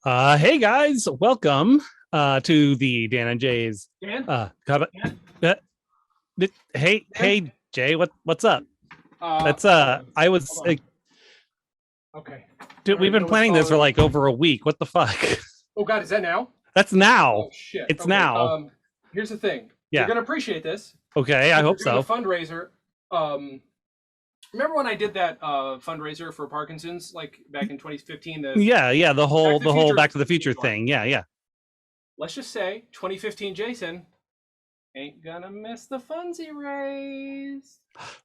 Hey guys, welcome to the Dan and Jay's. Dan? Uh, hey, Dan? hey, Jay, what's up? That's Hold on. I was Hold on. Okay. dude, All we've right. been planning this for like over a week. What the fuck? Oh God, is that now? That's now. Oh shit. It's Okay. now. Here's the thing. You're Yeah. gonna appreciate this Okay, I because hope we're doing a so. fundraiser. Remember when I did that fundraiser for Parkinson's, like back in 2015? Yeah, the whole Back to the Future tour. thing. Yeah. Let's just say 2015 Jason ain't gonna miss the fundsy raise.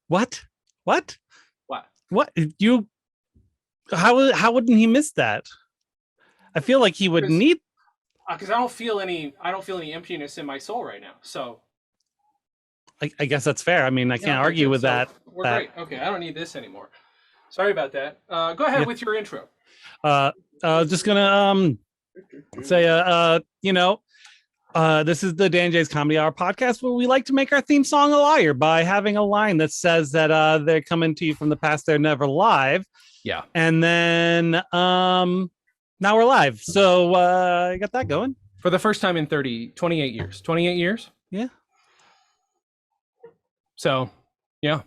What? What? What? What? You? How wouldn't he miss that? I feel like he would need. Because I don't feel any emptiness in my soul right now. So I guess that's fair. I mean, I can't argue with that. We're great. Okay, I don't need this anymore. Sorry about that. Go ahead with your intro. Just gonna say this is the Dan Jay's Comedy Hour podcast where we like to make our theme song a liar by having a line that says that they're coming to you from the past, they're never live. Yeah. And then now we're live. So I got that going. For the first time in 28 years. 28 years? Yeah. So, yeah.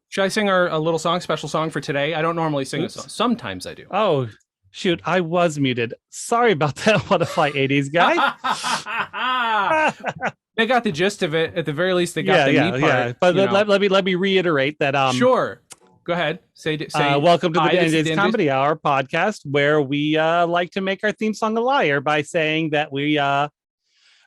Should I sing a little song, special song for today? I don't normally sing a song. Sometimes I do. Oh, shoot. I was muted. Sorry about that. What a fly 80s guy. They got the gist of it. At the very least, they got the me part. Yeah. But let me reiterate that. Sure. Go ahead. Say welcome to the Dan Jay's Comedy Hour podcast, where we like to make our theme song a liar by saying that we're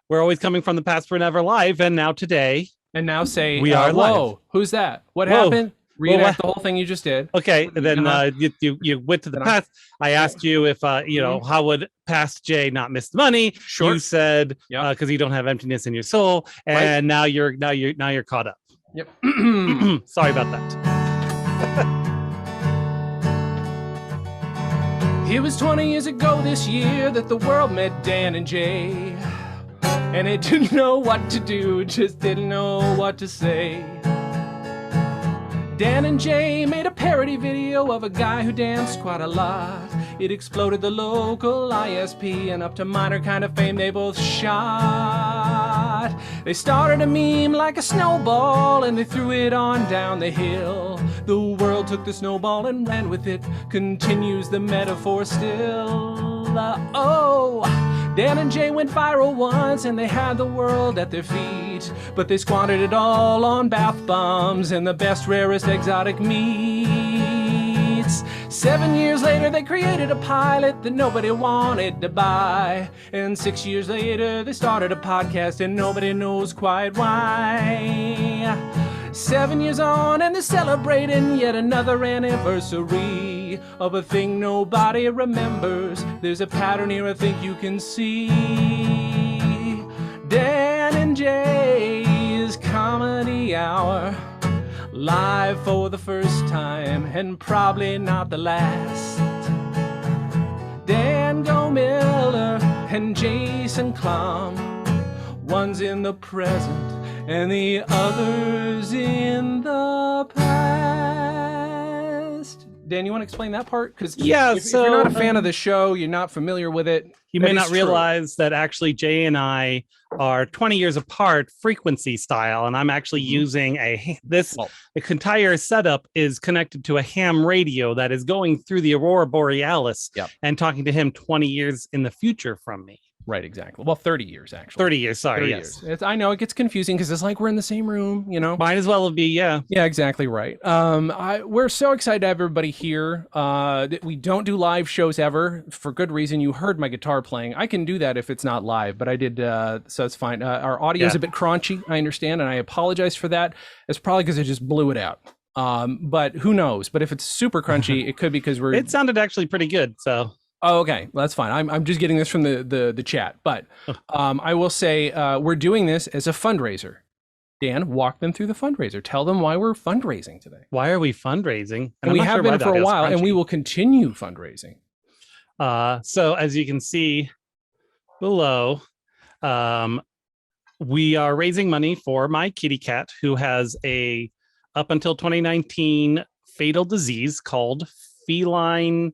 always coming from the past, we're never live, and now today. And now say, we are whoa, live. Who's that? What happened? Reenact the whole thing you just did. Okay, and then you went to the past. I asked you if how would past Jay not miss the money? Sure. You said because you don't have emptiness in your soul, and now you're caught up. Yep. Sorry about that. It was 20 years ago this year that the world met Dan and Jay. And it didn't know what to do, just didn't know what to say. Dan and Jay made a parody video of a guy who danced quite a lot. It exploded the local ISP, and up to minor kind of fame they both shot. They started a meme like a snowball, and they threw it on down the hill. The world took the snowball and ran with it, continues the metaphor still. Dan and Jay went viral once, and they had the world at their feet. But they squandered it all on bath bombs and the best, rarest exotic meats. 7 years later, they created a pilot that nobody wanted to buy. And 6 years later, they started a podcast, and nobody knows quite why. 7 years on, and they're celebrating yet another anniversary of a thing nobody remembers. There's a pattern here I think you can see. Dan and Jay's Comedy Hour, live for the first time, and probably not the last. Dan Go-Miller and Jason Klum, one's in the present and the other's in the past. Dan, you want to explain that part? Because if you're not a fan of the show, you're not familiar with it. You may not realize that actually Jay and I are 20 years apart, frequency style, and I'm actually using this entire setup is connected to a ham radio that is going through the Aurora Borealis and talking to him 20 years in the future from me. Right, exactly. Well, 30 years, actually. 30 years, sorry, 30 yes. Years. I know it gets confusing because it's like we're in the same room, you know? Might as well be, yeah. Yeah, exactly right. We're so excited to have everybody here. We don't do live shows ever, for good reason. You heard my guitar playing. I can do that if it's not live, but I did, so it's fine. Our audio is a bit crunchy, I understand, and I apologize for that. It's probably because I just blew it out. But who knows? But if it's super crunchy, it could be because It sounded actually pretty good, so... Oh, okay. Well, that's fine. I'm just getting this from the chat. But I will say we're doing this as a fundraiser. Dan, walk them through the fundraiser. Tell them why we're fundraising today. Why are we fundraising? And we have been for a while, and we will continue fundraising. So as you can see below, we are raising money for my kitty cat who has up until 2019, fatal disease called feline...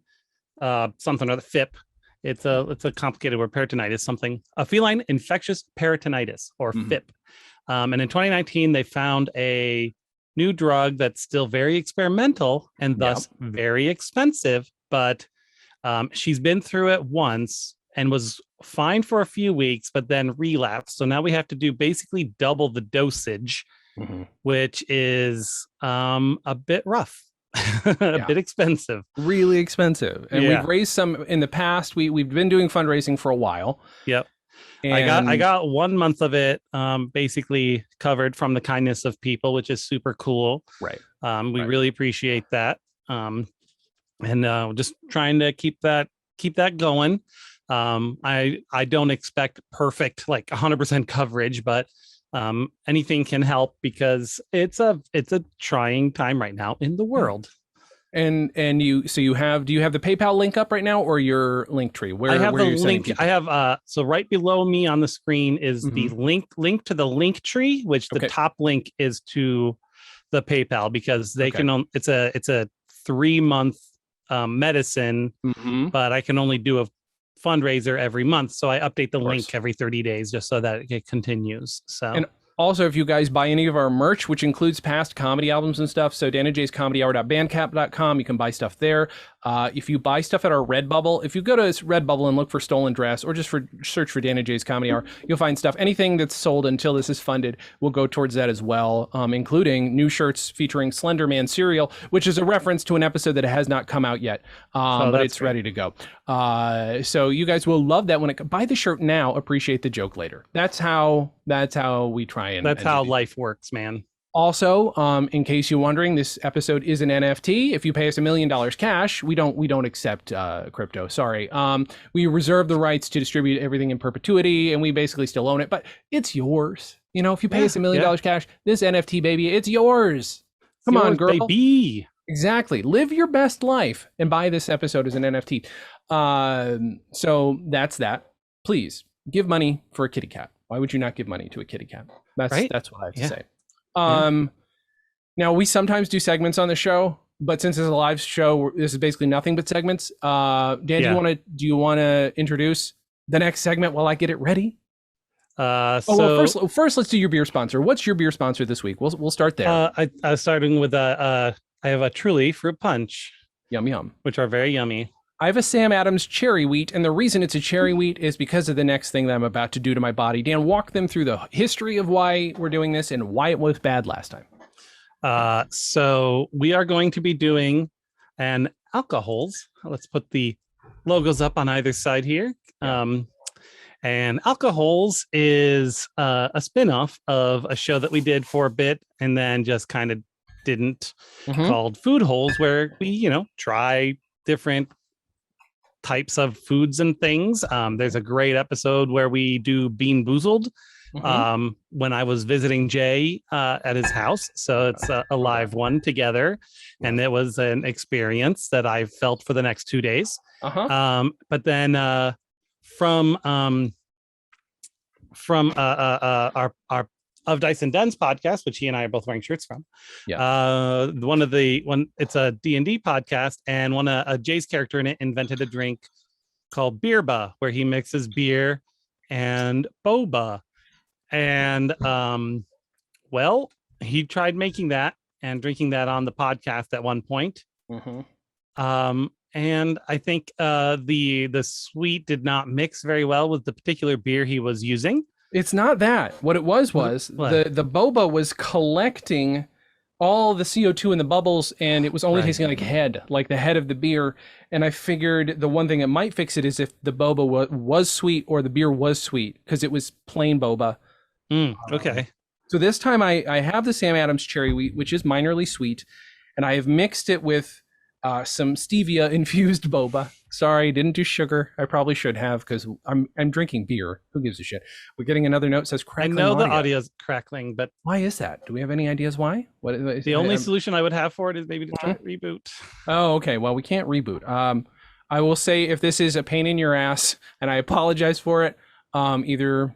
something or the FIP, It's a complicated word. Peritonitis, a feline infectious peritonitis, or FIP. And in 2019, they found a new drug that's still very experimental and thus very expensive. But she's been through it once and was fine for a few weeks, but then relapsed. So now we have to do basically double the dosage, which is a bit rough. A bit expensive, really expensive. And we've raised some in the past. We've been doing fundraising for a while. Yep. And I got 1 month of it basically covered from the kindness of people, which is super cool. Right. We really appreciate that. And just trying to keep that going. I don't expect perfect, like 100% coverage, but anything can help because it's a trying time right now in the world. And do you have the PayPal link up right now, or your link tree? Where I have where the link. I have so right below me on the screen is the link to the link tree, which the top link is to the PayPal, because they can it's a 3-month medicine, but I can only do a fundraiser every month, so I update the link every 30 days just so that it continues. So, and also, if you guys buy any of our merch, which includes past comedy albums and stuff, so danandjayscomedyhour.bandcamp.com, you can buy stuff there. If you buy stuff at our Redbubble, if you go to Redbubble and look for Stolen Dress, or just search for Dan and Jay's Comedy Hour, you'll find stuff. Anything that's sold until this is funded will go towards that as well, including new shirts featuring Slender Man cereal, which is a reference to an episode that has not come out yet, but it's ready to go. So you guys will love that. Buy the shirt now, appreciate the joke later. That's how we try and that's how life works, man. Also, in case you're wondering, this episode is an NFT. If you pay us $1 million cash, we don't accept crypto. Sorry. We reserve the rights to distribute everything in perpetuity, and we basically still own it, but it's yours. You know, if you pay us $1 million cash, this NFT baby, it's yours. Come on, girl. Baby. Exactly. Live your best life and buy this episode as an NFT. So that's that. Please give money for a kitty cat. Why would you not give money to a kitty cat? That's what I have to say. Now we sometimes do segments on the show, but since it's a live show, this is basically nothing but segments. Dan, do you want to introduce the next segment while I get it ready? First let's do your beer sponsor. What's your beer sponsor this week? We'll start there. I starting with I have a Truly fruit punch. Yum, which are very yummy. I have a Sam Adams cherry wheat, and the reason it's a cherry wheat is because of the next thing that I'm about to do to my body. Dan, walk them through the history of why we're doing this and why it was bad last time. So we are going to be doing an alcohols. Let's put the logos up on either side here. And alcohols is a spinoff of a show that we did for a bit and then just kind of didn't, called Food Holes, where we, try different types of foods and things. There's a great episode where we do Bean Boozled when I was visiting Jay at his house. So it's a live one together. And it was an experience that I felt for the next 2 days. But then from our Of Dice and Dens podcast, which he and I are both wearing shirts from. It's a D&D podcast, and Jay's character in it invented a drink called Beerba, where he mixes beer and boba. And he tried making that and drinking that on the podcast at one point. And I think the sweet did not mix very well with the particular beer he was using. It's not that. What it was the boba was collecting all the CO2 in the bubbles, and it was only tasting like the head of the beer. And I figured the one thing that might fix it is if the boba was sweet or the beer was sweet, because it was plain boba. Okay. So this time I have the Sam Adams cherry wheat, which is minorly sweet, and I have mixed it with some stevia infused boba. Sorry, didn't do sugar. I probably should have, because I'm drinking beer. Who gives a shit? We're getting another note that says crackling. I know the audio is crackling, but why is that? Do we have any ideas why? The only solution I would have for it is maybe to try to reboot. Oh, okay. Well, we can't reboot. I will say, if this is a pain in your ass, and I apologize for it, either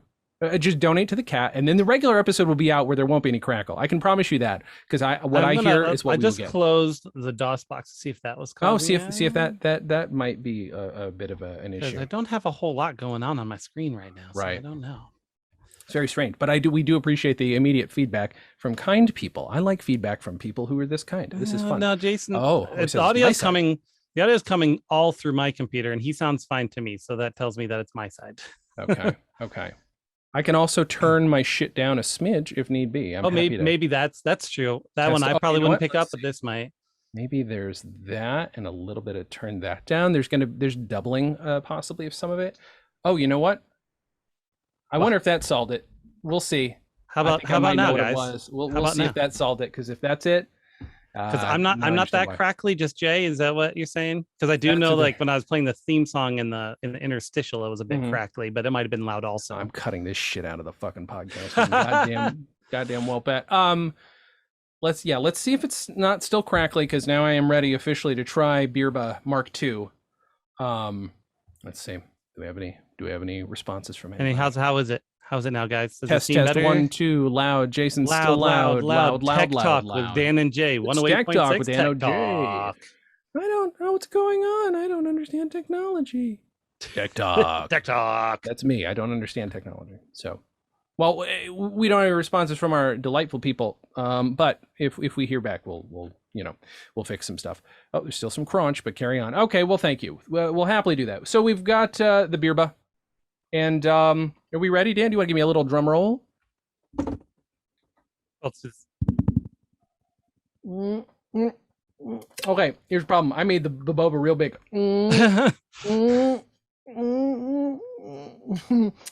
Just donate to the cat, and then the regular episode will be out where there won't be any crackle. I can promise you that, because I hear is what I we just will get. closed the DOS box to see if that was coming. Oh, see if that might be a bit of an issue. I don't have a whole lot going on my screen right now, so right. I don't know. It's very strange, but we do appreciate the immediate feedback from kind people. I like feedback from people who are this kind. This is fun. No, Jason. Oh, the audio's coming. The audio is coming all through my computer, and he sounds fine to me. So that tells me that it's my side. Okay. Okay. I can also turn my shit down a smidge if need be. Maybe that's true. That one I probably wouldn't pick up, but this might. Maybe there's that and a little bit of turn that down. There's doubling possibly of some of it. Oh, you know what? I wonder if that solved it. We'll see. How about now, guys? We'll see if that solved it. Because if that's it, because I'm not that crackly. Just Jay, is that what you're saying? Because I do know, like when I was playing the theme song in the interstitial, it was a bit crackly, but it might have been loud also. I'm cutting this shit out of the fucking podcast. goddamn well bet. Let's see if it's not still crackly, because now I am ready officially to try Birba Mark II. Let's see. Do we have any responses from anybody? How is it? How's it now, guys? Does test 1 2 loud. Jason's still loud. Tech Talk with Dan and Jay. 108.6 Tech Talk. I don't know what's going on. I don't understand technology. Tech Talk. Tech Talk. That's me. I don't understand technology. So, well, we don't have any responses from our delightful people. But if we hear back, we'll fix some stuff. Oh, there's still some crunch, but carry on. Okay, well, thank you. We'll happily do that. So we've got the Birba. And are we ready, Dan? Do you want to give me a little drum roll? Okay, here's the problem. I made the boba real big.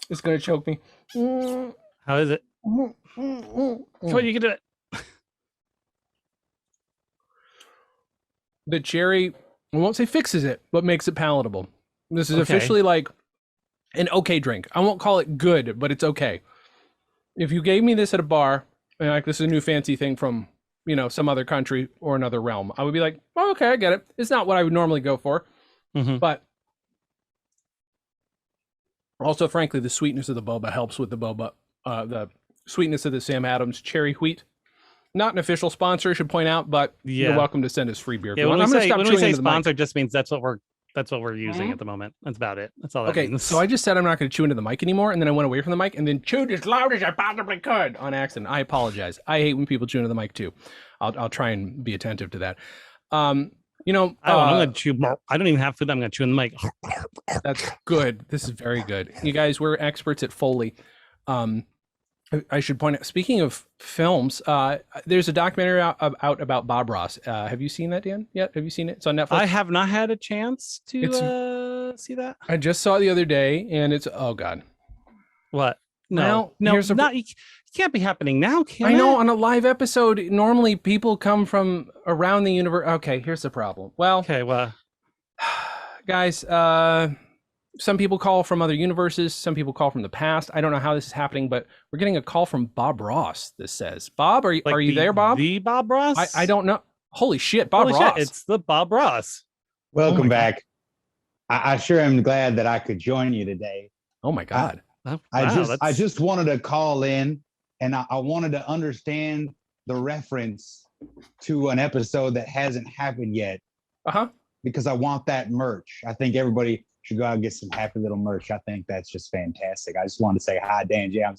It's going to choke me. How is it? Come on, you can do it. The cherry, I won't say fixes it, but makes it palatable. This is officially like an okay drink. I won't call it good, but it's okay. If you gave me this at a bar, and like this is a new fancy thing from, some other country or another realm, I would be like, oh, okay, I get it. It's not what I would normally go for. But also, frankly, the sweetness of the boba helps with the boba. The sweetness of the Sam Adams cherry wheat. Not an official sponsor, I should point out, but you're welcome to send us free beer. Yeah, when we say sponsor, it just means that's what we're using at the moment. That's about it. That's all that means. So I just said I'm not going to chew into the mic anymore, and then I went away from the mic and then chewed as loud as I possibly could on accident. I apologize. I hate when people chew into the mic too. I'll try and be attentive to that. I'm going to chew. I don't even have food. I'm going to chew in the mic. That's good. This is very good. You guys, we're experts at Foley. I should point out, speaking of films, there's a documentary out about Bob Ross. Have you seen that, Dan, yet? Have you seen it? It's on Netflix. I have not had a chance to see that. I just saw it the other day, and it's, oh, God. What? No, you can't be happening now, can it? I know, on a live episode, normally people come from around the universe. Okay, here's the problem. Well, guys, some people call from other universes. Some people call from the past. I don't know how this is happening, but we're getting a call from Bob Ross. This says, Bob, are you there, Bob? The Bob Ross? I don't know. Holy shit, Bob Ross. It's the Bob Ross. Welcome back. I sure am glad that I could join you today. Oh my God. I just wanted to call in, and I wanted to understand the reference to an episode that hasn't happened yet. Because I want that merch. I think everybody should go out and get some Happy Little merch. I think that's just fantastic. I just wanted to say hi, Dan J. I'm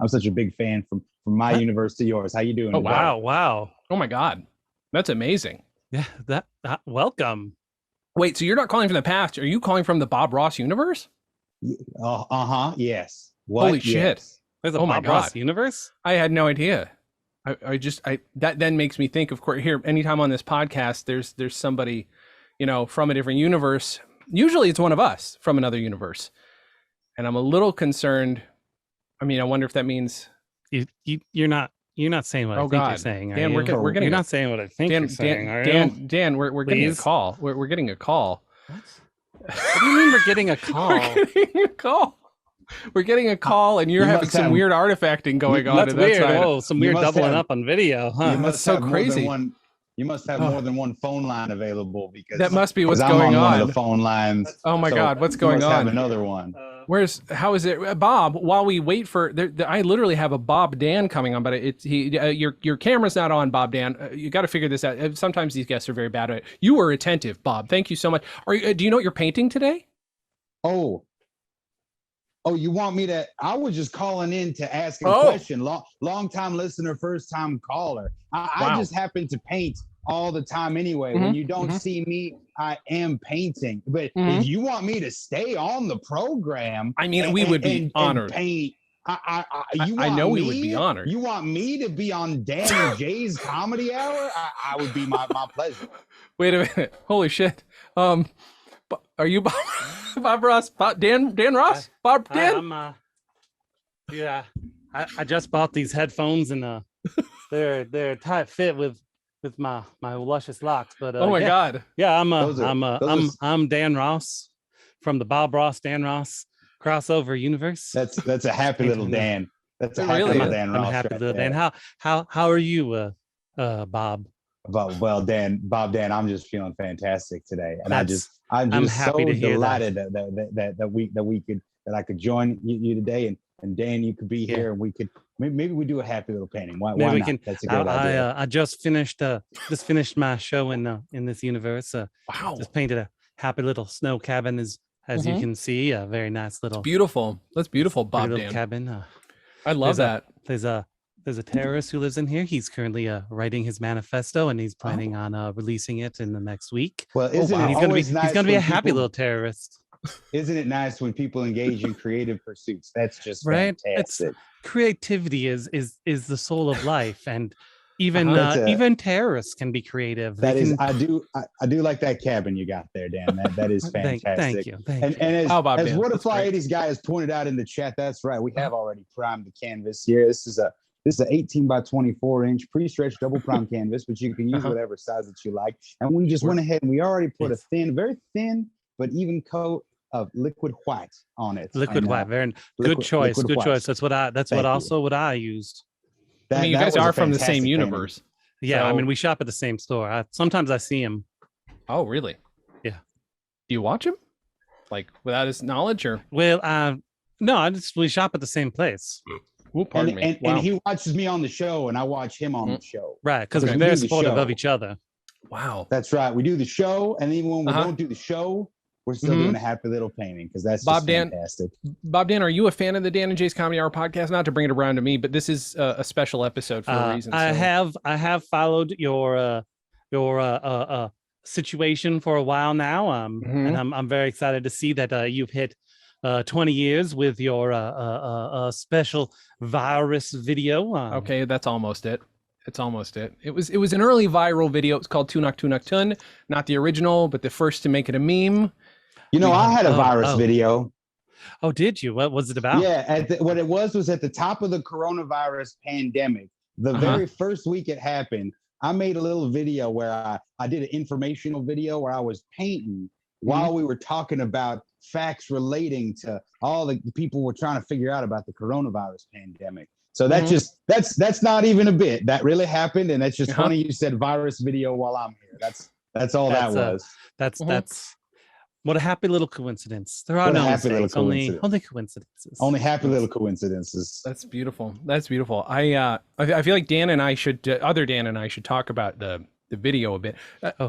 such a big fan from my universe to yours. How you doing? Oh, wow. Oh my God. That's amazing. Yeah, that welcome. Wait, so you're not calling from the past. Are you calling from the Bob Ross universe? Yes. Holy shit. There's a Bob Ross universe? I had no idea. That then makes me think, of course, here, anytime on this podcast, there's somebody, from a different universe. Usually it's one of us from another universe. And I'm a little concerned. I mean, I wonder if that means you're not saying what I think you're saying. Dan, we're getting you're not saying what I think you're saying, are you? Dan, we're getting a call. We're getting a call. What do you mean we're getting a call? We're getting a call, and you're having some weird artifacting going on. That's weird. Oh, some weird doubling up on video, huh? That's so crazy. You must have more than one phone line available, because that must be what's going on. One of the phone lines. Oh my God, what's going on? Have another one. How is it, Bob? While we wait for, I literally have a Bob Dan coming on, but your camera's not on, Bob Dan. You got to figure this out. Sometimes these guests are very bad at it. You were attentive, Bob. Thank you so much. Do you know what you're painting today? Oh, you want me to? I was just calling in to ask a question. Long time listener, first time caller. I just happen to paint all the time anyway. When you don't see me, I am painting. But if you want me to stay on the program, I mean, we would be honored. Paint. I know we would be honored. You want me to be on Dan and Jay's Comedy Hour? I would be my pleasure. Wait a minute! Holy shit! Are you Bob Ross? Dan Ross? Bob Dan? Yeah. I just bought these headphones and they're tight fit with my luscious locks. But oh my god! Yeah, I'm Dan Ross from the Bob Ross Dan Ross crossover universe. That's a happy little Dan. That's a happy little Dan Ross. I'm happy little Dan. How are you, Bob? Well, Bob Dan, I'm just feeling fantastic today, and I'm just happy to hear delighted that I could join you today, and Dan, you could be here, and we could maybe we do a happy little painting. Why not? That's a good idea. I just finished my show in this universe. Wow! Just painted a happy little snow cabin as you can see. A very nice little. It's beautiful. That's beautiful, Bob Dan. Cabin. I love that. There's a terrorist who lives in here. He's currently writing his manifesto, and he's planning on releasing it in the next week. Well, he's gonna be a happy little terrorist. Isn't it nice when people engage in creative pursuits? That's just right. Fantastic. Creativity is the soul of life, and even terrorists can be creative. I do like that cabin you got there, Dan. That is fantastic. Thank you. And as Wordafly 80s guy has pointed out in the chat, that's right. We have already primed the canvas here. This is a 18 by 24 inch pre-stretched double prime canvas, but you can use whatever size that you like. And we just went ahead and we already put a very thin but even coat of liquid white on it. Liquid white, very good choice. Good choice. That's what I used. I mean, you guys are from the same universe. Yeah, so, I mean, we shop at the same store. Sometimes I see him. Oh, really? Yeah. Do you watch him? Like without his knowledge, or? Well, no, we shop at the same place. Ooh, pardon me. And he watches me on the show, and I watch him on the show. Right, because we're very supportive of each other. Wow. That's right. We do the show, and even when we don't do the show, we're still doing a happy little painting because that's just fantastic. Bob Dan, are you a fan of the Dan and Jay's Comedy Hour podcast? Not to bring it around to me, but this is a special episode for a reason. I have followed your situation for a while now, and I'm very excited to see that you've hit 20 years with your special virus video. Okay, that's almost it. It's almost it. It was an early viral video. It's called Tunak Tunak Tun, not the original, but the first to make it a meme. You know, I had a virus video. Oh, did you? What was it about? Yeah, what it was at the top of the coronavirus pandemic, the very first week it happened, I made a little video where I did an informational video where I was painting while we were talking about facts relating to all the people were trying to figure out about the coronavirus pandemic. So that's not even a bit. That really happened, and that's just funny you said virus video while I'm here. That's all that was. That's what a happy little coincidence. There are no mistakes, only coincidences. Only happy little coincidences. That's beautiful. That's beautiful. I feel like Dan and I should talk about the video a bit.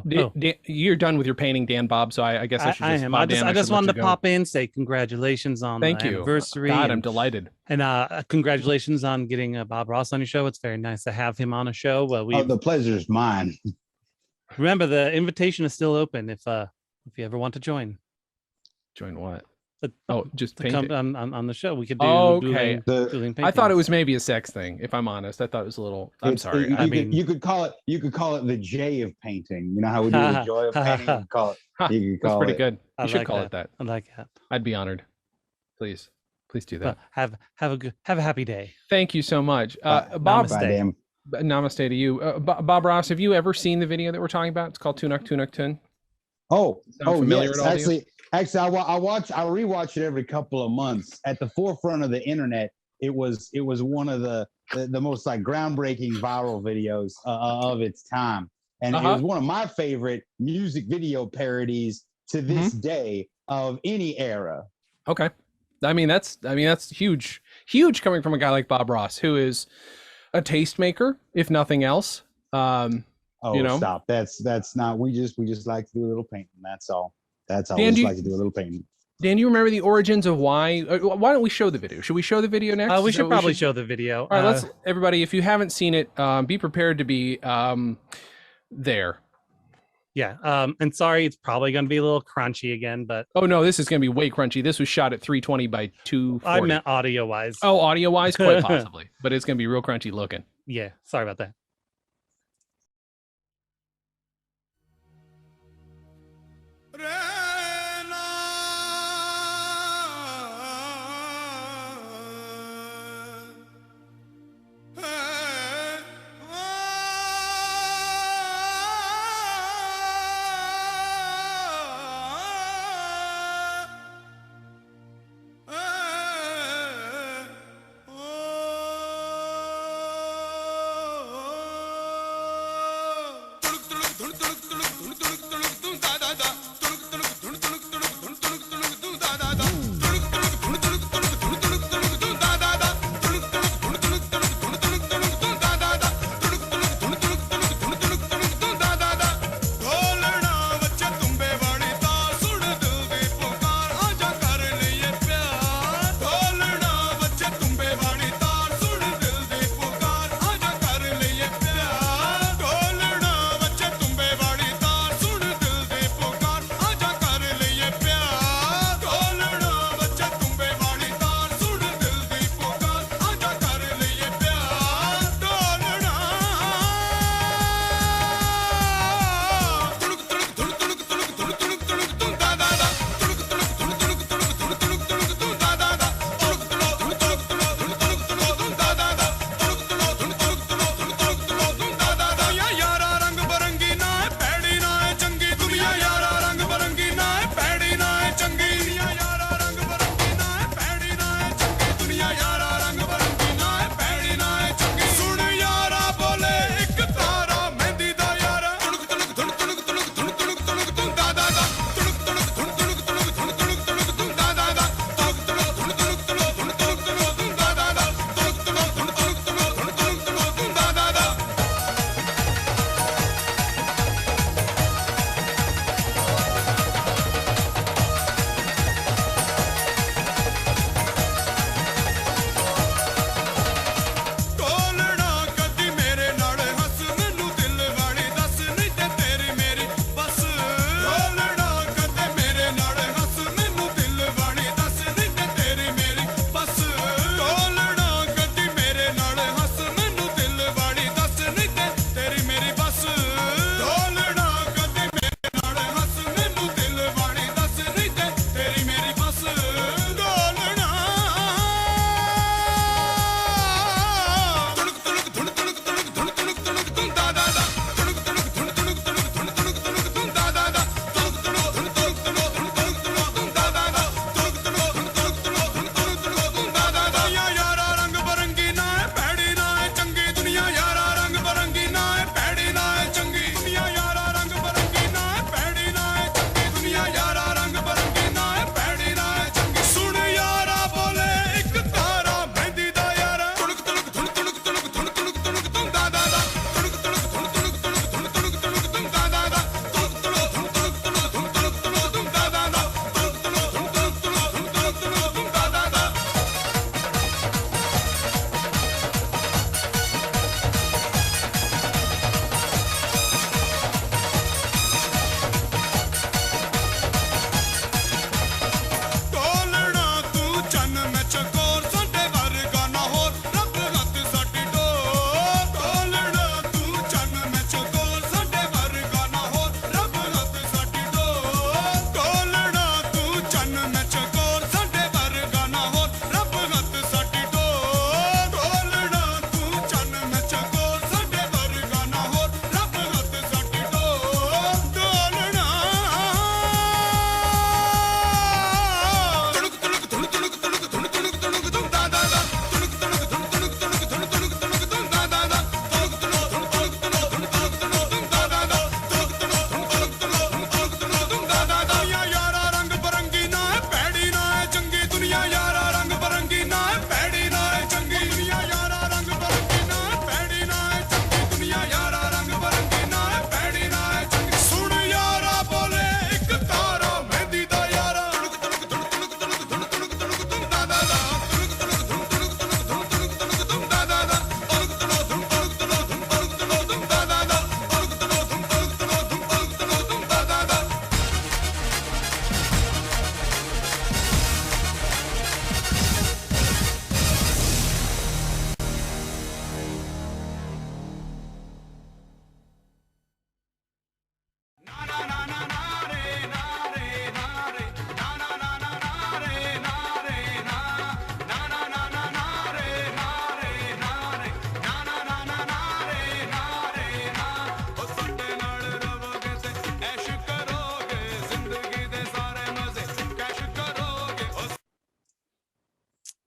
Dan, you're done with your painting, Dan, Bob. So I guess I should just. I just wanted to pop in, say congratulations on the anniversary. God, I'm delighted. And congratulations on getting Bob Ross on your show. It's very nice to have him on a show. The pleasure is mine. Remember, the invitation is still open if you ever want to join. Join what? Just painting on the show. We could do. Okay. Dueling I thought it was maybe a sex thing. If I'm honest, I thought it was a little. I'm sorry. You could call it the J of painting. You know how we do the joy of painting. You could call it. That's pretty good. You should call it that. I like that. I'd be honored. Please do that. Have a happy day. Thank you so much, Bob. Namaste to you, Bob Ross. Have you ever seen the video that we're talking about? It's called Tunak Tunak Tun. Yes. Actually, I rewatch it every couple of months. At the forefront of the internet, it was one of the most like groundbreaking viral videos of its time, and it was one of my favorite music video parodies to this day of any era. Okay. I mean, that's huge, huge coming from a guy like Bob Ross, who is a tastemaker, if nothing else. Stop. That's not. We just like to do a little painting. That's all. That's all. Dan, we just like to do a little painting. Dan, do you remember the origins of why? Why don't we show the video? Should we show the video next? We should probably show the video. All right, let's everybody. If you haven't seen it, be prepared to be there. Yeah. And sorry, it's probably going to be a little crunchy again, but oh no, this is going to be way crunchy. This was shot at 320 by 240. I meant audio wise. Oh, audio wise, quite possibly, but it's going to be real crunchy looking. Yeah. Sorry about that.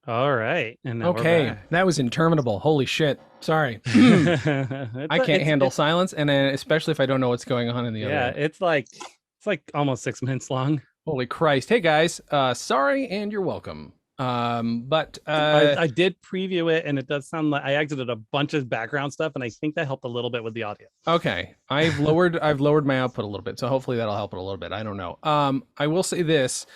All right. And now Okay, that was interminable. Holy shit. Sorry. I can't handle silence, and especially if I don't know what's going on in the other end. It's like almost 6 minutes long. Holy Christ. Hey guys, sorry and you're welcome. But I did preview it, and it does sound like I exited a bunch of background stuff, and I think that helped a little bit with the audio. Okay. I've lowered my output a little bit, so hopefully that'll help it a little bit. I don't know. I will say this.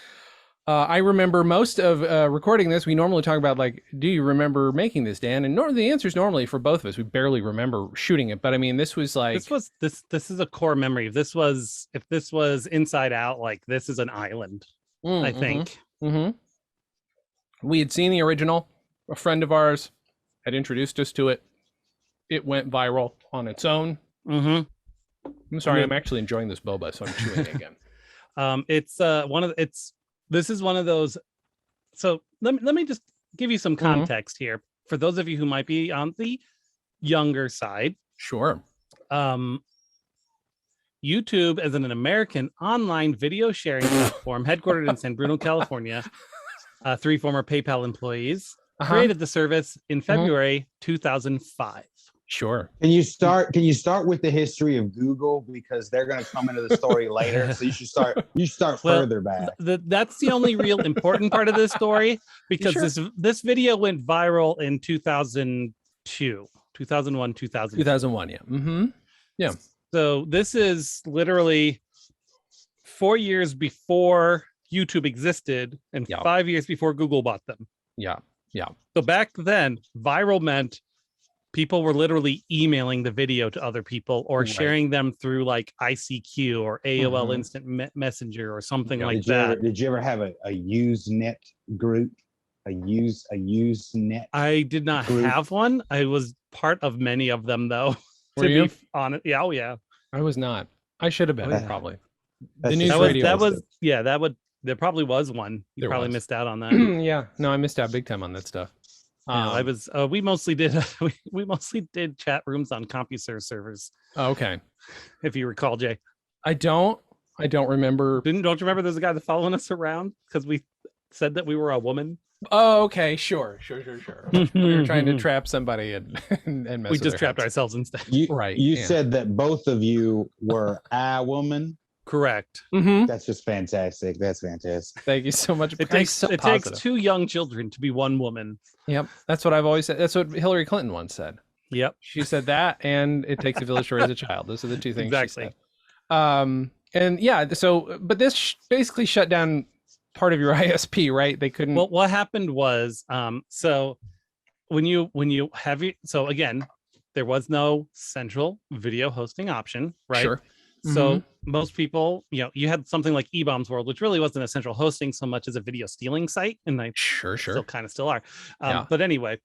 I remember most of recording this. We normally talk about like, do you remember making this, Dan? And the answer is normally for both of us. We barely remember shooting it, but I mean, this was like this is a core memory. If this was Inside Out, like this is an island. I think. Mm-hmm. We had seen the original. A friend of ours had introduced us to it. It went viral on its own. Mm-hmm. I'm sorry, I'm actually enjoying this boba, so I'm chewing it again. This is one of those. So let me just give you some context here for those of you who might be on the younger side. Sure. YouTube is an American online video sharing platform headquartered in San Bruno, California. 3 former PayPal employees created the service in February 2005. Sure. Can you start with the history of Google, because they're going to come into the story later? So you should start further back. That's the only real important part of this story, because this video went viral in 2001, 2002. Yeah. Mm-hmm. Yeah. So this is literally 4 years before YouTube existed and 5 years before Google bought them. Yeah. Yeah. So back then, viral meant people were literally emailing the video to other people or sharing them through like ICQ or AOL Instant Messenger or something like that. Did you ever have a Usenet group? A Usenet? I did not have one. I was part of many of them, though. Were you? Be honest, yeah. I was not. I should have been probably. The news radio. There probably was one. You probably missed out on that. Yeah, no, I missed out big time on that stuff. I was. We mostly did. We mostly did chat rooms on CompuServe servers. Oh, okay. If you recall, Jay. I don't remember. Don't you remember? There's a guy that following us around because we said that we were a woman. Oh, okay, sure. We were trying to trap somebody and mess we just trapped ourselves instead. You said that both of you were a woman. Correct. Mm-hmm. That's just fantastic. That's fantastic. Thank you so much. It takes 2 young children to be one woman. Yep, that's what I've always said. That's what Hillary Clinton once said. Yep, she said that, and it takes a village to raise a child. Those are the two things exactly. She said. And yeah, so but this basically shut down part of your ISP, right? They couldn't. Well, what happened was, so when you have it, so again, there was no central video hosting option, right? Sure. So most people, you had something like eBaum's World, which really wasn't a central hosting so much as a video stealing site, and they sure still are. But anyway,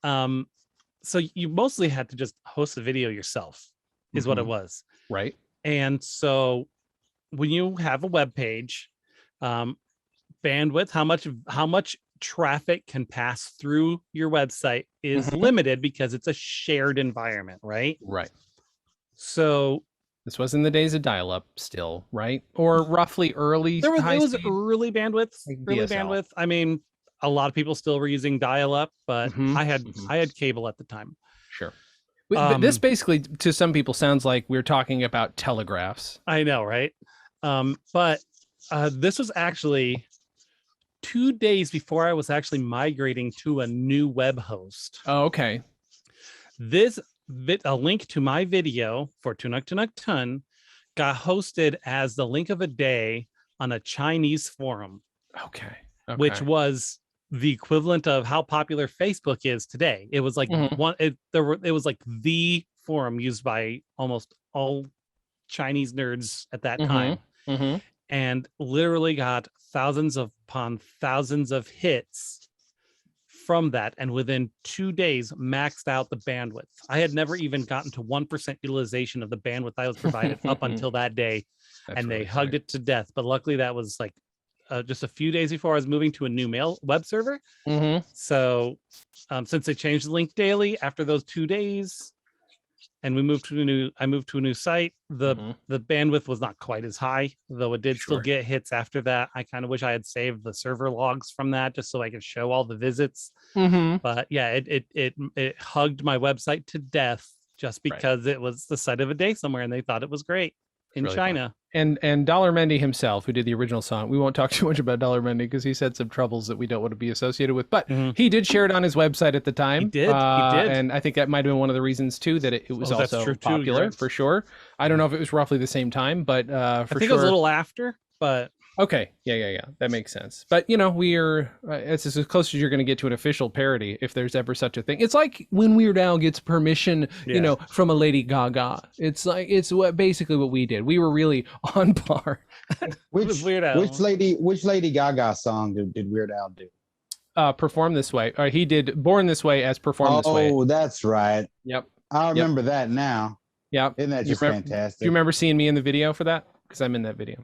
so you mostly had to just host the video yourself, is what it was, right? And so when you have a web page, bandwidth, how much traffic can pass through your website is limited because it's a shared environment, right? Right. So this was in the days of dial-up still, right? Or roughly early. It was early bandwidth. Early bandwidth. I mean, a lot of people still were using dial-up, but I had cable at the time. Sure. This basically, to some people, sounds like we're talking about telegraphs. I know, right? But this was actually 2 days before I was actually migrating to a new web host. Oh, okay. A link to my video for Tunak Ton got hosted as the link of a day on a Chinese forum. Okay. Which was the equivalent of how popular Facebook is today. It was like it was like the forum used by almost all Chinese nerds at that time. And literally got thousands upon thousands of hits from that, and within 2 days maxed out the bandwidth. I had never even gotten to 1% utilization of the bandwidth I was provided up until that day. And they hugged it to death. But luckily that was like just a few days before I was moving to a new mail web server. So since they changed the link daily after those 2 days, and I moved to a new site. The bandwidth was not quite as high, though it did still get hits after that. I kind of wish I had saved the server logs from that just so I could show all the visits. But yeah, it hugged my website to death just because it was the site of a day somewhere and they thought it was great in really China. Fun. And Dollar Mendy himself, who did the original song, we won't talk too much about Dollar Mendy because he's had some troubles that we don't want to be associated with, but he did share it on his website at the time. He did. And I think that might have been one of the reasons too, that it was also popular for sure. I don't know if it was roughly the same time, but I think it was a little after, but okay. Yeah. That makes sense. But we are, it's as close as you're going to get to an official parody, if there's ever such a thing. It's like when Weird Al gets permission, from a Lady Gaga. It's like, basically what we did. We were really on par. Which Lady Gaga song did Weird Al do? Perform This Way. He did Born This Way as Perform This Way. Oh, that's right. Yep. I remember that now. Yep. Isn't that just fantastic? Do you remember seeing me in the video for that? Because I'm in that video.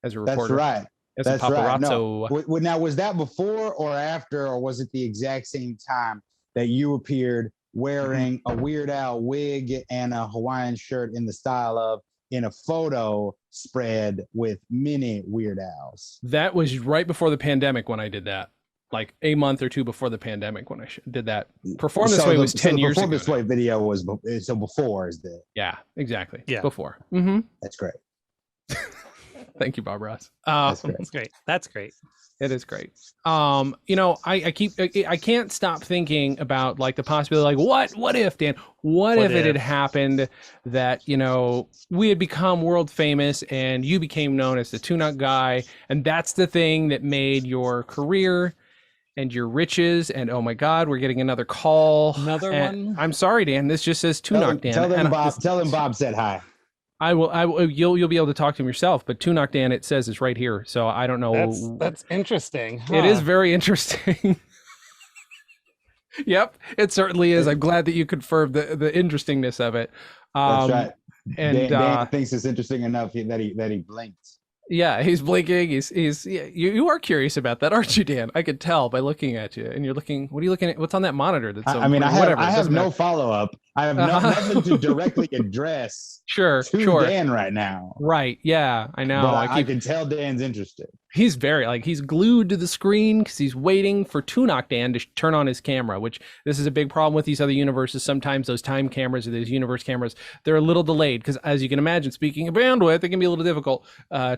As a reporter. That's right. As a paparazzo. Right. No. Now, was that before or after, or was it the exact same time that you appeared wearing a Weird Al wig and a Hawaiian shirt in the style of in a photo spread with many Weird Als? That was right before the pandemic when I did that. Like a month or two before the pandemic when I did that. Perform This Way was 10 years ago. Perform This Way video was before is the. Yeah, exactly. Yeah. Before. That's great. Thank you, Bob Ross. That's great. That's great. It is great. I can't stop thinking about like the possibility, like what if, Dan, what if it had happened that, we had become world famous and you became known as the Tunak guy. And that's the thing that made your career and your riches. And oh my God, we're getting another call. Another one. I'm sorry, Dan. This just says Tunak, Dan. Tell him Bob said hi. I will. You'll be able to talk to him yourself. But Tunak Dan, it says, is right here. So I don't know. That's interesting. Huh? It is very interesting. Yep, it certainly is. I'm glad that you confirmed the interestingness of it. That's right. And Dan thinks it's interesting enough that he blinked. Yeah, he's blinking. You are curious about that, aren't you, Dan? I could tell by looking at you. And you're looking. What are you looking at? What's on that monitor? That's so I have no follow up. I have nothing to directly address. To Dan right now. Right. Yeah, I know. But I can tell Dan's interested. He's very he's glued to the screen because he's waiting for Tunak Dan to turn on his camera, which this is a big problem with these other universes. Sometimes those time cameras or those universe cameras, they're a little delayed because, as you can imagine, speaking of bandwidth, it can be a little difficult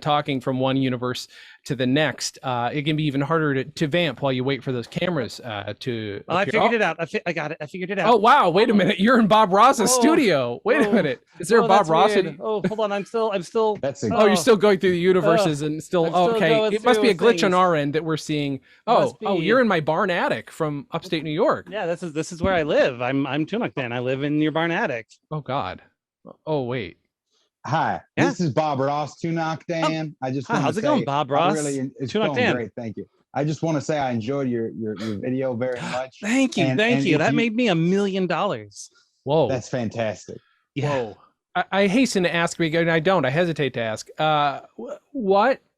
talking from one universe to the next. It can be even harder to vamp while you wait for those cameras to. I figured it out. I got it. I figured it out. Oh wow! Wait a minute. You're in Bob Ross's studio. Wait a minute. Is there a Bob Ross? Oh, hold on. I'm still. That's you're still going through the universes and still. Okay. It must be a glitch on our end that we're seeing. You're in my barn attic from upstate New York. Yeah, this is where I live. I'm Tunak Dan. I live in your barn attic. Oh God. Oh wait. Hi, this is Bob Ross, Tunak Dan. I just how's it going, Bob Ross? It's Tunak Dan. Great, thank you. I just want to say I enjoyed your video very much. Thank you. That made me $1 million. Whoa, that's fantastic. Yeah. Whoa. I hasten to ask, and I hesitate to ask.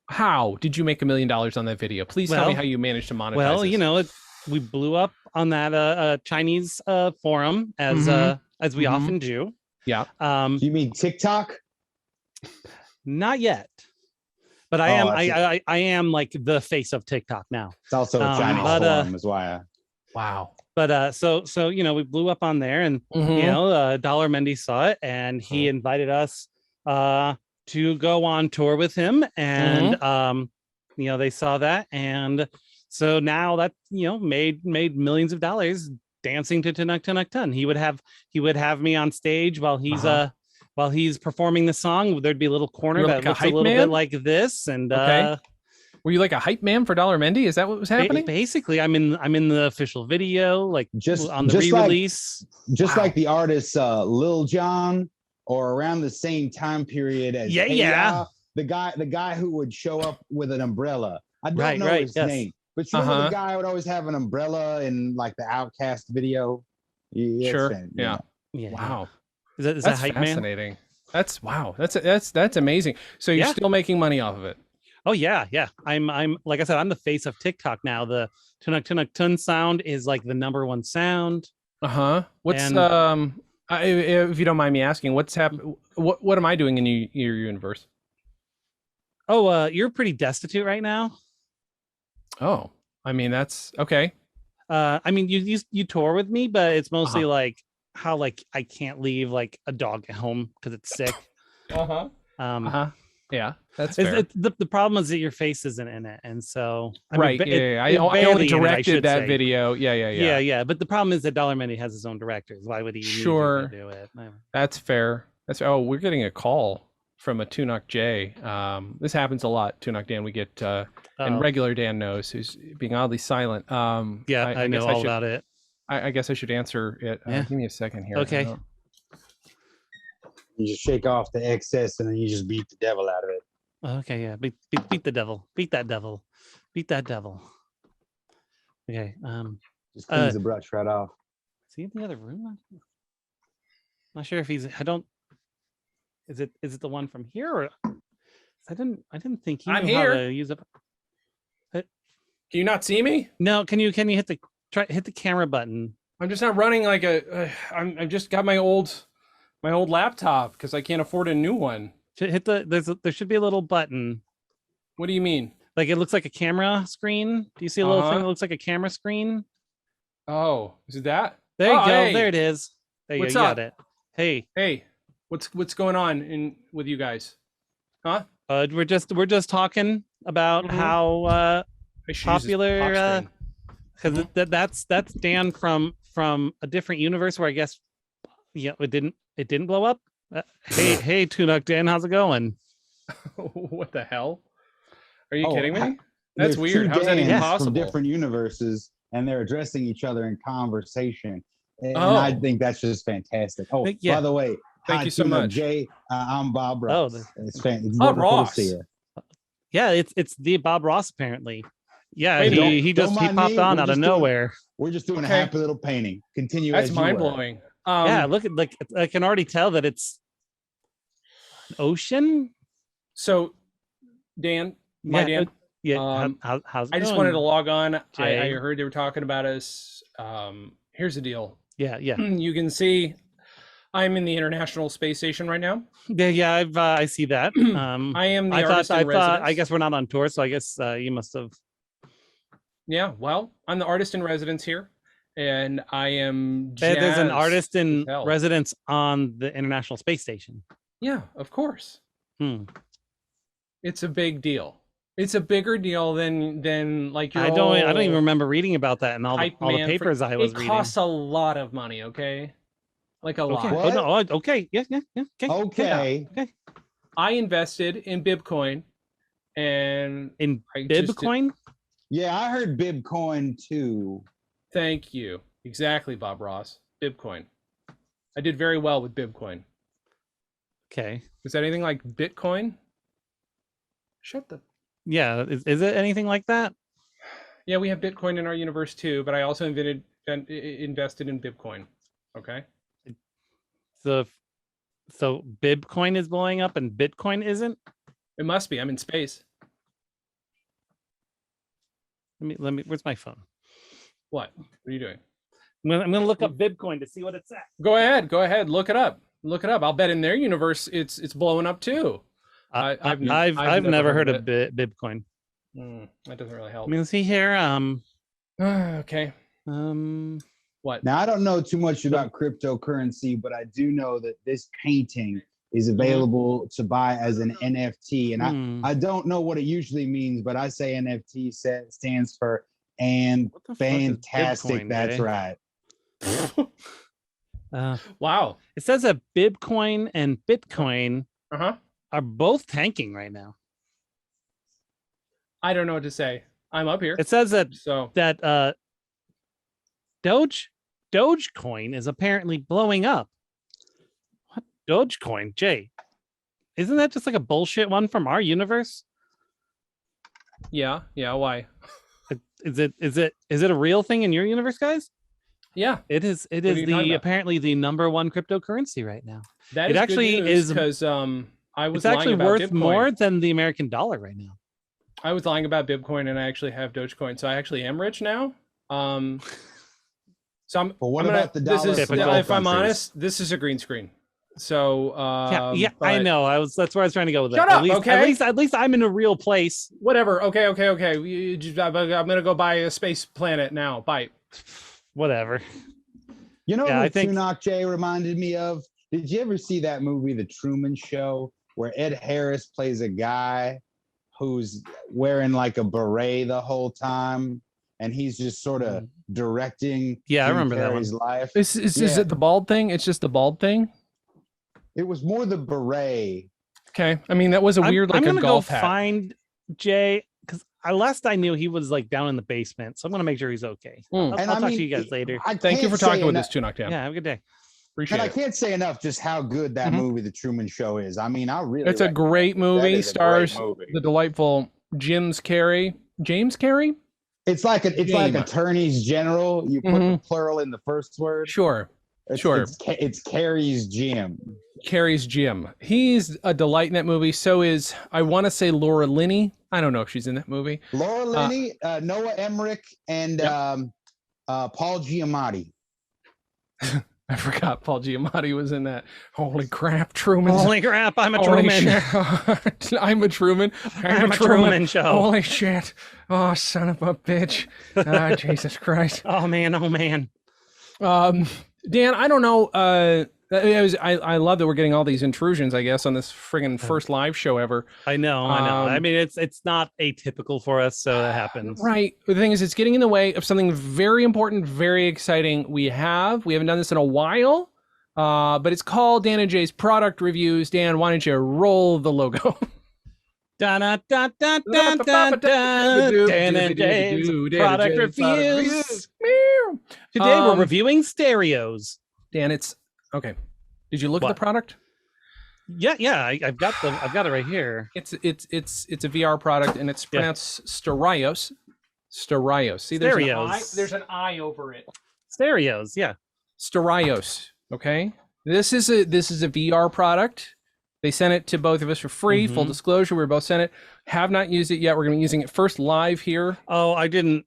How did you make $1 million on that video? Please tell me how you managed to monetize. Well, we blew up on that Chinese forum as we often do. Yeah. Do you mean TikTok? Not yet, but I am like the face of TikTok now. It's also a Chinese forum, is why. Wow. But so we blew up on there, and Dollar Mendy saw it, and he invited us to go on tour with him, and they saw that, and so now that made millions of dollars dancing to Tunak Tun. He would have me on stage while he's performing the song. There'd be a little corner that looks a little bit like this, and were you like a hype man for Dollar Mendy? Is that what was happening? Basically, I'm in the official video, like just on the re-release, like the artist Lil Jon, or around the same time period as the guy who would show up with an umbrella. I don't know his name, but the guy would always have an umbrella in like the Outcast video. Yeah. Wow. Is that hype fascinating, man? That's amazing. So you're still making money off of it? Oh yeah. I'm like I said, I'm the face of TikTok now. The Tunak Tun sound is like the #1 sound. What's If you don't mind me asking, what's happening? What am I doing in your universe? Oh, you're pretty destitute right now. Oh, I mean, that's okay. I mean, you tour with me, but it's mostly like how like I can't leave like a dog at home because it's sick. Yeah, that's fair. The problem is that your face isn't in it, and so I only directed that video. Yeah. But the problem is that Dollar Mini has his own directors. Why would he need to do it? That's fair. We're getting a call from a Tunak J. This happens a lot. Tunak Dan, we get and regular Dan knows who's being oddly silent. I know all about it. I guess I should answer it. Give me a second here. Okay. You just shake off the excess and then you just beat the devil out of it. Okay, yeah. Beat the devil. Beat that devil. Beat that devil. Okay. Just cleans the brush right off. Is he in the other room? I'm not sure if he's. I don't. Is it the one from here or? I didn't think he knew how to use it. Can you not see me? No. Can you hit the camera button? I'm just not running like I'm just got my old laptop because I can't afford a new one. There should be a little button. What do you mean? Like it looks like a camera screen. Do you see a little thing that looks like a camera screen? Oh, is it that? There you go. Hey. There it is. There you What's go. You up? got it. Hey. What's going on with you guys? Huh? We're just talking about how popular because that's Dan from a different universe where I guess it didn't blow up. Hey Tunak Dan, how's it going? What the hell? Are you kidding me? That's weird. How's that even possible? From different universes, and they're addressing each other in conversation, and I think that's just fantastic. By the way, thank you so much, Jay. I'm Bob Ross. It's Ross. Yeah, it's the Bob Ross apparently. Yeah, he popped on out of nowhere. We're just doing a happy little painting. Continue. That's mind blowing. Look at I can already tell that it's an ocean. So, Dan, how's it I just wanted to log on. I heard they were talking about us. Here's the deal. Yeah. You can see I'm in the International Space Station right now. Yeah. I see that. I am the artist in residence. I guess we're not on tour, so I guess you must have. Yeah, well, I'm the artist in residence here, and I am. There's an artist in residence on the International Space Station. Yeah, of course. It's a big deal. It's a bigger deal than like your. I don't even remember reading about that in all the papers I was reading. It costs a lot of money. Okay, like a lot. What? Oh, no, okay. Yeah. Okay. I invested in Bibcoin, and in Bibcoin. Yeah, I heard Bibcoin too. Thank you. Exactly, Bob Ross. Bibcoin. I did very well with Bibcoin. Okay. Is that anything like Bitcoin? Yeah. Is it anything like that? Yeah, we have Bitcoin in our universe too, but I also invested in Bibcoin. Okay. So Bibcoin is blowing up and Bitcoin isn't? It must be. I'm in space. Let me. Where's my phone? What are you doing? I'm gonna look up Bibcoin to see what it's at. Go ahead. Look it up. I'll bet in their universe it's blowing up too. I've never heard of Bibcoin. That doesn't really help. I mean, see here. Okay. What? Now I don't know too much about cryptocurrency, but I do know that this painting is available to buy as an NFT. And I don't know what it usually means, but I say NFT stands for and fantastic. That's right. Wow. It says that Bibcoin and Bitcoin are both tanking right now. I don't know what to say. I'm up here. It says that Dogecoin is apparently blowing up. What Dogecoin, Jay? Isn't that just like a bullshit one from our universe? Yeah. Why? Is it a real thing in your universe, guys? Yeah, it is. It is apparently the number one cryptocurrency right now. That actually is because I was. It's actually worth more than the American dollar right now. I was lying about Bitcoin, and I actually have Dogecoin, so I actually am rich now. So but what about the dollar? If I'm honest, this is a green screen. So yeah, I know. That's where I was trying to go with Shut that. up, okay? At least I'm in a real place. Whatever. Okay. I'm gonna go buy a space planet now. Bye. Whatever. You know what Tunak J reminded me of? Did you ever see that movie, The Truman Show, where Ed Harris plays a guy who's wearing like a beret the whole time, and he's just sort of directing I remember Carrey's that one. life? Is it the bald thing? It's just the bald thing? It was more the beret. Okay. I mean, that was a weird, like a golf hat. Find Jay, because last I knew he was like down in the basement. So I'm going to make sure he's okay. I'll talk to you guys later. Thank you for talking with us, Tunak. Yeah, have a good day. Appreciate it. I can't say enough just how good that movie, The Truman Show, is. I mean, it's a great movie. Stars the delightful James Carrey. It's like attorneys general. You put the plural in the first word. Sure. It's Carrey's Jim. Carrey's Jim. He's a delight in that movie. So is, I want to say, Laura Linney. I don't know if she's in that movie. Laura Linney, Noah Emmerich, and Paul Giamatti. I forgot Paul Giamatti was in that. Holy crap, Truman. Holy crap, I'm a Truman. I'm a Truman. I'm a Truman show. Holy shit. Oh, son of a bitch. Jesus Christ. Oh, man. Dan, I don't know. I love that we're getting all these intrusions, I guess, on this friggin' first live show ever. I know. I mean, it's not atypical for us, so that happens. Right. The thing is, it's getting in the way of something very important, very exciting. We haven't done this in a while, but it's called Dan and Jay's Product Reviews. Dan, why don't you roll the logo? Dan and Jay's Product Reviews. Today we're reviewing stereos. Dan, it's okay. Did you look at the product? Yeah. I've got it right here. It's a VR product, and it's pronounced Stereos. See, there's an I over it. Stereos, yeah. Stereos. Okay. This is a VR product. They sent it to both of us for free. Full disclosure, we both sent it. Have not used it yet. We're going to be using it first live here. Oh, I didn't.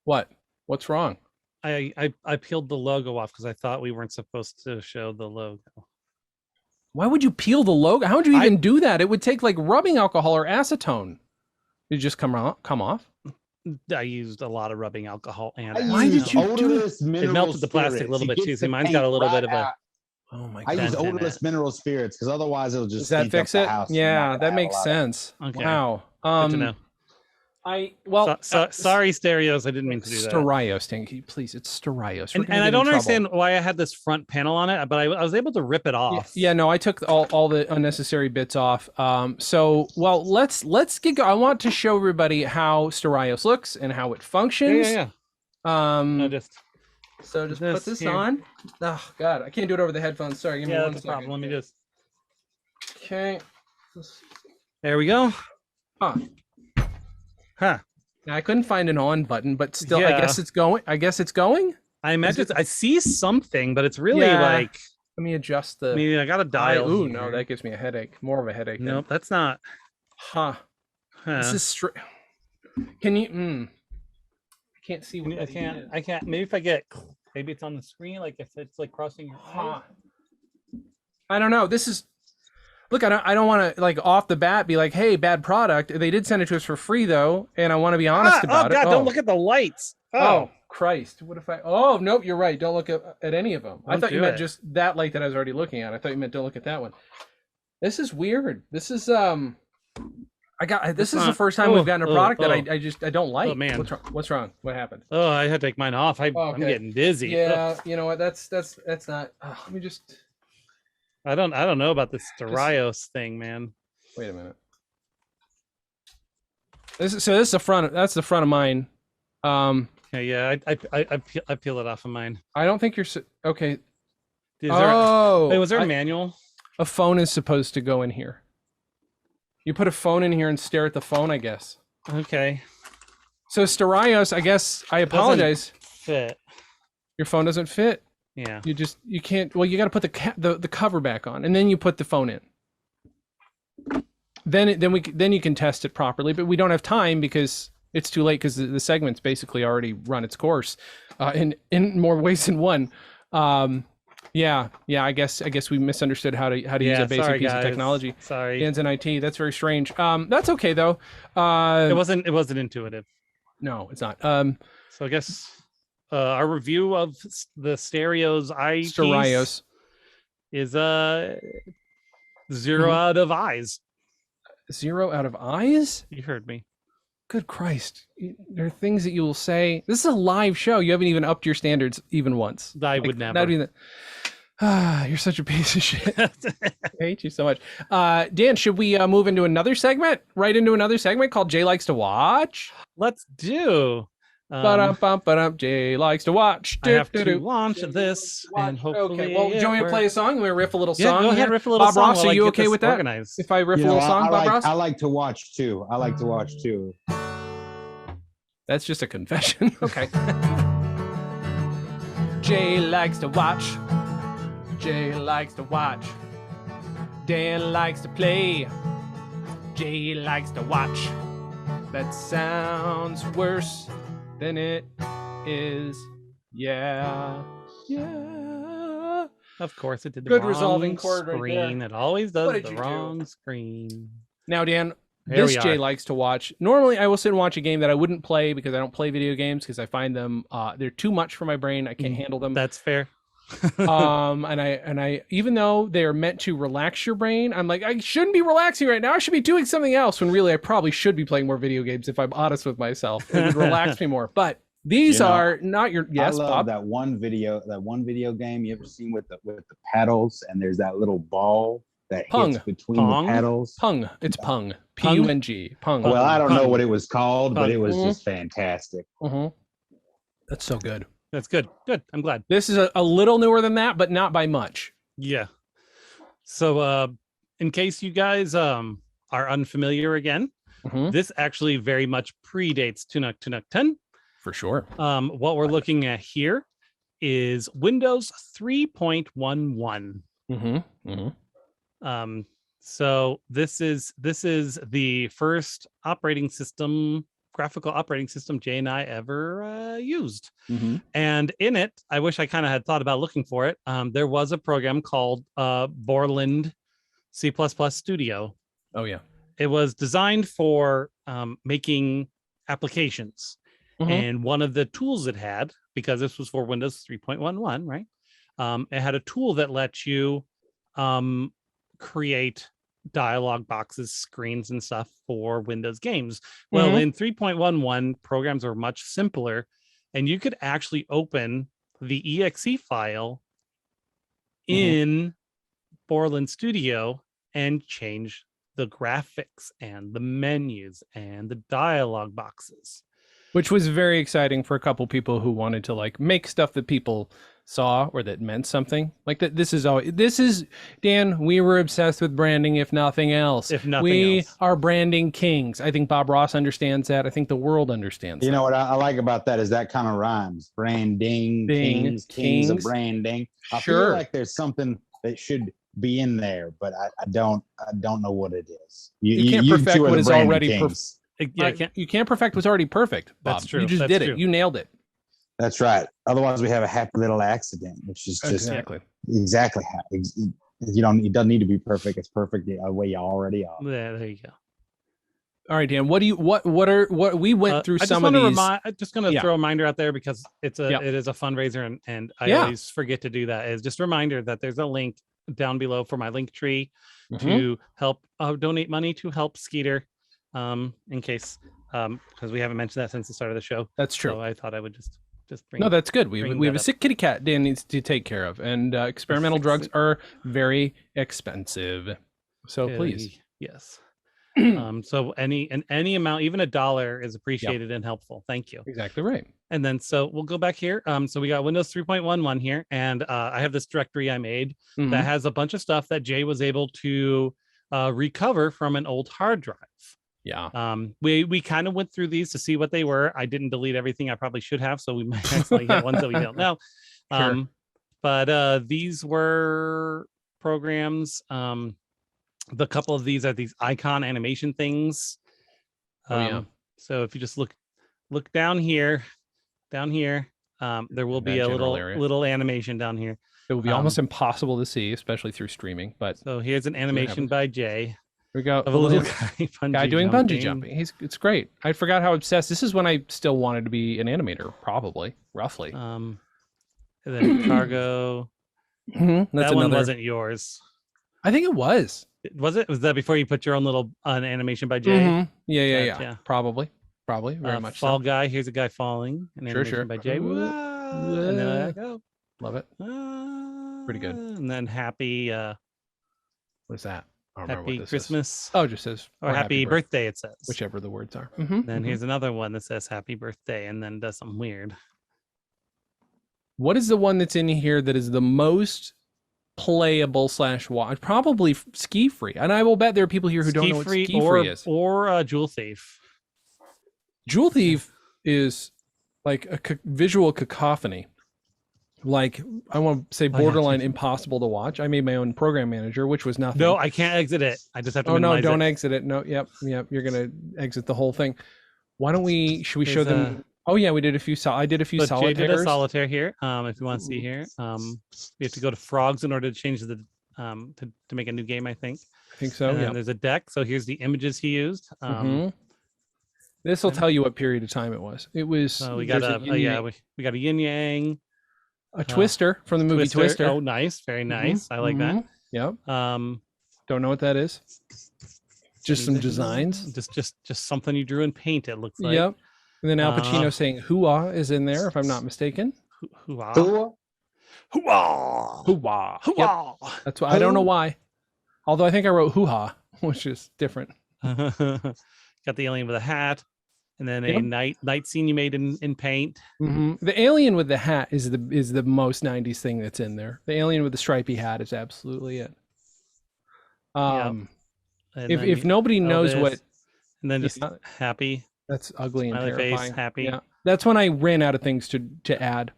What? What's wrong? I peeled the logo off because I thought we weren't supposed to show the logo. Why would you peel the logo? How would you even do that? It would take like rubbing alcohol or acetone. Did it just come off? I used a lot of rubbing alcohol and why did you do it? It melted the plastic a little bit too. See, mine's got a little bit of a. Oh my God. I use odorless mineral spirits because otherwise it'll just. Does that fix it? Yeah, that makes sense. Okay. Wow. Good to know. Sorry, stereos. I didn't mean to do that. Stereos, thank you, please. It's stereos. And I don't understand why I had this front panel on it, but I was able to rip it off. Yeah, no, I took all the unnecessary bits off. Let's get going. I want to show everybody how stereos looks and how it functions. Yeah. Just put this on. Oh God, I can't do it over the headphones. Sorry, give me 1 second. Problem. Let me just. Okay. There we go. Huh. Now, I couldn't find an on button, but still, I guess it's going. I imagine I see something, but it's really like. Let me adjust the. I got a dial. Ooh, no, that gives me a headache. More of a headache. Nope, that's not. This is straight. Can you? I can't see. I can't. Maybe if I get. Maybe it's on the screen. Like if it's like crossing your eyes. I don't know. This is. Look, I don't want to like off the bat be like, hey, bad product. They did send it to us for free though, and I want to be honest about it. Oh God, don't look at the lights. Oh Christ, what if I? Oh nope, you're right. Don't look at any of them. I thought you meant just that light that I was already looking at. I thought you meant don't look at that one. This is weird. This is this is the first time we've gotten a product that I don't like. Oh man, what's wrong? What happened? Oh, I had to take mine off. I'm getting dizzy. Yeah, you know what? That's not. Let me just. I don't know about this stereos thing, man. Wait a minute. This is the front. That's the front of mine. I peel it off of mine. I don't think you're okay. Was there a manual? A phone is supposed to go in here. You put a phone in here and stare at the phone, I guess. Okay. So stereos, I guess. I apologize. Doesn't fit. Your phone doesn't fit. Yeah. You can't. Well, you got to put the cover back on, and then you put the phone in. Then you can test it properly, but we don't have time because it's too late because the segment's basically already run its course. in more ways than one. Yeah. I guess we misunderstood how to use a basic piece of technology. Sorry. Dan's in IT. That's very strange. That's okay though. It wasn't intuitive. No, it's not. So I guess our review of the Stereo's eyepiece is 0 out of eyes. 0 out of eyes? You heard me. Good Christ. There are things that you will say. This is a live show. You haven't even upped your standards even once. I would never. You're such a piece of shit. I hate you so much. Dan, should we move into another segment? Right into another segment called Jay Likes to Watch? Let's do. Jay likes to watch. I have to launch this and hopefully. Okay, well, do you want me to play a song? We riff a little song. Yeah, go ahead, riff a little Bob song. Ross, are you okay with that? Organized. If I riff a little song, Bob Ross? I like to watch too. That's just a confession. Okay. Jay likes to watch. Jay likes to watch. Dan likes to play. Jay likes to watch. That sounds worse than it is. Yeah. Of course, it did the Good wrong resolving chord screen. right It always does What the did wrong screen. Now, Dan, Here this Jay likes to watch. Normally, I will sit and watch a game that I wouldn't play because I don't play video games because I find them they're too much for my brain. I can't handle them. That's fair. and I even though they're meant to relax your brain, I'm like, I shouldn't be relaxing right now. I should be doing something else, when really I probably should be playing more video games if I'm honest with myself. It would relax me more. But these are not your I love Bob? that one video game you ever seen with the paddles, and there's that little ball that hits between the paddles. Pung. It's Pung. P-U-N-G. Pung. Well, I don't know what it was called, but it was just fantastic. That's so good. That's good. Good. I'm glad. This is a little newer than that, but not by much. Yeah. So in case you guys are unfamiliar again, this actually very much predates Tunak 10. For sure. What we're looking at here is Windows 3.11. So this is the first graphical operating system Jay and I ever used. And in it, I wish I kind of had thought about looking for it. There was a program called Borland C++ Studio. Oh yeah. It was designed for making applications. And one of the tools it had, because this was for Windows 3.11, right? It had a tool that lets you create dialog boxes, screens, and stuff for Windows games. Well, in 3.11, programs were much simpler, and you could actually open the exe file in Borland Studio and change the graphics and the menus and the dialog boxes. Which was very exciting for a couple people who wanted to like make stuff that people saw or that meant something. Like that. This is Dan. We were obsessed with branding, if nothing else. We are branding kings. I think Bob Ross understands that. I think the world understands. You know what I like about that is that kind of rhymes. Branding, kings of branding. I feel like there's something that should be in there, but I don't know what it is. You can't perfect what is already perfect. Yeah, you can't perfect what's already perfect, Bob. That's true. You just did it. You nailed it. That's right. Otherwise, we have a happy little accident, which is just exactly how it doesn't need to be perfect. It's perfect the way you already are. Yeah, there you go. All right, Dan. What we went through some of these. I'm just going to throw a reminder out there because it is a fundraiser, and I always forget to do that. Is just a reminder that there's a link down below for my link tree to help donate money to help Skeeter. In case because we haven't mentioned that since the start of the show. That's true. So I thought I would just bring. No, that's good. We have a sick kitty cat Dan needs to take care of, and experimental drugs are very expensive. So please, yes. So any amount, even $1, is appreciated and helpful. Thank you. Exactly right. And then so we'll go back here. So we got Windows 3.11 here, and I have this directory I made that has a bunch of stuff that Jay was able to recover from an old hard drive. Yeah. We kind of went through these to see what they were. I didn't delete everything. I probably should have, so we might accidentally hit ones that we don't know. But these were programs. The couple of these are these icon animation things. So if you just look down here, There will be a little animation down here. It will be almost impossible to see, especially through streaming. But so here's an animation by Jay. Here we go. Of a little guy doing bungee jumping. It's great. I forgot how obsessed. This is when I still wanted to be an animator, probably, roughly. And then cargo. That one wasn't yours. I think it was. Was it? Was that before you put your own little animation by Jay? Yeah. Probably. Very much. Fall guy. Here's a guy falling. An animation by Jay. And then I go. Love it. Pretty good. And then happy. What is that? I don't happy remember what Christmas. Is. Oh, it just says or happy birthday. It says whichever the words are. Then here's another one that says happy birthday, and then does something weird. What is the one that's in here that is the most playable / watch? Probably Ski Free, and I will bet there are people here who don't know what Ski Free is. Or Jewel Thief. Jewel Thief is like a visual cacophony. Like, I want to say borderline impossible to watch. I made my own program manager, which was nothing. No, I can't exit it. I just have to. Oh no, don't exit it. No, yep. You're gonna exit the whole thing. Why don't we? Should we show them? Oh yeah, we did a few. I did a few solitaires. Jay did a solitaire here. If you want to see here, we have to go to frogs in order to change the to make a new game. I think so. And there's a deck. So here's the images he used. This will tell you what period of time it was. It was. We got we got a yin yang. A Twister from the movie Twister. Oh, nice. Very nice. I like that. Yep. Don't know what that is. Just some designs. Just something you drew in paint, it looks like. Yep. And then Al Pacino saying "hoo-ah" is in there, if I'm not mistaken. Hoo-ah. Hoo-ah. Hoo-ah. Hoo-ah. Yep. That's why I don't know why. Although I think I wrote hoo-ha, which is different. Got the alien with a hat. And then a night scene you made in paint. The alien with the hat is the most 90s thing that's in there. The alien with the stripy hat is absolutely it. If nobody knows what, and then just happy. That's ugly and Smiley terrifying. Face, happy. Yeah, that's when I ran out of things to add.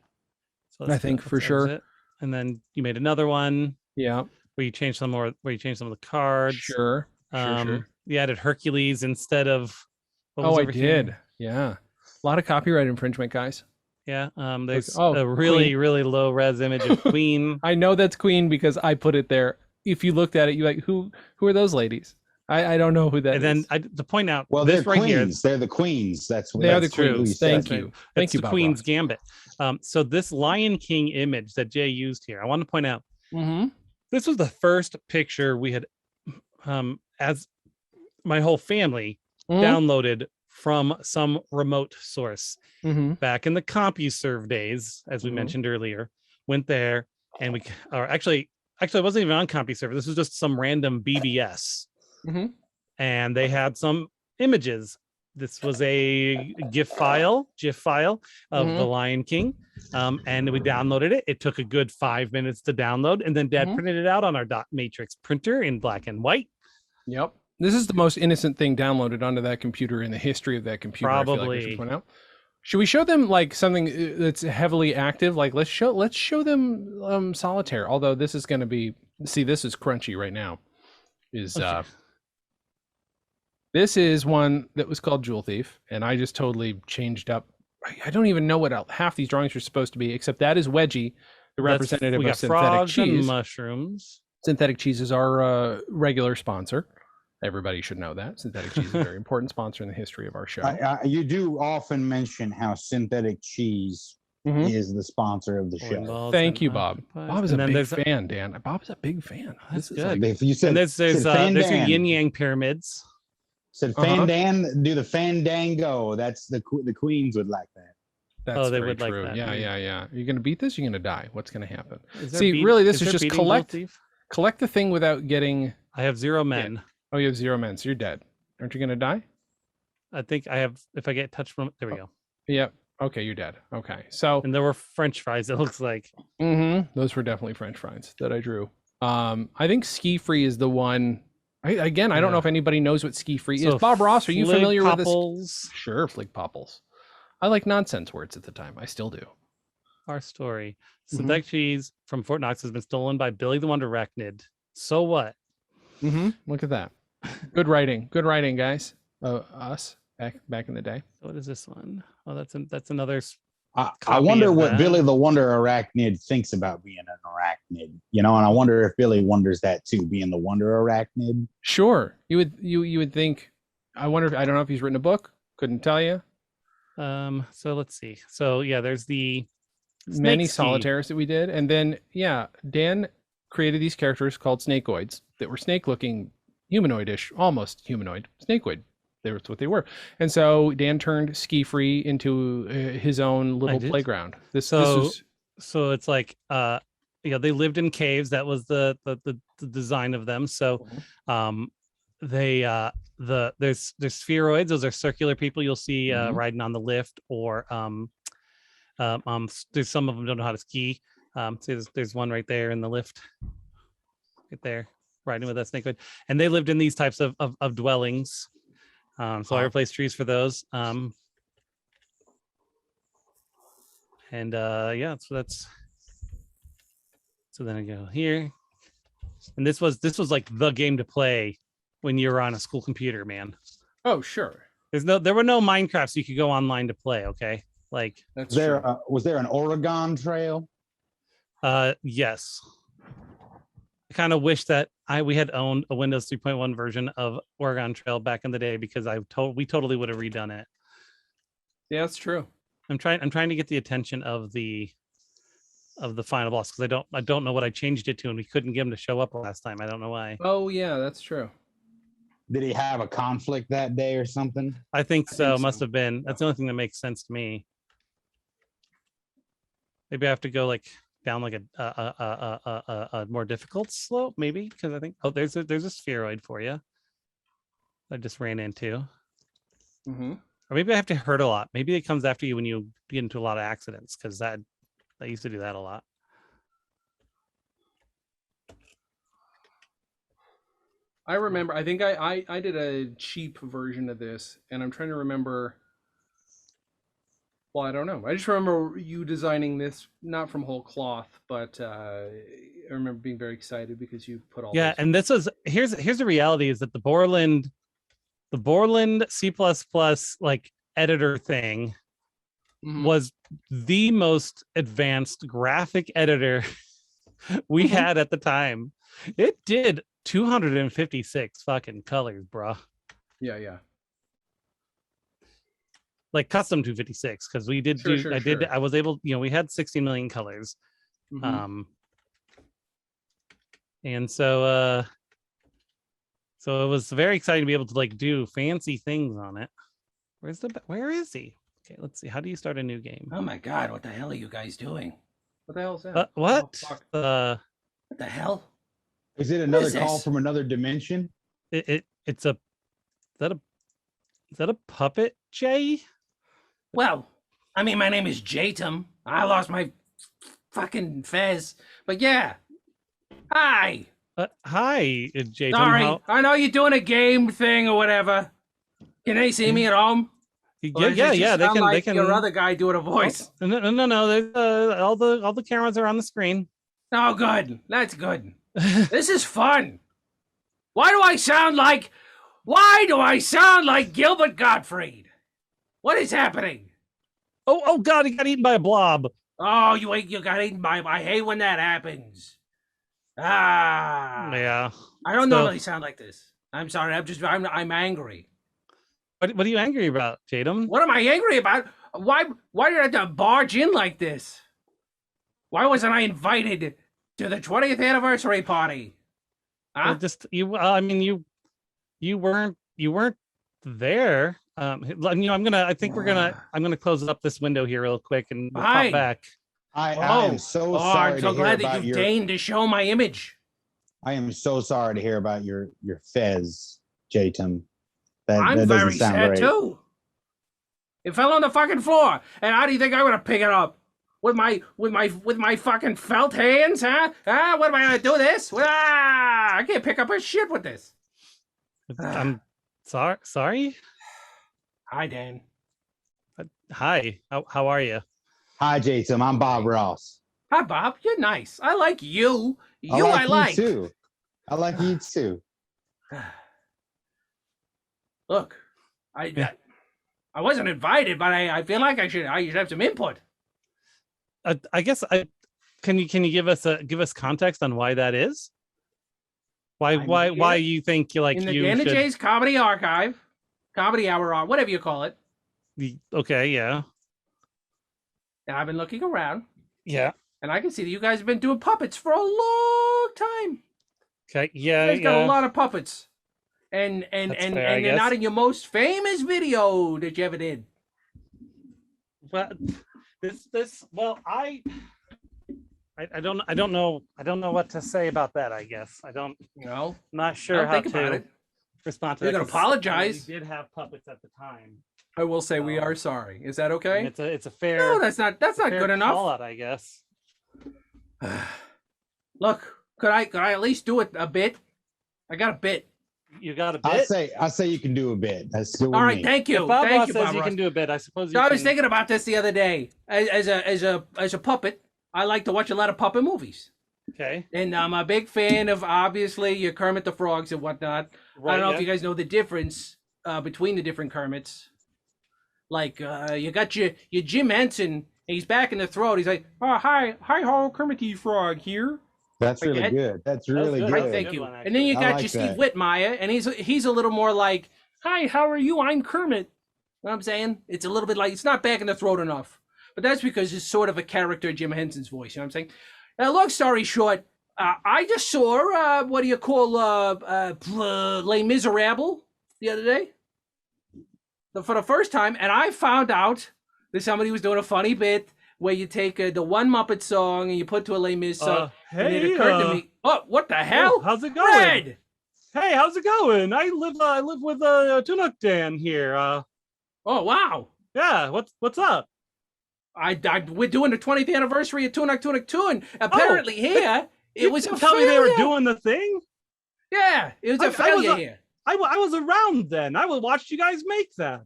So I think for sure. And then you made another one. Yeah. Where you changed some more. Where you changed some of the cards. Sure. You added Hercules instead of. I did. Here? Yeah. A lot of copyright infringement, guys. Yeah. There's a really, really low res image of Queen. I know that's Queen because I put it there. If you looked at it, you're like, who are those ladies? I don't know who that is. And then to point out, well, they're right queens. They're the queens. They are the queens. Thank you. Thank you, the Queen's Gambit. So this Lion King image that Jay used here, I want to point out, this was the first picture we had, as my whole family downloaded from some remote source back in the CompuServe days, as we mentioned earlier. Went there and actually it wasn't even on CompuServe. This was just some random BBS, and they had some images. This was a GIF file of the Lion King, and we downloaded it. It took a good 5 minutes to download, and then Dad printed it out on our dot matrix printer in black and white. Yep. This is the most innocent thing downloaded onto that computer in the history of that computer. Probably. I feel like we should point out. Should we show them like something that's heavily active? Like let's show them solitaire. Although this is going to be, this is crunchy right now. This is one that was called Jewel Thief, and I just totally changed up. I don't even know what half these drawings are supposed to be, except that is Wedgie, the representative of synthetic cheese. And mushrooms. Synthetic cheese is our regular sponsor. Everybody should know that. Synthetic cheese is a very important sponsor in the history of our show. You do often mention how synthetic cheese is the sponsor of the show. Thank you, Bob. Bob is a big fan, Dan. Bob is a big fan. That's good. If you said, there's your yin yang pyramids. Said do the fandango. That's the Queens would like that. That's they very would true. like that. Yeah. You're gonna beat this. You're gonna die. What's gonna happen? See, really, this is just collect the thing without getting. I have 0 men. Yeah. Oh, you have 0 men, so you're dead. Aren't you gonna die? I think I have. If I get touched from, there we go. Yep. Okay, you're dead. Okay, so and there were French fries. It looks like. Those were definitely French fries that I drew. I think Ski Free is the one. I don't know if anybody knows what Ski Free is. Bob Ross, are you familiar with this? Sure, Flig Popples. I like nonsense words at the time. I still do. Our story. Synthetic cheese from Fort Knox has been stolen by Billy the Wonder Arachnid. So what? Look at that. Good writing, guys. Us back in the day. What is this one? Oh, that's another I wonder what Billy the Wonder Arachnid thinks about being an arachnid, and I wonder if Billy wonders that too, being the Wonder Arachnid. Sure, you would think. I wonder if I don't know if he's written a book. Couldn't tell you. So let's see. So yeah, there's the many solitaires that we did, and then Dan created these characters called snakeoids that were snake-looking, humanoidish, almost humanoid, snakeoid. That's what they were. And so Dan turned Ski Free into his own little playground. So it's like they lived in caves. That was the design of them. So there's spheroids. Those are circular people you'll see riding on the lift, or there's some of them don't know how to ski. So there's one right there in the lift, right there, riding with that snakeoid. And they lived in these types of dwellings. So I replaced trees for those. So then I go here. And this was like the game to play when you were on a school computer, man. Oh, sure. There were no Minecraft, so you could go online to play, okay? Like was there an Oregon Trail? Yes. I kind of wish that we had owned a Windows 3.1 version of Oregon Trail back in the day, because we totally would have redone it. Yeah, that's true. I'm trying to get the attention of the final boss, because I don't know what I changed it to, and we couldn't get him to show up last time. I don't know why. Oh yeah, that's true. Did he have a conflict that day or something? I think so. Must have been. That's the only thing that makes sense to me. Maybe I have to go like down like a more difficult slope, maybe, because I think there's a spheroid for you I just ran into. Or maybe I have to hurt a lot. Maybe it comes after you when you get into a lot of accidents, because I used to do that a lot. I remember, I think I did a cheap version of this, and I'm trying to remember. Well, I don't know. I just remember you designing this, not from whole cloth, but I remember being very excited because you put all. Yeah, and here's the reality is that the Borland C++ like editor thing was the most advanced graphic editor we had at the time. It did 256 fucking colors, bro. Yeah. Like custom 256, because we did I was able, we had 60 million colors. And so it was very exciting to be able to like do fancy things on it. Where is he? Okay, let's see. How do you start a new game? Oh my god, what the hell are you guys doing? What the hell is that? What? What the hell? Is it another call from another dimension? Is that a puppet, Jay? Well, I mean, my name is Jatum. I lost my fucking fez. But yeah. Hi. Hi, Jatum. Sorry, I know you're doing a game thing or whatever. Can they see me at home? Yeah. They can. Your other guy doing a voice. Oh, no. There's, all the cameras are on the screen. Oh, good. That's good. This is fun. Why do I sound like Gilbert Gottfried? What is happening? Oh God, he got eaten by a blob. Oh, you got eaten by. I hate when that happens. Yeah. I don't normally sound like this. I'm sorry. I'm angry. What are you angry about, Jadam? What am I angry about? Why did I have to barge in like this? Why wasn't I invited to the 20th anniversary party? Huh? You weren't there. I'm gonna close up this window here real quick and we'll pop back. I am so sorry. I'm so glad that you deigned to show my image. I am so sorry to hear about your fez, Jatum. I'm very sad too. It fell on the fucking floor, and how do you think I'm gonna pick it up? With my fucking felt hands, huh? What am I gonna do this? I can't pick up a shit with this. I'm sorry. Hi, Dan. Hi. How are you? Hi, Jason. I'm Bob Ross. Hi, Bob. You're nice. I like you. I like you too. I like you too. Look, I wasn't invited, but I feel like I should have some input. I guess can you give us context on why that is? Why you think you in the Anna Jay's Comedy Archive, Comedy Hour, whatever you call it. Okay, yeah. And I've been looking around. Yeah. And I can see that you guys have been doing puppets for a long time. Okay, yeah, you guys got a lot of puppets. And they're not in your most famous video that you ever did. Well, I don't know what to say about that. I guess I'm not sure how to respond to that. You're gonna apologize. We did have puppets at the time. I will say we are sorry. Is that okay? It's a fair. No, that's not good enough. Call out, I guess. Look, could I at least do it a bit? I got a bit. You got a bit. I say you can do a bit. That's still all right. Thank you. If Bob thank you, says Bob you can do a bit. I suppose. I was thinking about this the other day. As a puppet, I like to watch a lot of puppet movies. Okay. And I'm a big fan of obviously your Kermit the Frogs and whatnot. Right, I don't know if you guys know the difference between the different Kermits. Like you got your Jim Henson, and he's back in the throat. He's like, "Oh, hi, ho, Kermit the Frog here." That's really good. That's really good. Right, thank you. And then you got your Steve Whitmire, and he's a little more like, "Hi, how are you? I'm Kermit." You know what I'm saying? It's a little bit like it's not back in the throat enough, but that's because it's sort of a character of Jim Henson's voice. You know what I'm saying? Long story short, I just saw what do you call Les Miserables the other day. For the first time, and I found out that somebody was doing a funny bit where you take the one Muppet song and you put to a Les Mis song. Hey, and it occurred to me, oh, what the hell? Oh, how's it going? Red! Hey, how's it going? I live with Tunak Dan here. Oh wow. Yeah, what's up? We're doing the 20th anniversary of Tunak 2, and apparently here it was a tell failure. Me they were doing the thing. Yeah, it was a failure here. I was around then. I watched you guys make that.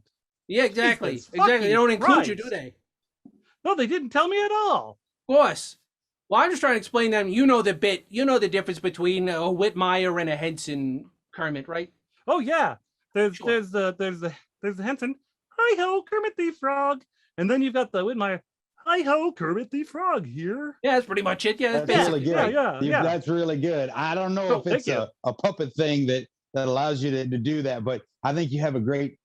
Yeah, exactly. Exactly. They don't include you, do they? No, they didn't tell me at all. Of course. Well, I'm just trying to explain to them. You know the bit. You know the difference between a Whitmire and a Henson Kermit, right? Oh yeah. There's the Henson. Hi ho, Kermit the Frog. And then you've got the Whitmire. Hi ho, Kermit the Frog here. Yeah, that's pretty much it. Yeah, that's really good. Yeah. That's really good. I don't know if it's a puppet thing that allows you to do that, but I think you have a great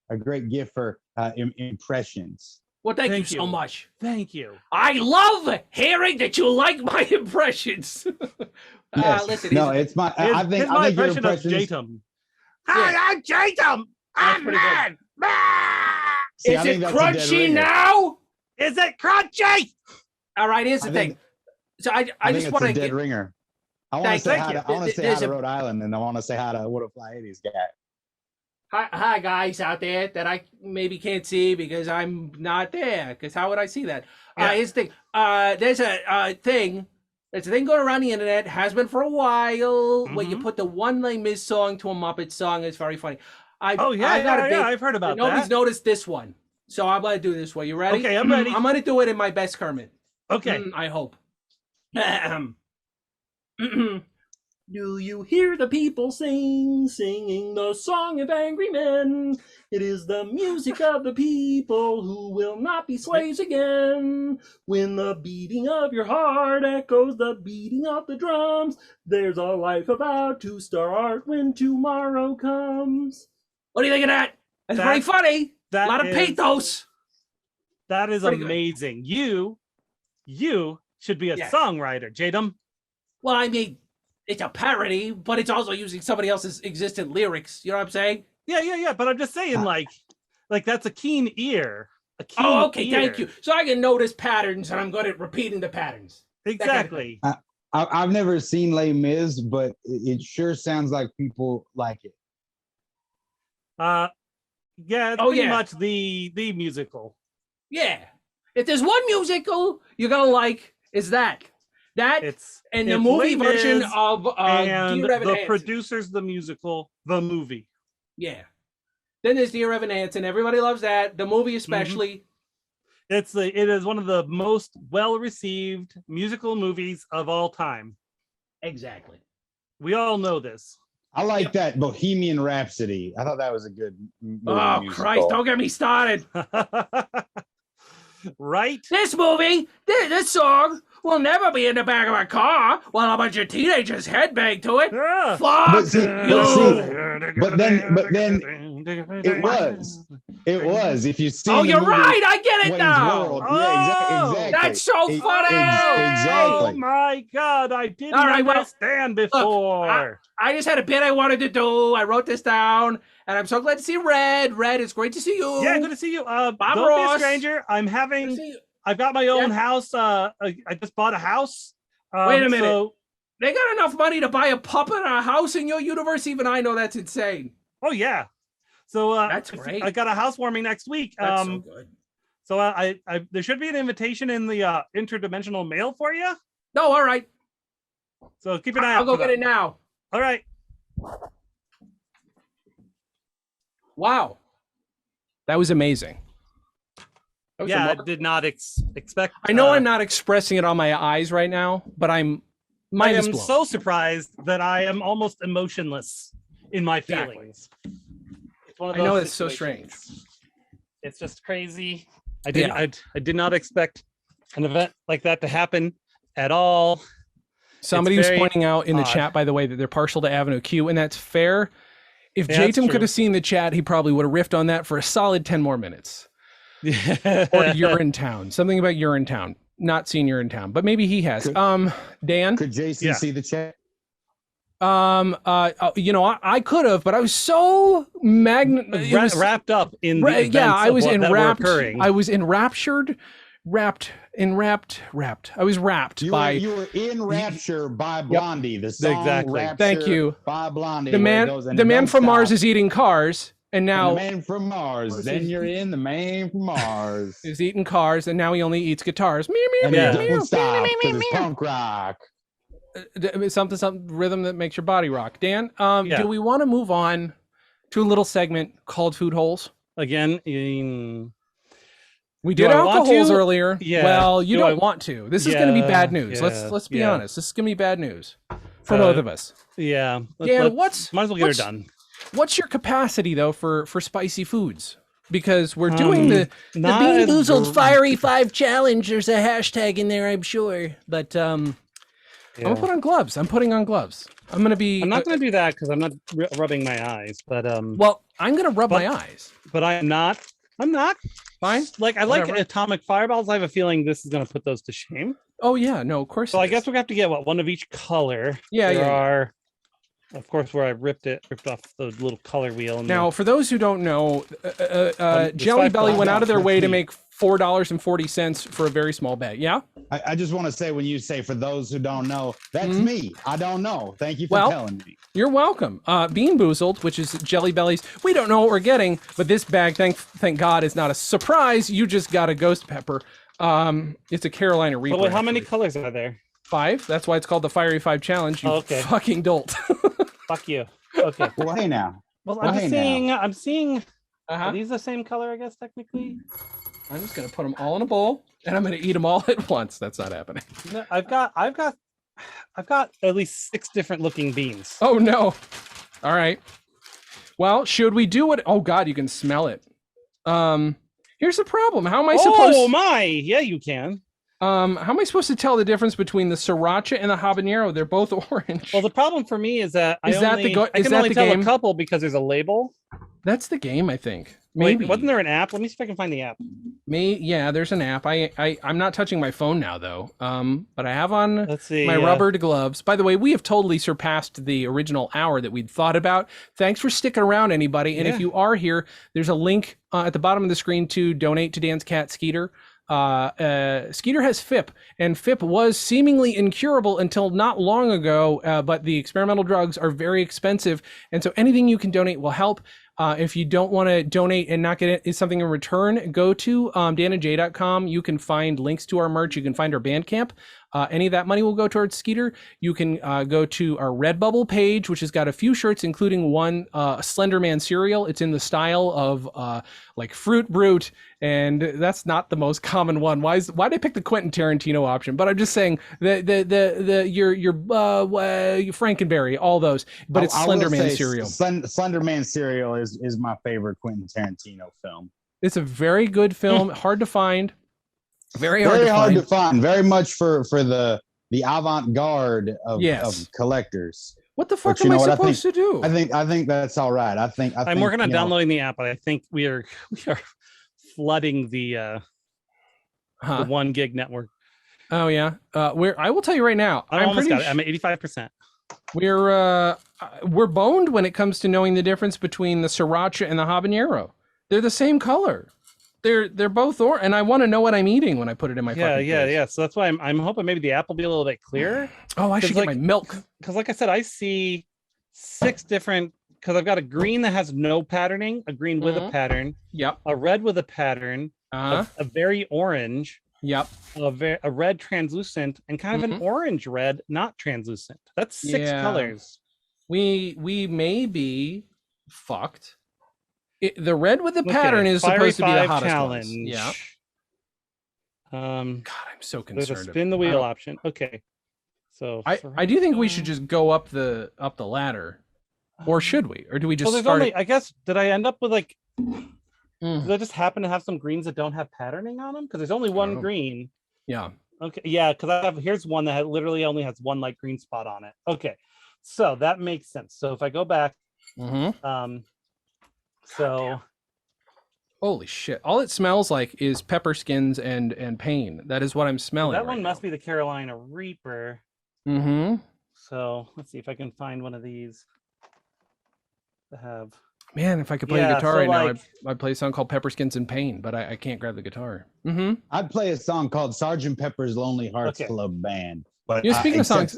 gift for impressions. Well, thank you so much. Thank you. I love hearing that you like my impressions. Yes. Listen, it's my. I think my your impression of Jatum. Hi, I'm Jatum. I'm man. Is it crunchy now? Is it crunchy? All right, here's the thing. So I just want to get ringer. I want to say hi to Rhode Island, and I want to say hi to What a Fly 80s guy. Hi guys out there that I maybe can't see because I'm not there. Because how would I see that? Here's the thing. There's a thing. There's a thing going around the internet. Has been for a while. Where you put the one Les Mis song to a Muppet song. It's very funny. I've heard about that. Nobody's noticed this one, so I'm gonna do this one. You ready? Okay, I'm ready. I'm gonna do it in my best Kermit. Okay. I hope. Do you hear the people singing the song of angry men? It is the music of the people who will not be slaves again. When the beating of your heart echoes the beating of the drums, there's a life about to start when tomorrow comes. What do you think of that? That's pretty funny. A lot of pathos. That is pretty amazing. Good. You should be a songwriter, Jatum. Well, I mean, it's a parody, but it's also using somebody else's existent lyrics. You know what I'm saying? Yeah. But I'm just saying, like that's a keen ear. Okay, thank you. So I can notice patterns, and I'm good at repeating the patterns. Exactly. Kind of I've never seen Les Mis, but it sure sounds like people like it. Yeah, it's pretty much the musical. Yeah. If there's one musical you're gonna like, is that. It's the movie version of and Dear Evan the Hansen. producers, the musical, the movie. Yeah. Then there's Dear Evan Hansen. Everybody loves that. The movie especially. It is one of the most well-received musical movies of all time. Exactly. We all know this. I like that Bohemian Rhapsody. I thought that was a good movie. Oh, musical. Christ, don't get me started. Right? This movie, this song will never be in the back of a car while a bunch of teenagers headbang to it. Yeah. Fuck you. But then it was. If you see, oh, you're right. I get it Wayne's now. World. Yeah, exactly. That's so funny. Exactly. Oh my God, I didn't All right, understand before. Look, I just had a bit I wanted to do. I wrote this down, and I'm so glad to see Red. Red, it's great to see you. Yeah, good to see you. Bob don't Ross. be a stranger. I've got my own house. I just bought a house. Wait a minute. So, they got enough money to buy a puppet and a house in your universe? Even I know that's insane. Oh, yeah. So that's great. I got a housewarming next week. That's so good. So I there should be an invitation in the interdimensional mail for you. No, all right. So keep an eye out. I'll go get it now. All right. Wow. That was amazing. I did not expect. I know I'm not expressing it on my eyes right now, but I am so surprised that I am almost emotionless in my feelings. It's one of those I know it's so strange. It's just crazy. I did not expect an event like that to happen at all. Somebody was pointing out in the chat, by the way, that they're partial to Avenue Q, and that's fair. If J-Tim could have seen the chat, he probably would have riffed on that for a solid 10 more minutes. Or Urinetown. Something about Urinetown. Not seen Urinetown, but maybe he has. Dan? Could Jason see the chat? I could have, but I was so wrapped up in the events I was enwrapped. I was enraptured, wrapped. I was wrapped you were in Rapture by Blondie. The song exactly. Rapture Thank you. By Blondie. The man from Mars is eating cars. And now the man from Mars. Then you're in the man from Mars. He's eating cars, and now he only eats guitars. And don't stop because it's punk rock. Something rhythm that makes your body rock. Dan, do we want to move on to a little segment called Food Holes? Again, we did alcohols earlier. Yeah. Well, you don't want to. This is going to be bad news. Let's be honest. This is going to be bad news for both of us. Yeah. Dan, might as well get her done. What's your capacity though for spicy foods? Because we're doing the Bean Boozled Fiery 5 challenge. There's a hashtag in there, I'm sure. But I'm gonna put on gloves. I'm putting on gloves. I'm not gonna do that because I'm not rubbing my eyes. But well, I'm gonna rub my eyes. But I'm not. Fine. Like like atomic fireballs. I have a feeling this is gonna put those to shame. Oh yeah, no, of course. So I guess we're gonna have to get one of each color. Yeah, Of course, where I ripped off the little color wheel. Now, for those who don't know, Jelly Belly went out of their way to make $4.40 for a very small bag. Yeah? I just want to say, when you say, for those who don't know, that's me. I don't know. Thank you for telling me. You're welcome. Bean Boozled, which is Jelly Belly's. We don't know what we're getting, but this bag, thank God, is not a surprise. You just got a ghost pepper. It's a Carolina Reaper. Well, how many colors are there? 5. That's why it's called the Fiery 5 Challenge. You fucking dolt. Fuck you. Okay. Well, hey now. Well, I'm seeing. Are these the same color? I guess technically. I'm just gonna put them all in a bowl, and I'm gonna eat them all at once. That's not happening. No, I've got at least 6 different looking beans. Oh no! All right. Well, should we do it? Oh God, you can smell it. Here's the problem. How am I supposed? Oh my! Yeah, you can. How am I supposed to tell the difference between the siracha and the habanero? They're both orange. Well, the problem for me is that I can only tell a couple because there's a label. That's the game, I think. Maybe. Wait, wasn't there an app? Let me see if I can find the app. Yeah, there's an app. I'm not touching my phone now though. But I have on my rubbered gloves. By the way, we have totally surpassed the original hour that we'd thought about. Thanks for sticking around, anybody. And if you are here, there's a link at the bottom of the screen to donate to Dan's cat Skeeter. Skeeter has FIP, and FIP was seemingly incurable until not long ago, but the experimental drugs are very expensive, and so anything you can donate will help. If you don't want to donate and not get something in return, go to danandjay.com. You can find links to our merch. You can find our Bandcamp. Any of that money will go towards Skeeter. You can go to our Redbubble page, which has got a few shirts, including one Slender Man cereal. It's in the style of like Fruit Brute, and that's not the most common one. Why'd I pick the Quentin Tarantino option? But I'm just saying your Frankenberry, all those. But it's Slender Man cereal. Slender Man cereal is my favorite Quentin Tarantino film. It's a very good film. Hard to find. Very hard to find. Very much for the avant-garde of collectors. What the fuck am I supposed to do? I think that's all right. I'm working on downloading the app, but I think we are flooding the 1 gig network. Oh yeah. I will tell you right now. I'm almost got it. I'm at 85%. We're boned when it comes to knowing the difference between the sriracha and the habanero. They're the same color. They're both and I want to know what I'm eating when I put it in my fucking face. So that's why I'm hoping maybe the app will be a little bit clearer. Oh, I should get my milk. Because like I said, I see 6 different. Because I've got a green that has no patterning, a green with a pattern, a red with a pattern, a very orange, a red translucent, and kind of an orange red not translucent. That's 6 colors. We may be fucked. The red with the pattern is supposed to be the hottest challenge. Ones. Yeah. God, I'm so concerned. There's a spin the wheel option. Okay. So I do think we should just go up the ladder, or should we? Or do we just? Well, there's only. I guess did I end up with like? Did I just happen to have some greens that don't have patterning on them? Because there's only one green. Yeah. Okay. Yeah. Because here's one that literally only has one light green spot on it. Okay. So that makes sense. So if I go back. So holy shit, all it smells like is pepper skins and pain. That is what I'm smelling. That one must be the Carolina Reaper. So let's see if I can find one of these to have. Man, if I could play a guitar now, I'd play a song called Pepper Skins and Pain, but I can't grab the guitar. I'd play a song called Sgt. Pepper's Lonely Hearts Club Band. But speaking of songs,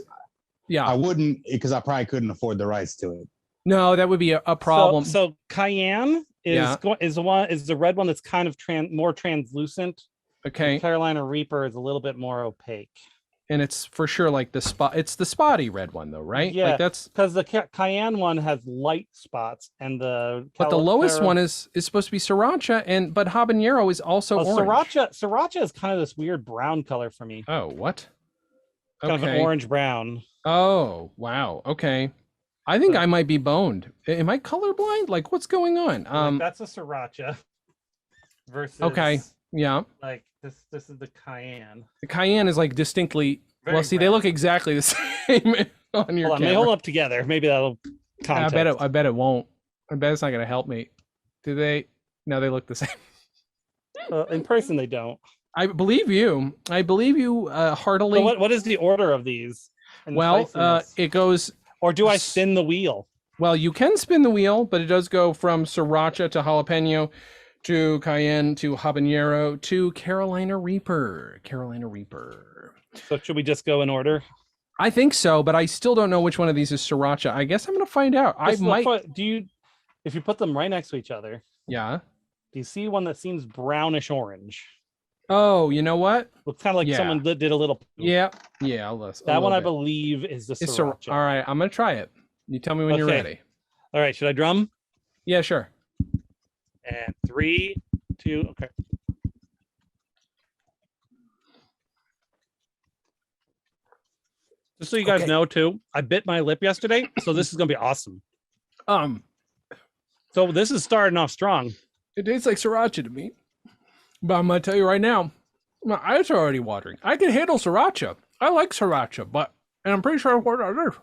I wouldn't, because I probably couldn't afford the rights to it. No, that would be a problem. So Cayenne is the red one that's kind of more translucent. Okay. The Carolina Reaper is a little bit more opaque. And it's for sure like it's the spotty red one though, right? Yeah, like that's because the Cayenne one has light spots, and the lowest one is supposed to be sriracha, but habanero is also orange. Sriracha is kind of this weird brown color for me. Oh, what? Kind of an orange brown. Oh, wow. Okay. I think I might be boned. Am I colorblind? Like, what's going on? That's a sriracha versus. Okay. Yeah. Like this is the Cayenne. The Cayenne is like distinctly. Very well, see, brown. They look exactly the same on your camera. They hold up together. Maybe that'll. I bet it won't. I bet it's not going to help me. Do they? No, they look the same. In person, they don't. I believe you. Heartily. So what is the order of these? Well, it goes. Or do I spin the wheel? Well, you can spin the wheel, but it does go from sriracha to jalapeno to cayenne to habanero to Carolina Reaper. So should we just go in order? I think so, but I still don't know which one of these is sriracha. I guess I'm going to find out. If you put them right next to each other? Yeah. Do you see one that seems brownish orange? Oh, you know what? Looks kind of like someone did a little. Yeah. That one, I believe, is the sriracha. All right, I'm gonna try it. You tell me when you're ready. All right, should I drum? Yeah, sure. And 3, 2, okay. Just so you guys know, too, I bit my lip yesterday, so this is gonna be awesome. So this is starting off strong. It tastes like sriracha to me. But I'm going to tell you right now, my eyes are already watering. I can handle sriracha. I like sriracha, and I'm pretty sure what I do.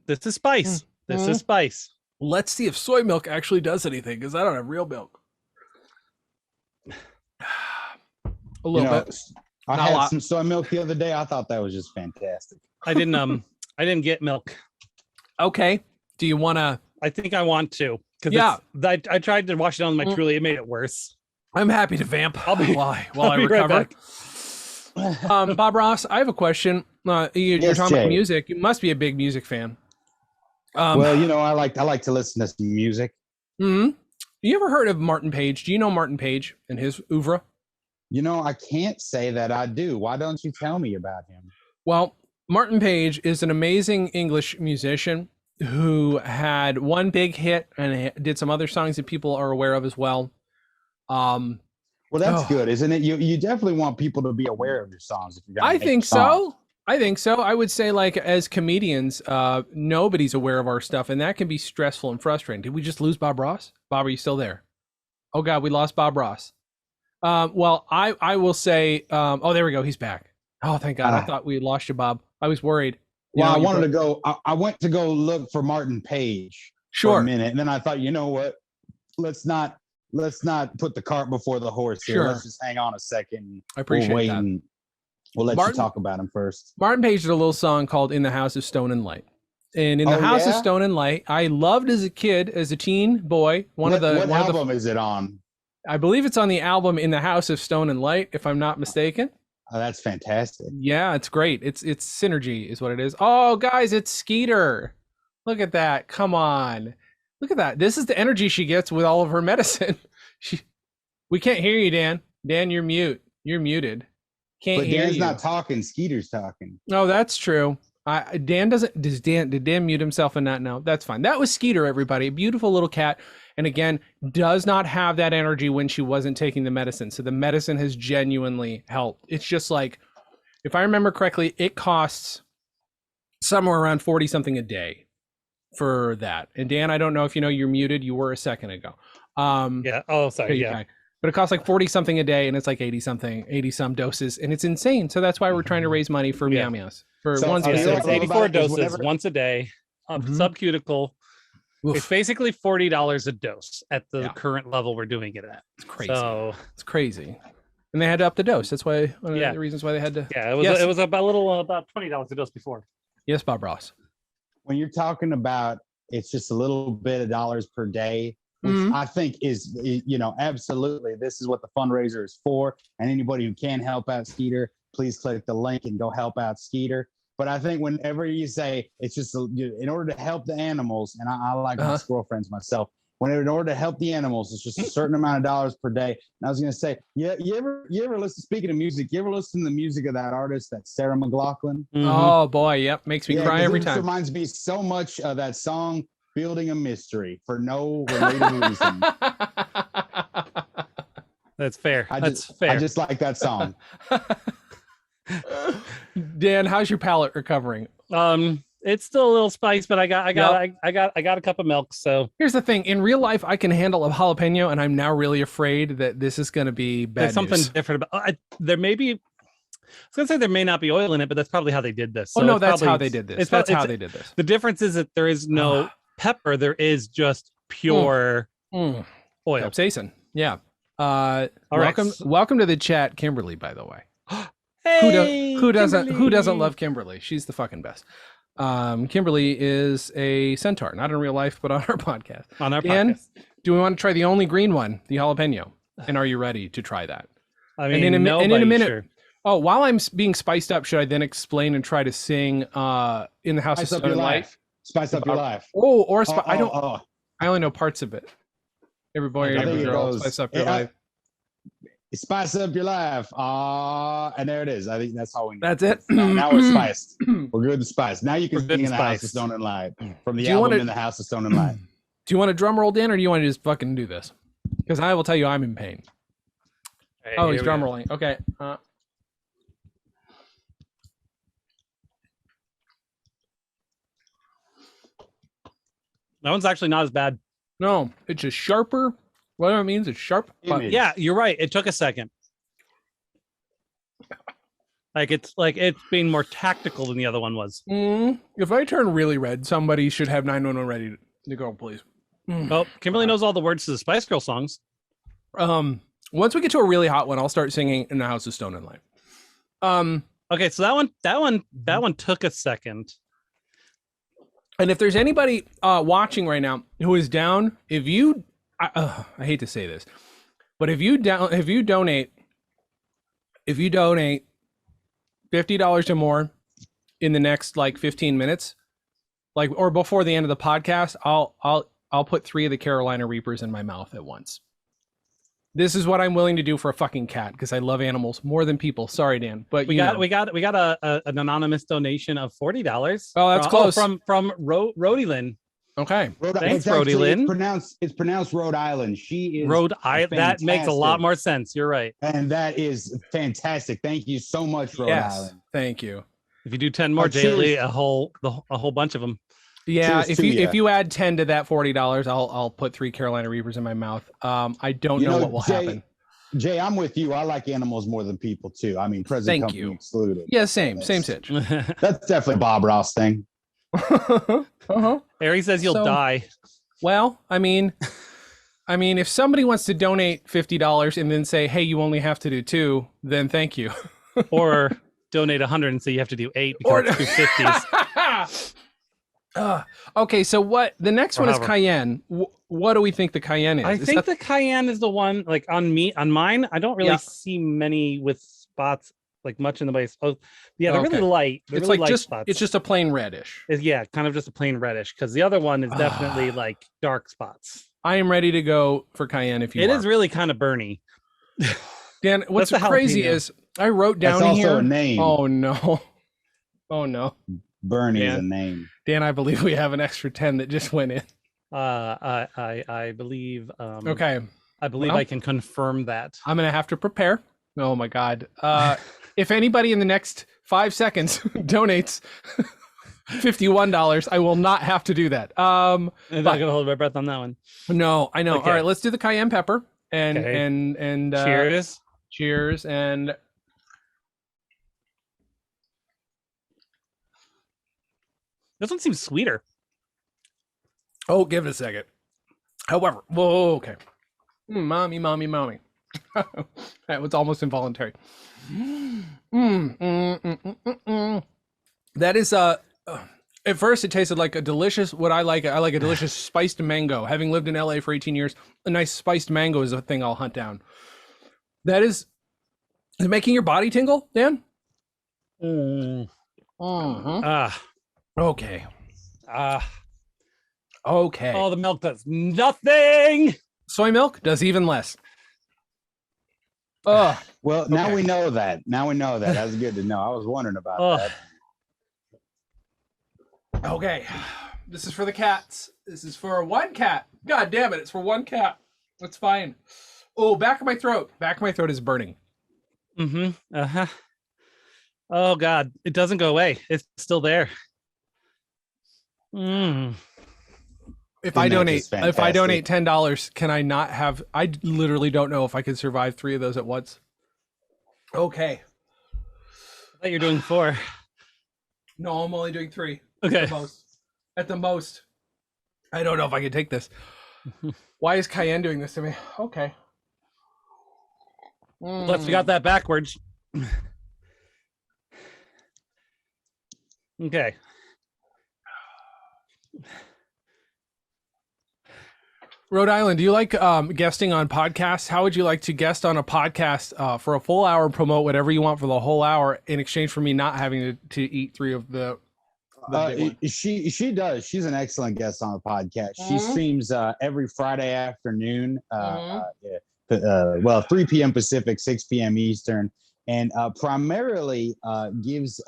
This is spice. This is spice. Let's see if soy milk actually does anything, because I don't have real milk. A little bit. I had some soy milk the other day. I thought that was just fantastic. I didn't get milk. Okay. Do you want to? I think I want to. I tried to wash it down with my Truly. It made it worse. I'm happy to vamp while I recover. Right Bob Ross, I have a question. You're talking about music. You must be a big music fan. Well, I like to listen to some music. You ever heard of Martin Page? Do you know Martin Page and his oeuvre? I can't say that I do. Why don't you tell me about him? Well, Martin Page is an amazing English musician who had one big hit and did some other songs that people are aware of as well. Well, that's good, isn't it? You definitely want people to be aware of your songs. If you're I think so. I would say, like, as comedians, nobody's aware of our stuff, and that can be stressful and frustrating. Did we just lose Bob Ross? Bob, are you still there? Oh God, we lost Bob Ross. Well, I will say, oh, there we go. He's back. Oh, thank God. I thought we had lost you, Bob. I was worried. Well, I wanted to go. I went to go look for Martin Page for a minute, and then I thought, you know what? Let's not put the cart before the horse here. Let's just hang on a second. I appreciate that. And we'll let you talk about him first. Martin Page did a little song called "In the House of Stone and Light." And in the House of Stone and Light, I loved as a kid, as a teen boy. What album is it on? I believe it's on the album "In the House of Stone and Light," if I'm not mistaken. Oh, that's fantastic. Yeah, it's great. It's synergy is what it is. Oh, guys, it's Skeeter. Look at that. Come on. Look at that. This is the energy she gets with all of her medicine. We can't hear you, Dan. Dan, you're mute. You're muted. Can't hear you. But Dan's not talking. Skeeter's talking. No, that's true. Did Dan mute himself and not know? That's fine. That was Skeeter, everybody. A beautiful little cat. And again, does not have that energy when she wasn't taking the medicine. So the medicine has genuinely helped. It's just like, if I remember correctly, it costs somewhere around 40 something a day for that. And Dan, I don't know if you know, you're muted. You were a second ago. Yeah. Oh, sorry. Yeah. But it costs like 40 something a day, and it's like 80 some doses, and it's insane. So that's why we're trying to raise money for Meow Meows. It's 84 doses once a day, subcuticle. Oof. It's basically $40 a dose at the current level we're doing it at. It's crazy. It's crazy. And they had to up the dose. That's why one of the reasons why they had to. Yeah, it was about $20 a dose before. Yes, Bob Ross. When you're talking about it's just a little bit of dollars per day, which I think is, absolutely, this is what the fundraiser is for. And anybody who can help out Skeeter, please click the link and go help out Skeeter. But I think whenever you say it's just in order to help the animals, and I like my squirrel friends myself, in order to help the animals, it's just a certain amount of dollars per day. And I was going to say, you ever listen, speaking of music, you ever listen to the music of that artist, that Sarah McLachlan? Oh boy. Yep. Makes me cry every time. It reminds me so much of that song, Building a Mystery, for no related reason. That's fair. I just like that song. Dan, how's your palate recovering? It's still a little spice, but I got a cup of milk. So here's the thing: in real life, I can handle a jalapeno, and I'm now really afraid that this is going to be bad. There's something different about. There may be. I was gonna say there may not be oil in it, but that's probably how they did this. So that's how they did this. How they did this. The difference is that there is no pepper. There is just pure oil. Capsaicin. Yeah. Welcome to the chat, Kimberly. By the way. Hey, who doesn't love Kimberly? She's the fucking best. Kimberly is a centaur, not in real life, but on our podcast. Podcast. Do we want to try the only green one, the jalapeno? And are you ready to try that? I mean, in a minute. Sure. Oh, while I'm being spiced up, should I then explain and try to sing "In the House of Stone and Light"? Spice up your life. Oh, or I don't. I only know parts of it. Every boy and every girl, spice up your life. Spice up your life. And there it is. I think that's how we know. That's it. Now we're spiced. We're good to spice. Now you can sing In the House of Stone and Light from the album In the House of Stone and Light. Do you want a drum roll, Dan, or do you want to just fucking do this? Because I will tell you I'm in pain. Hey, he's drum rolling. Okay. That one's actually not as bad. No, it's just sharper. What it means is sharp. But yeah, you're right. It took a second. It's being more tactical than the other one was. If I turn really red, somebody should have 911 ready to go, please. Oh, Kimberly knows all the words to the Spice Girl songs. Once we get to a really hot one, I'll start singing In the House of Stone and Light. Okay, so that one took a second. And if there's anybody watching right now who is down, I hate to say this, but if you donate $50 or more in the next 15 minutes, or before the end of the podcast, I'll put 3 of the Carolina Reapers in my mouth at once. This is what I'm willing to do for a fucking cat because I love animals more than people. Sorry, Dan, but we got an anonymous donation of $40. Oh, that's close from Rhode Island. Okay, thanks, Rhode Island. It's pronounced Rhode Island. She is Rhode Island. That makes a lot more sense. You're right, and that is fantastic. Thank you so much, Rhode Island. Thank you. If you do 10 more, Jaylee, a whole bunch of them. Yeah, if you add 10 to that $40, I'll put 3 Carolina Reapers in my mouth. I don't know what will happen. Jay, I'm with you. I like animals more than people too. I mean, present company excluded. Yeah, same sitch. That's definitely a Bob Ross thing. Harry says you'll die. Well, I mean, if somebody wants to donate $50 and then say, "Hey, you only have to do 2," then thank you. Or donate 100 and say you have to do 8 because it's 250s. Okay, so what? The next one is Cayenne. What do we think the Cayenne is? I think the Cayenne is the one. Like on mine, I don't really see many with spots, like much in the base. Oh, yeah, they're really light. They're really light spots. It's just a plain reddish. Kind of just a plain reddish. Because the other one is definitely like dark spots. I am ready to go for Cayenne. If you, it is really kind of burny. Dan, what's crazy is I wrote down That's here. Also a name. Oh no! Oh no! Bernie is a name. Dan, I believe we have an extra 10 that just went in. I believe. Okay. I believe I can confirm that. I'm gonna have to prepare. Oh my God. If anybody in the next 5 seconds donates $51, I will not have to do that. I'm not gonna hold my breath on that one. No, I know. Okay. All right, let's do the cayenne pepper and cheers. Cheers and. This one seems sweeter. Oh, give it a second. However, whoa, okay. Mommy. That was almost involuntary. That is at first it tasted like a delicious, I like a delicious spiced mango. Having lived in LA for 18 years, a nice spiced mango is a thing I'll hunt down. That is it making your body tingle, Dan? Okay. Okay. Oh, the milk does nothing. Soy milk does even less. Well, now we know that. That was good to know. I was wondering about that. Okay. This is for the cats. This is for one cat. God damn it. It's for one cat. That's fine. Oh, back of my throat. Back of my throat is burning. Oh God. It doesn't go away. It's still there. If I donate $10, can I not have? I literally don't know if I could survive 3 of those at once. Okay. I thought you're doing 4. No, I'm only doing 3. Okay. At the most. I don't know if I can take this. Why is Cayenne doing this to me? Okay. Let's we got that backwards. Okay. Rhode Island, do you like guesting on podcasts? How would you like to guest on a podcast for a full hour and promote whatever you want for the whole hour in exchange for me not having to eat 3 of the she does. She's an excellent guest on the podcast. She streams every Friday afternoon, 3 p.m. Pacific, 6 p.m. Eastern, and primarily gives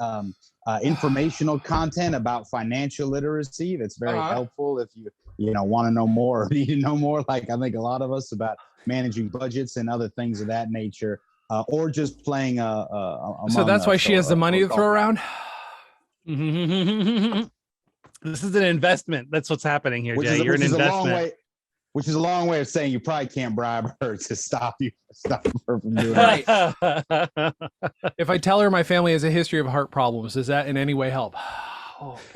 informational content about financial literacy. That's very helpful if you want to know more, or need to know more, like I think a lot of us, about managing budgets and other things of that nature, or just playing so that's why she has the money to throw around. This is an investment. That's what's happening here, Jay. You're an investment. Which is a long way of saying you probably can't bribe her to stop her from doing right. If I tell her my family has a history of heart problems, does that in any way help?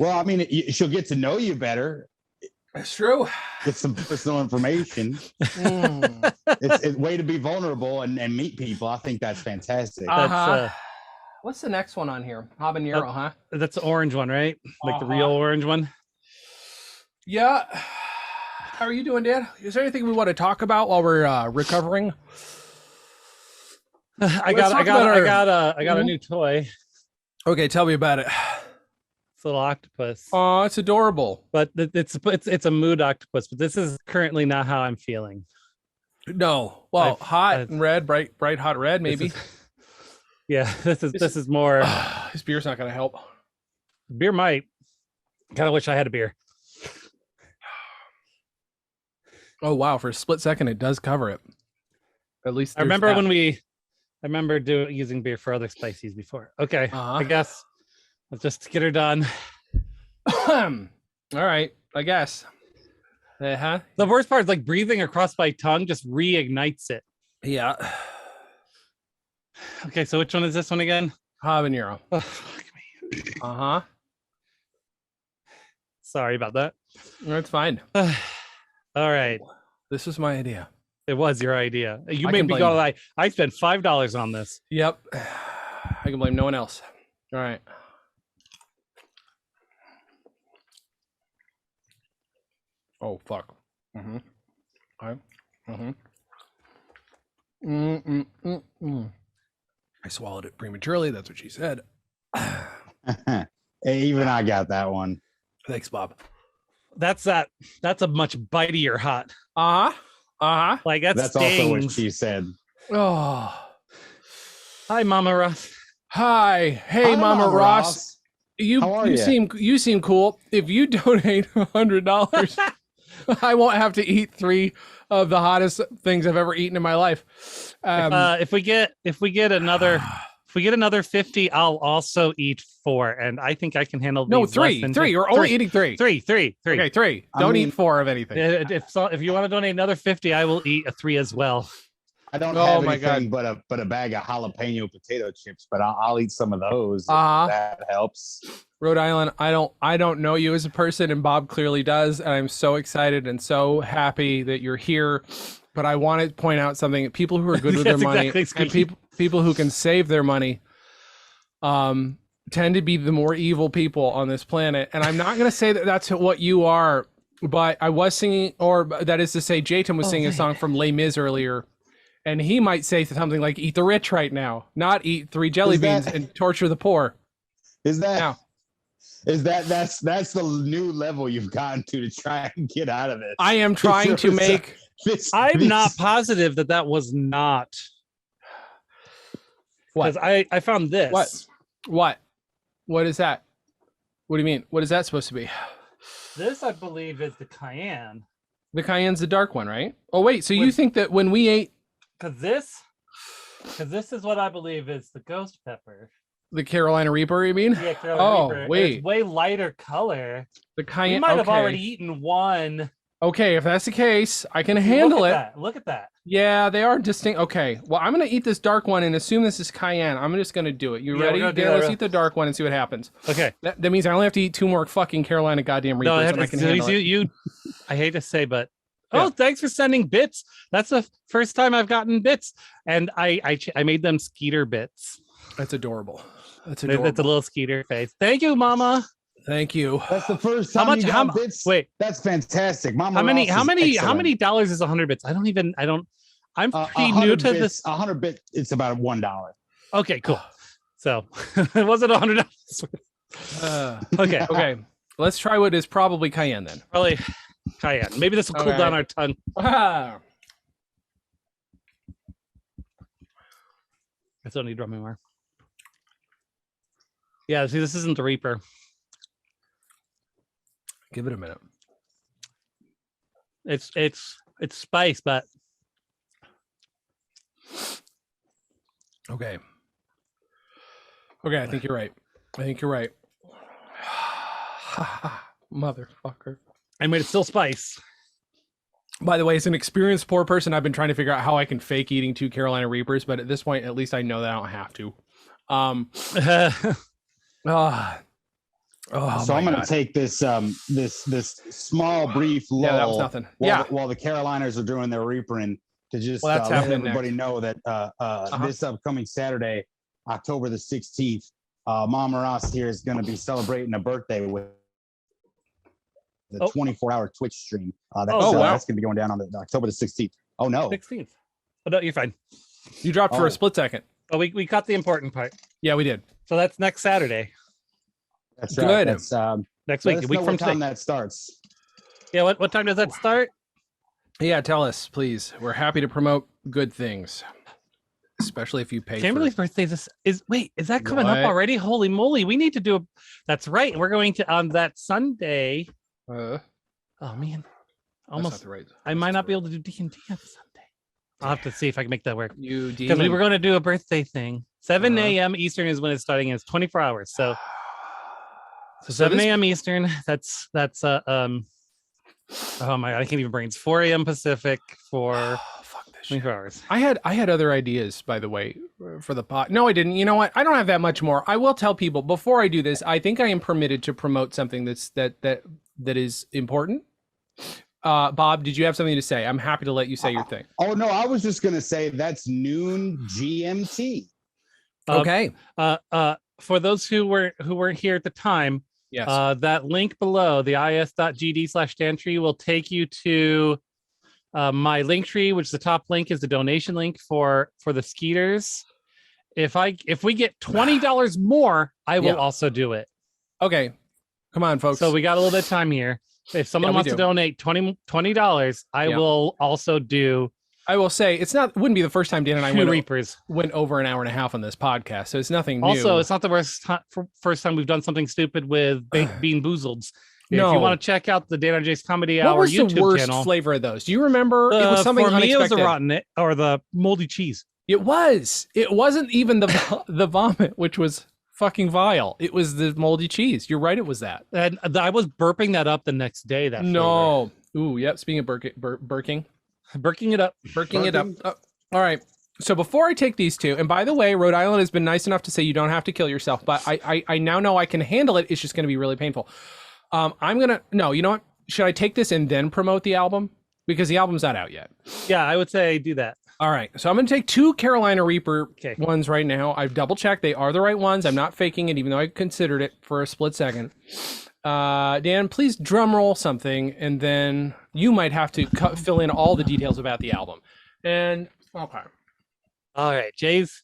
Well, I mean, she'll get to know you better. That's true. Get some personal information. It's a way to be vulnerable and meet people. I think that's fantastic. What's the next one on here? Habanero, huh? That's the orange one, right? Like the real orange one? Yeah. How are you doing, Dan? Is there anything we want to talk about while we're recovering? I got a new toy. Okay, tell me about it. It's a little octopus. Oh, it's adorable. But it's a mood octopus, but this is currently not how I'm feeling. No. Well, hot and red, bright hot red, maybe. This is more. This beer's not gonna help. Beer might. Kind of wish I had a beer. Oh wow! For a split second, it does cover it. At least I remember using beer for other spices before. Okay, I guess let's just get her done. All right, I guess. The worst part is like breathing across my tongue just reignites it. Yeah. Okay, so which one is this one again? Habanero. Oh, fuck me. Uh-huh. Sorry about that. That's fine. All right. This was my idea. It was your idea. You I made can me blame go you. like, I spent $5 on this. Yep. I can blame no one else. All right. Oh, fuck. Mm-hmm. Okay. Mm-hmm. I swallowed it prematurely. That's what she said. Even I got that one. Thanks, Bob. That's a much bitier hot. Like That's stings. also what she said. Oh. Hi, Mama Ross. Hi. Hey, Hi, Mama Ross. How are you you? you seem cool. If you donate $100, I won't have to eat 3 of the hottest things I've ever eaten in my life. If we get another 50, I'll also eat 4, and I think I can handle. No, these 3. 3. You're only eating 3. 3. Okay, 3. Don't eat 4 of anything. If you want to donate another 50, I will eat a 3 as well. I don't have anything but a bag of jalapeno potato chips, but I'll eat some of those. If that helps. Rhode Island, I don't know you as a person, and Bob clearly does, and I'm so excited and so happy that you're here. But I want to point out something: people who are good with their money and people who can save their money, tend to be the more evil people on this planet. And I'm not going to say that that's what you are, but I was singing, or that is to say, Jayton was singing a song from Les Mis earlier. And he might say something like "Eat the rich" right now, not eat 3 jelly beans and torture the poor. That's the new level you've gotten to try and get out of it? I am trying to make. I'm not positive that was not. Because I found this. What is that? What do you mean? What is that supposed to be? This, I believe, is the cayenne. The cayenne's the dark one, right? Oh wait, so you think that when we ate? Because this is what I believe is the ghost pepper. The Carolina Reaper, you mean? Yeah, Carolina Reaper. Wait. It's way lighter color. The cayenne. We might have already eaten 1. Okay, if that's the case, I can handle it. Look at that. Yeah, they are distinct. Okay, well, I'm going to eat this dark one and assume this is cayenne. I'm just going to do it. You ready? Let's eat the dark one and see what happens. Okay. That means I only have to eat 2 more fucking Carolina goddamn Reapers and I can handle it. I hate to say, but... Oh, thanks for sending bits. That's the first time I've gotten bits, and I made them Skeeter bits. That's adorable. That's a little Skeeter face. Thank you, Mama. Thank you. That's the first time you got bits. Wait, that's fantastic, Mama. How many dollars is 100 bits? I'm pretty new to this. 100 bits. It's about $1. Okay, cool. So it wasn't $100. Okay. Let's try what is probably cayenne then. Probably. Cayenne. Maybe this will cool down our tongue. I still need drumming more. Yeah, see, this isn't the Reaper. Give it a minute. It's spice, but okay. I think you're right. Motherfucker. I mean, it's still spice. By the way, as an experienced poor person, I've been trying to figure out how I can fake eating 2 Carolina Reapers, but at this point, at least I know that I don't have to. So I'm going to take this this small brief lull. Yeah, that was nothing. While the Caroliners are doing their reapering to just let everybody know that this upcoming Saturday, October the 16th, Mama Ross here is going to be celebrating a birthday with the 24-hour Twitch stream. That's going to be going down on the October the 16th. Oh, no. 16th. Oh, no, you're fine. You dropped for a split second. Oh, we got the important part. Yeah, we did. So that's next Saturday. That's good. Right. That's, next week. A week from today. Time that starts. Yeah, what time does that start? Yeah, tell us, please. We're happy to promote good things, especially if you pay. Kimberly's birthday is that coming up already? Holy moly! We need to do that's right. We're going to on that Sunday. Oh man, almost. I might not be able to do D&D on Sunday. I'll have to see if I can make that work. Because we were going to do a birthday thing. 7 a.m. Eastern is when it's starting. It's 24 hours. So 7 a.m. Eastern. That's oh my god, I can't even brain. It's 4 a.m. Pacific for 24 hours. I had other ideas, by the way, the pot. No, I didn't. You know what? I don't have that much more. I will tell people before I do this. I think I am permitted to promote something that is important. Bob, did you have something to say? I'm happy to let you say your thing. Oh no, I was just gonna say that's noon GMT. Okay. For those who weren't here at the time, yes, that link below, the is.gd/Dantree, will take you to my link tree, which the top link is the donation link for the Skeeters. If we get $20 more, I will also do it. Okay, come on, folks. So we got a little bit of time here. If someone wants to donate $20, I will also do. I will say it wouldn't be the first time Dan and I went over an hour and a half on this podcast, so it's nothing new. Also, it's not the first time we've done something stupid with baked bean boozleds. No. If you want to check out the Dan and Jay's Comedy Hour YouTube channel. What was the worst flavor of those? Do you remember? It was something unexpected. For me, it was the rotten or the moldy cheese. It was. It wasn't even the vomit, which was fucking vile. It was the moldy cheese. You're right. It was that. And I was burping that up the next day. That no. Flavor. Ooh, yep. Speaking of burking it up. All right. So before I take these two, and by the way, Rhode Island has been nice enough to say you don't have to kill yourself, but I now know I can handle it. It's just going to be really painful. No, you know what? Should I take this and then promote the album? Because the album's not out yet. Yeah, I would say do that. All right. So I'm going to take two Carolina Reaper ones right now. I've double checked. They are the right ones. I'm not faking it, even though I considered it for a split second. Dan, please drum roll something, and then you might have to fill in all the details about the album. And okay. All right. Jay's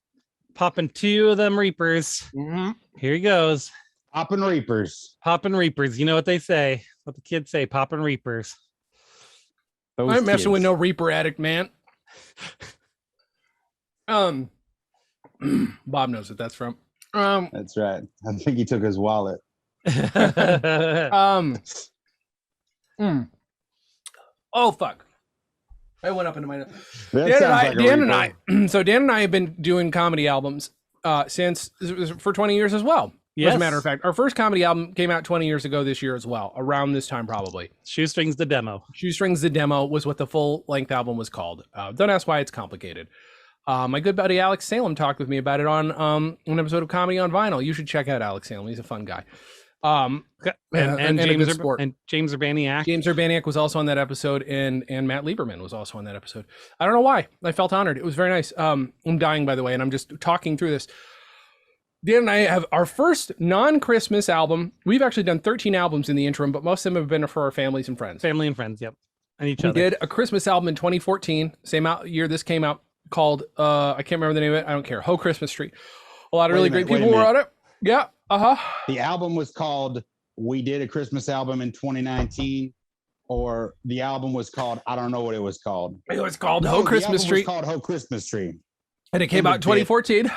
popping two of them Reapers. Mm-hmm. Here he goes. Popping Reapers. Popping Reapers. You know what they say, what the kids say, popping Reapers. I'm messing with no Reaper addict, man. Bob knows what that's from. That's right. I think he took his wallet. Oh, fuck. I went up into my... Dan and I have been doing comedy albums since for 20 years as well. Yes. As a matter of fact, our first comedy album came out 20 years ago this year as well, around this time probably. Shoestrings the Demo. Shoestrings the Demo was what the full-length album was called. Don't ask why, it's complicated. My good buddy Alex Salem talked with me about it on an episode of Comedy on Vinyl. You should check out Alex Salem. He's a fun guy. And James Urbaniak. James Urbaniak was also on that episode, and Matt Lieberman was also on that episode. I don't know why. I felt honored. It was very nice. I'm dying, by the way, and I'm just talking through this. Dan and I have our first non-Christmas album. We've actually done 13 albums in the interim, but most of them have been for our families and friends. Family and friends, yep. And each other. We did a Christmas album in 2014, same year this came out, called, I can't remember the name of it. I don't care. Ho Christmas Tree. A lot of really great people were on it. Yeah. The album was called We Did a Christmas Album in 2019, or the album was called, I don't know what it was called. It was called Ho Christmas Tree. It was called Ho Christmas Tree. And it came out in 2014.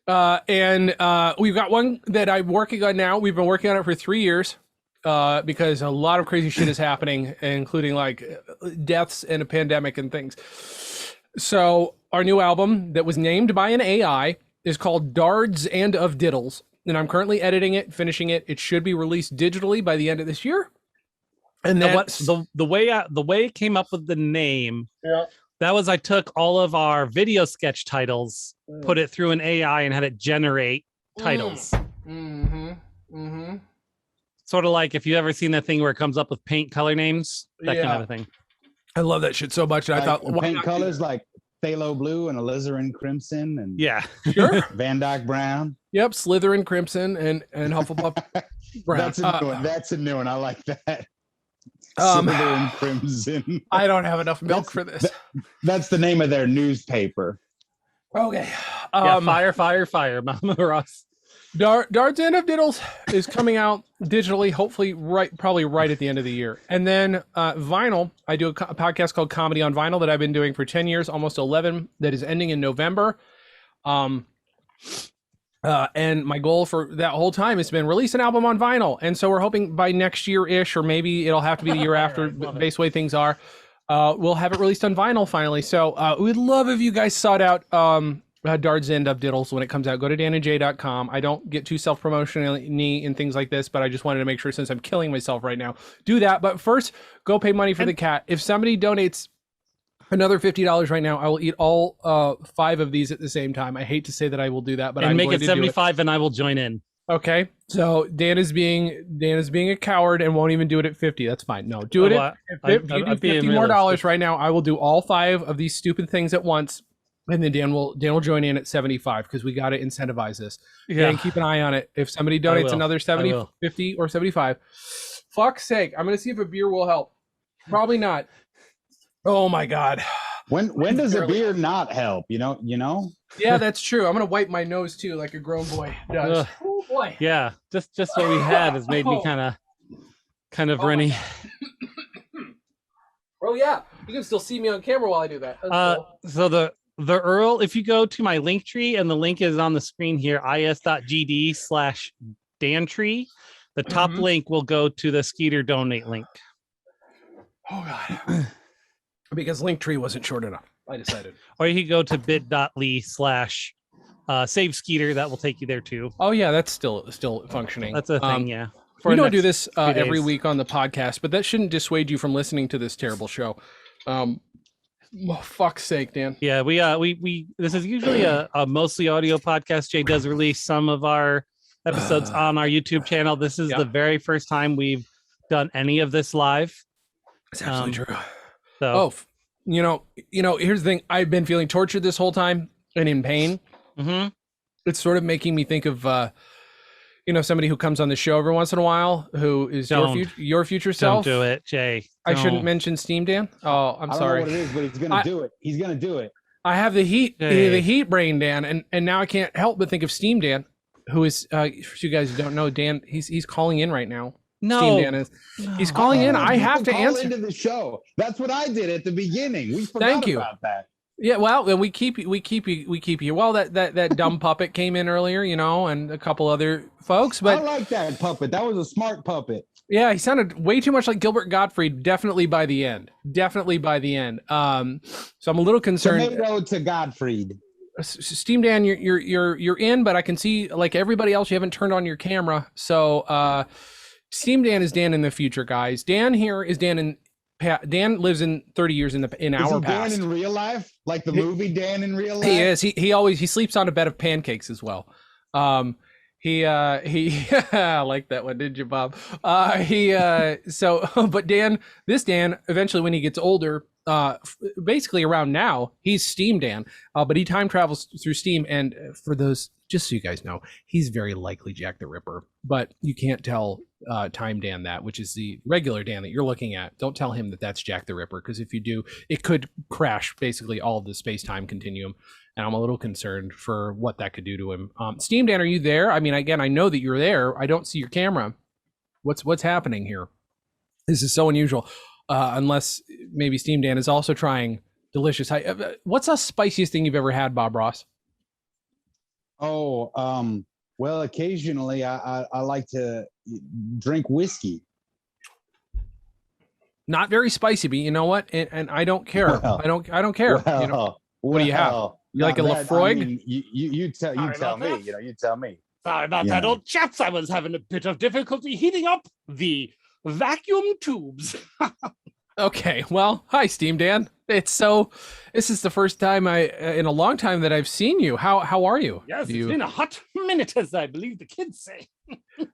And we've got one that I'm working on now. We've been working on it for 3 years because a lot of crazy shit is happening, including like deaths and a pandemic and things. So our new album that was named by an AI is called Dards and of Diddles. And I'm currently editing it, finishing it. It should be released digitally by the end of this year. And that's the way it came up with the name. Yeah. That was, I took all of our video sketch titles, put it through an AI, and had it generate titles. Sort of like if you ever seen that thing where it comes up with paint color names, that kind of a thing. I love that shit so much. And I thought, paint colors like phthalo blue and alizarin crimson, and sure, Van Dyke brown. Yep, Slytherin crimson and Hufflepuff brown. That's a new one. I like that. Slytherin crimson. I don't have enough milk for this. That's the name of their newspaper. Okay. Fire, Mama Ross. Dards and of Diddles is coming out digitally, hopefully probably right at the end of the year. And then vinyl, I do a podcast called Comedy on Vinyl that I've been doing for 10 years, almost 11, that is ending in November. And my goal for that whole time has been release an album on vinyl. And so we're hoping by next year-ish, or maybe it'll have to be the year after, based way things are, we'll have it released on vinyl finally. So we'd love if you guys sought out Dards and of Diddles when it comes out. Go to danandjay.com. I don't get too self-promotional and things like this, but I just wanted to make sure, since I'm killing myself right now, do that. But first, go pay money for the cat. If somebody donates Another $50 right now. I will eat all 5 of these at the same time. I hate to say that I will do that, but and I'm make going it to 75 and I will join in. Okay. So Dan is being a coward and won't even do it at 50. That's fine. No, do it if you do $50 more right now, I will do all 5 of these stupid things at once. And then Dan will join in at 75 because we got to incentivize this. Yeah. Dan, keep an eye on it. If somebody donates another 70, 50 or 75, fuck's sake, I'm going to see if a beer will help. Probably not. Oh my God. When does a beer not help? You know? Yeah, that's true. I'm gonna wipe my nose too, like a grown boy does. Oh boy. Yeah, just what we had has made me kind of runny. Oh yeah, you can still see me on camera while I do that. Cool. So the Earl, if you go to my link tree, and the link is on the screen here, is.gd/dantree, the top link will go to the Skeeter donate link. Oh God. Because Linktree wasn't short enough, I decided. Or you can go to bit.ly/save Skeeter. That will take you there too. Oh yeah, that's still functioning. That's a thing, yeah. We don't do this every week on the podcast, but that shouldn't dissuade you from listening to this terrible show. Oh, fuck's sake, Dan. Yeah, we this is usually a mostly audio podcast. Jay does release some of our episodes on our YouTube channel. This is the very first time we've done any of this live. It's absolutely true. So, here's the thing. I've been feeling tortured this whole time and in pain. Mm-hmm. It's sort of making me think of, somebody who comes on the show every once in a while who is your future self. Don't do it, Jay. I shouldn't mention Steam Dan. Oh, I'm sorry. I don't know what it is, but he's gonna do it. He's gonna do it. I have the heat brain, Dan, and now I can't help but think of Steam Dan, who is, for you guys who don't know, Dan, he's calling in right now. No, Steam Dan is. He's calling in. I have to answer into the show. That's what I did at the beginning. We forgot about that. Yeah, well, then we keep you. Well, that dumb puppet came in earlier, and a couple other folks. But I like that puppet. That was a smart puppet. Yeah, he sounded way too much like Gilbert Gottfried. Definitely by the end. So I'm a little concerned. Tomato to Gottfried. Steam Dan, you're in, but I can see, like everybody else, you haven't turned on your camera. So Steam Dan is Dan in the future, guys. Dan here is Dan in. Dan lives in 30 years in our past. Dan in real life, like the movie Dan in real life. He is. He sleeps on a bed of pancakes as well. He I like that one, did you, Bob? But Dan, eventually when he gets older, basically around now, he's Steam Dan, but he time travels through Steam, and for those, just so you guys know, he's very likely Jack the Ripper, but you can't tell Time Dan that, which is the regular Dan that you're looking at. Don't tell him that that's Jack the Ripper, because if you do, it could crash basically all of the space-time continuum, and I'm a little concerned for what that could do to him. Steam Dan, are you there? I mean, again, I know that you're there. I don't see your camera. What's happening here? This is so unusual. Unless maybe Steam Dan is also trying delicious. What's the spiciest thing you've ever had, Bob Ross? Oh, well, occasionally I like to drink whiskey. Not very spicy, but you know what? And I don't care. Well, I don't care. What do you have? You like a Lafroig? I mean, you tell me. You tell me. Sorry about that, old chaps. I was having a bit of difficulty heating up the vacuum tubes. Okay, well, hi, Steam Dan. This is the first time in a long time that I've seen you. How are you? Yes, it's been a hot minute, as I believe the kids say.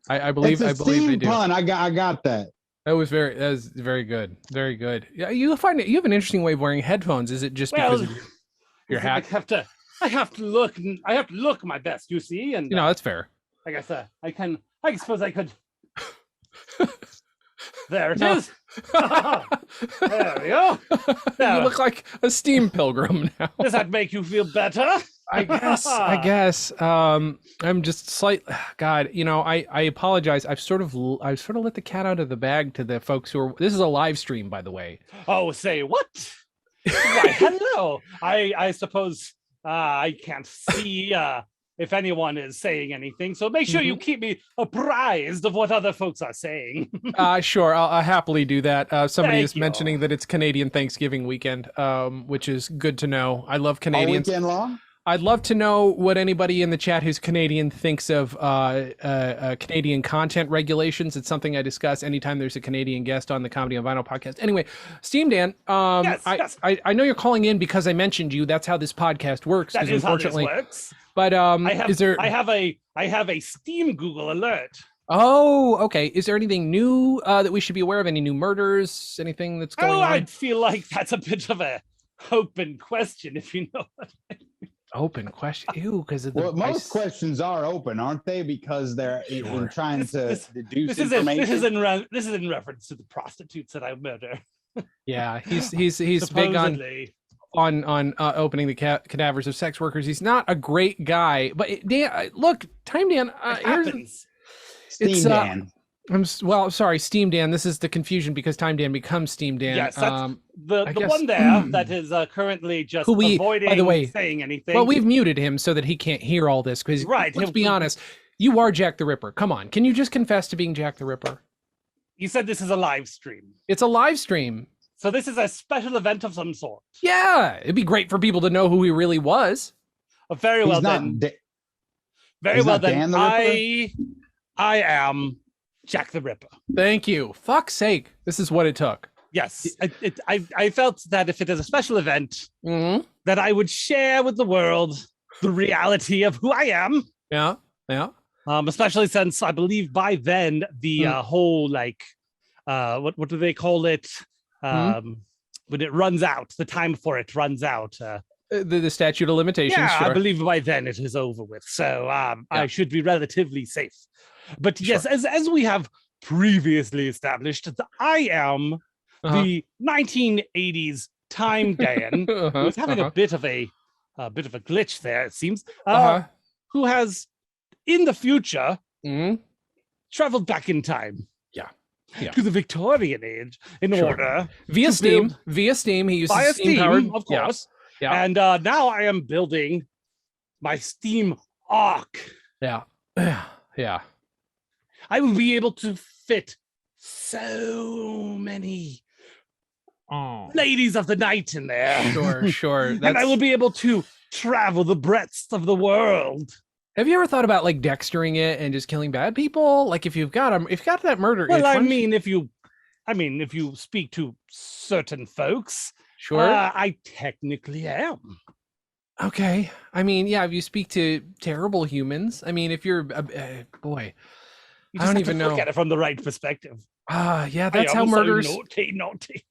I believe they do. Pun. I got that. That was very good. Very good. Yeah, you have an interesting way of wearing headphones. Is it just because of your hat? I have to look my best, you see, and that's fair. I guess I suppose I could. There it is. There we go. You look like a steam pilgrim now. Does that make you feel better? I guess. I'm just slightly. God, I apologize. I've sort of let the cat out of the bag to the folks who are. This is a live stream, by the way. Oh, say what? Why, hello. I suppose I can't see if anyone is saying anything, so make sure you keep me apprised of what other folks are saying. Sure, I'll happily do that. Somebody is mentioning that it's Canadian Thanksgiving weekend, which is good to know. I love Canadians. All weekend long? I'd love to know what anybody in the chat who's Canadian thinks of Canadian content regulations. It's something I discuss anytime there's a Canadian guest on the Comedy on Vinyl podcast. Anyway, Steam Dan, yes. I know you're calling in because I mentioned you. That's how this podcast works. That is unfortunately how this works. But I have a Steam Google alert. Oh, okay. Is there anything new that we should be aware of? Any new murders? Anything that's going on? I feel like that's a bit of a open question, if you know what I mean. Open question. Ew, because most questions are open, aren't they? Because they're trying to deduce information. This is in reference to the prostitutes that I murder. Yeah, he's big on opening the cadavers of sex workers. He's not a great guy, but Dan, look, Time Dan. Steam Dan. Sorry, Steam Dan. This is the confusion because Time Dan becomes Steam Dan. Yes, that's the one there that is currently just avoiding by the way, saying anything. Well, we've muted him so that he can't hear all this because let's be honest, you are Jack the Ripper. Come on, can you just confess to being Jack the Ripper? You said this is a live stream. It's a live stream. So this is a special event of some sort. Yeah, it'd be great for people to know who he really was. Very well then. Very well then. I am Jack the Ripper. Thank you. Fuck's sake. This is what it took. Yes. I felt that if it is a special event, that I would share with the world the reality of who I am. Yeah. Yeah. Especially since I believe by then the whole what do they call it? When it runs out, the time for it runs out. The statute of limitations. Yeah, sure. I believe by then it is over with. So I should be relatively safe. But yes, as we have previously established, I am the 1980s Time Dan, who's having a bit of a glitch there, it seems, who has in the future traveled back in time. To the Victorian age in order via Steam. He uses Steam powered, of course. Yeah. And now I am building my Steam Ark. Yeah. I will be able to fit so many ladies of the night in there. Sure. And I will be able to travel the breadth of the world. Have you ever thought about dextering it and just killing bad people? Like if you've got that murder. Well, if you speak to certain folks, sure, I technically am. Okay. If you speak to terrible humans, if you're boy, I don't even know. Look at it from the right perspective. Yeah, that's how murders. Naughty.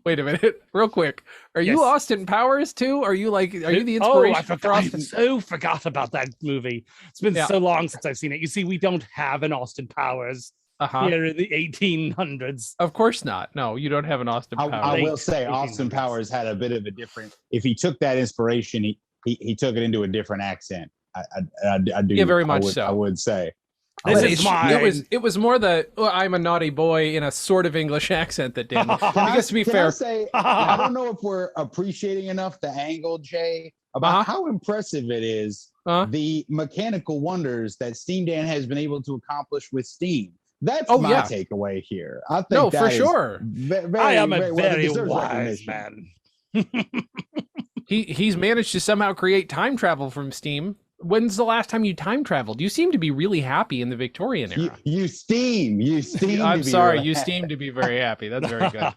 Wait a minute, real quick. Are you Austin Powers too? Are you the inspiration? I so forgot about that movie. It's been so long since I've seen it. You see, we don't have an Austin Powers here in the 1800s. Of course not. No, you don't have an Austin Powers. I will say Austin Powers had a bit of a different. If he took that inspiration, he took it into a different accent. I do. Yeah, very much so. I would say. It was more the I'm a naughty boy in a sort of English accent that did. I guess to be fair, I don't know if we're appreciating enough the angle, Jay, about how impressive it is the mechanical wonders that Steam Dan has been able to accomplish with Steam. That's my takeaway here. I think for sure. I am a very wise man. He's managed to somehow create time travel from Steam. When's the last time you time traveled? You seem to be really happy in the Victorian era. You steam. I'm sorry, you seem to be very happy. That's very good.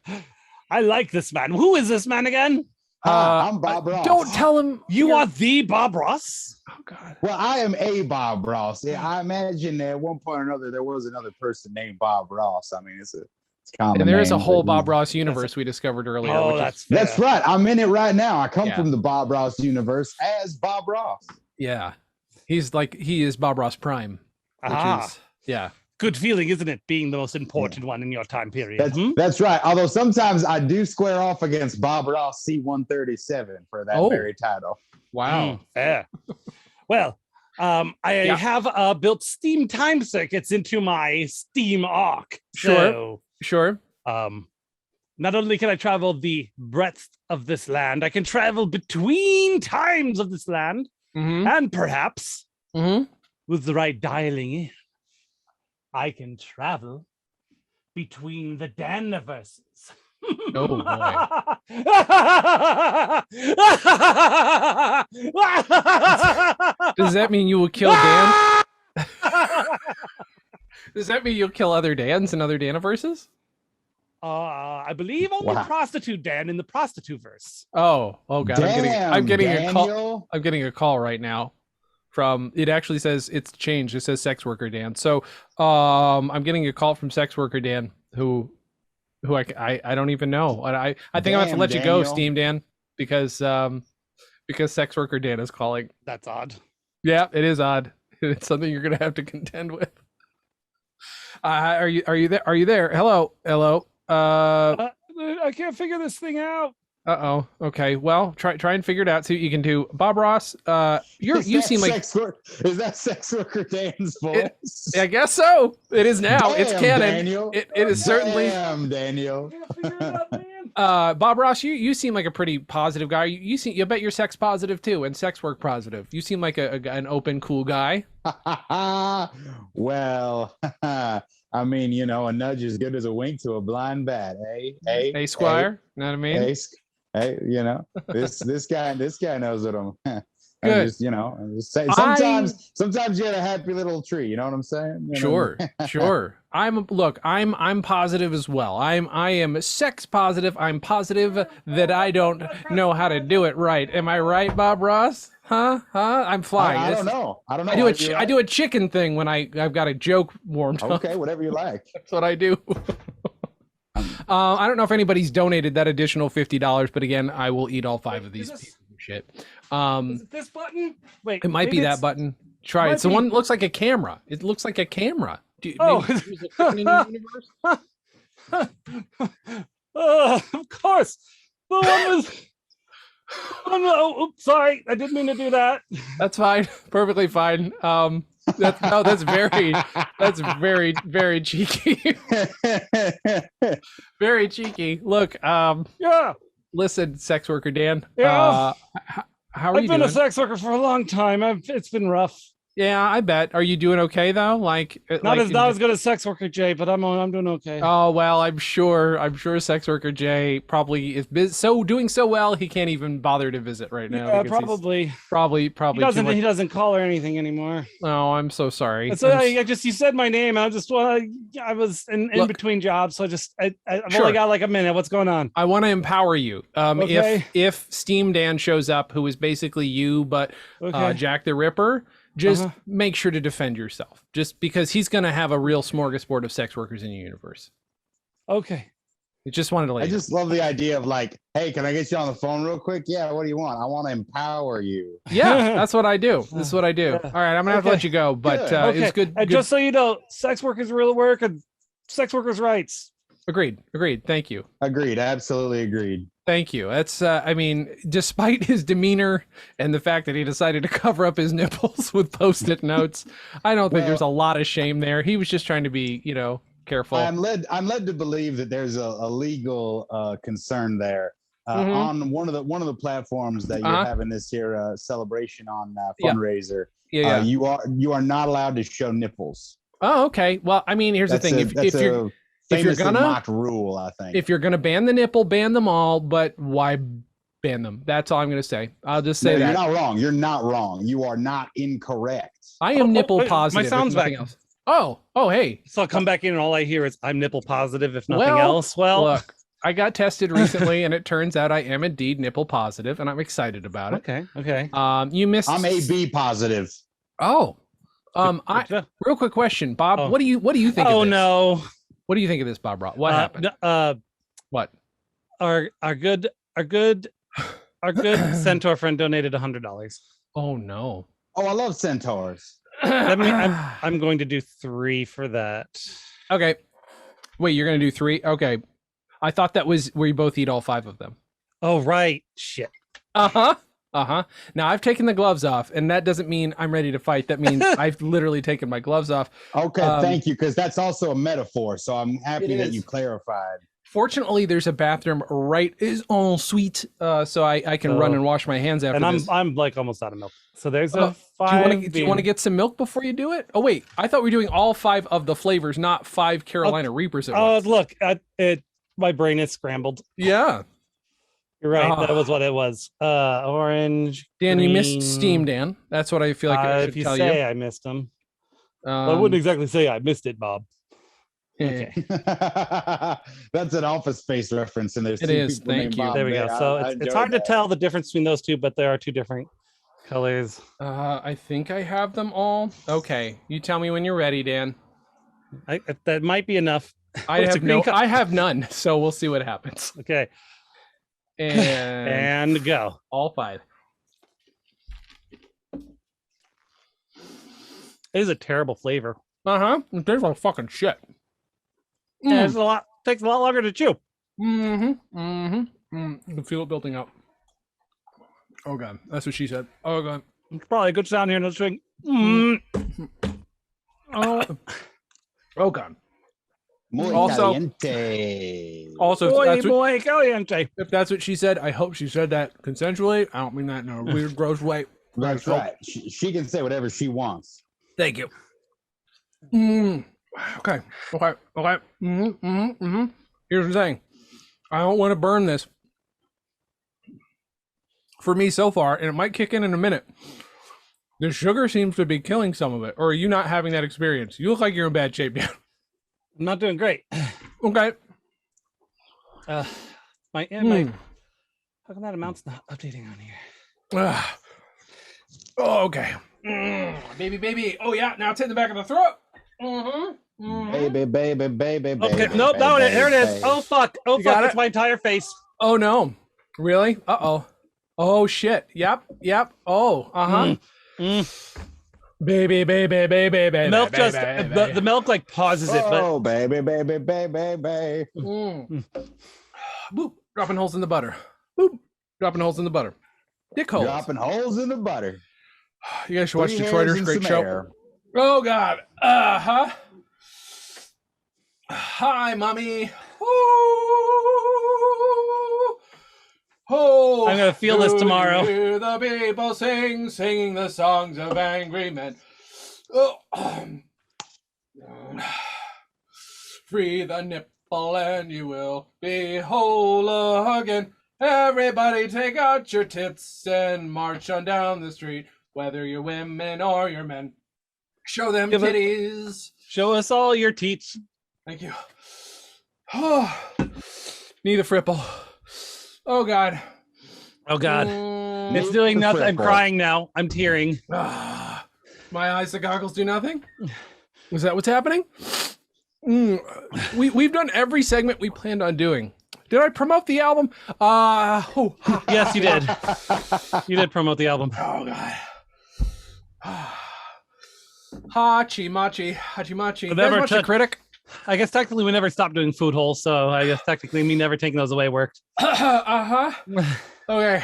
I like this man. Who is this man again? I'm Bob Ross. Don't tell him you are the Bob Ross. Oh God. Well, I am a Bob Ross. Yeah, I imagine that at one point or another there was another person named Bob Ross. I mean, it's common. And there is a whole Bob Ross universe we discovered earlier. Oh, that's right. I'm in it right now. I come from the Bob Ross universe as Bob Ross. Yeah, he is Bob Ross Prime, which is good feeling, isn't it? Being the most important one in your time period. That's right. Although sometimes I do square off against Bob Ross C-137 for that very title. Wow. Yeah. Well, I have built Steam time circuits into my Steam Ark. Sure. Not only can I travel the breadth of this land, I can travel between times of this land. And perhaps with the right dialing in, I can travel between the Daniverses. Oh boy. Does that mean you will kill Dan? Does that mean you'll kill other Dans and other Daniverses? I believe only prostitute Dan in the prostituteverse. Oh God! Damn, I'm getting Daniel. a call. I'm getting a call right now. From it actually says it's changed. It says sex worker Dan. So I'm getting a call from sex worker Dan who I don't even know. I think I'm gonna have to let you go, Steam Dan, because sex worker Dan is calling. That's odd. Yeah, it is odd. It's something you're gonna have to contend with. Are you there? Are you there? Hello. I can't figure this thing out. Okay. Well, try and figure it out. See what you can do. Bob Ross, you seem like is that sex worker Dan's voice? I guess so. It is now. Damn, it's canon. Daniel. It is certainly. Damn, Daniel. Bob Ross, you seem like a pretty positive guy. You bet you're sex positive too, and sex work positive. You seem like an open, cool guy. Well, I mean, you know, a nudge is good as a wink to a blind bat, Hey, Squire. Know what I mean? Hey, you know, this guy knows what I'm. Good. Just, you know, sometimes you get a happy little tree. You know what I'm saying? You know? Sure. I'm positive as well. I am sex positive. I'm positive that I don't know how to do it right. Am I right, Bob Ross? Huh? I'm flying. I don't know. I do a chicken thing when I've got a joke warmed up. Okay, whatever you like. That's what I do. I don't know if anybody's donated that additional $50, but again, I will eat all 5 of these pieces of shit. Is it this button? Wait, it might be that button. Try it. So one looks like a camera. It looks like a camera. Of course. The one was. Oops, sorry, I didn't mean to do that. That's fine. Perfectly fine. That's very, very cheeky. Very cheeky. Look, yeah. Listen, sex worker Dan. Yeah. How are you doing? I've been a sex worker for a long time. It's been rough. Yeah, I bet. Are you doing okay though? Not as good as sex worker Jay, but I'm doing okay. Oh well, I'm sure sex worker Jay probably is doing so well he can't even bother to visit right now. Yeah, probably. He doesn't call or anything anymore. Oh, I'm so sorry. So you said my name. I was in between jobs, so I've only got like a minute. What's going on? I want to empower you. Okay. If Steam Dan shows up, who is basically you, but Jack the Ripper. Just make sure to defend yourself, just because he's going to have a real smorgasbord of sex workers in your universe. Okay. I just wanted to let you know. just love the idea of like, hey, can I get you on the phone real quick? Yeah, what do you want? I want to empower you. Yeah, that's what I do. This is what I do. All right, I'm going to have to let you go, but it's good. And just so you know, sex workers real work and sex workers' rights. Agreed. Thank you. Agreed. Absolutely agreed. Thank you. That's, I mean, despite his demeanor and the fact that he decided to cover up his nipples with Post-it notes, I don't think there's a lot of shame there. He was just trying to be, careful. I'm led to believe that there's a legal concern there on one of the platforms that you're having this here celebration on Fundraiser. Yeah. You are not allowed to show nipples. Oh, okay. Well, I mean, here's the thing. If you're gonna mocked rule, I think. If you're gonna ban the nipple, ban them all. But why ban them? That's all I'm gonna say. I'll just say that. You're not wrong. You're not wrong. You are not incorrect. I am nipple positive. My sound's back. Else. Oh, hey. So I'll come back in and all I hear is I'm nipple positive, if nothing else. Well, look, I got tested recently, and it turns out I am indeed nipple positive, and I'm excited about it. Okay. You missed. I'm AB positive. Oh. Real quick question, Bob. What do you think? Oh of this? no. What do you think of this, Bob Ross? What happened? What? Our good centaur friend donated $100. Oh no. Oh, I love centaurs. I'm going to do 3 for that. Okay. Wait, you're going to do 3? Okay. I thought that was where you both eat all 5 of them. Oh, right. Shit. Now I've taken the gloves off, and that doesn't mean I'm ready to fight. That means I've literally taken my gloves off. Okay, thank you, because that's also a metaphor. So I'm happy that you clarified. Fortunately, there's a bathroom right en suite, so I can run and wash my hands after and this. I'm like almost out of milk. So there's a 5. Do you want to get some milk before you do it? Oh wait, I thought we were doing all 5 of the flavors, not 5 Carolina Reapers at once. Look, My brain is scrambled. Yeah. You're right. That was what it was. Orange. Dan, green. you missed Steam, Dan. That's what I feel like I should if you tell say you. I missed them. I wouldn't exactly say I missed it, Bob. Okay. That's an Office Space reference, and there's it is. Thank you. Bob there we go. So it's hard to tell the difference between those two, but there are two different colors. I think I have them all. Okay, you tell me when you're ready, Dan. That might be enough. I have none. So we'll see what happens. Okay. And go. All 5. It is a terrible flavor. It tastes like fucking shit. Yeah, takes a lot longer to chew. You can feel it building up. Oh god, that's what she said. Oh god, It's probably a good sound here. No string. Oh god. Muy Also, caliente. If that's what she said, I hope she said that consensually. I don't mean that in a weird, gross way. That's right. She can say whatever she wants. Thank you. Okay. Here's the thing. I don't want to burn this. For me so far, and it might kick in a minute, the sugar seems to be killing some of it. Or are you not having that experience? You look like you're in bad shape, Dan. I'm not doing great. Okay. How come that amount's not updating on here? Okay. Baby. Oh yeah, now it's in the back of the throat. Baby. Okay, nope, there it is. Oh fuck, it's my entire face. Oh no, really? Oh shit. Yep. Oh. Baby. Milk the milk like pauses it. Oh, baby. Boop. Dropping holes in the butter. Boop. Dropping holes in the butter. Dick holes. Dropping holes in the butter. You guys should watch Detroiters. Great show. Air. Oh God. Hi, mommy. Oh, I'm gonna feel this tomorrow. Hear the people singing the songs of angry men. Oh. Free the nipple and you will be whole again. Everybody take out your tits and march on down the street, whether you're women or you're men. Show them titties. Show us all your teats. Thank you. Oh, need a fripple. Oh God. It's doing nothing. I'm crying now. I'm tearing. My eyes, the goggles do nothing. Is that what's happening? We've done every segment we planned on doing. Did I promote the album? Yes, you did. You did promote the album. Oh God. Hachi-machi. You guys watch The Critic? I guess technically we never stopped doing food holes, so I guess technically me never taking those away worked. Okay,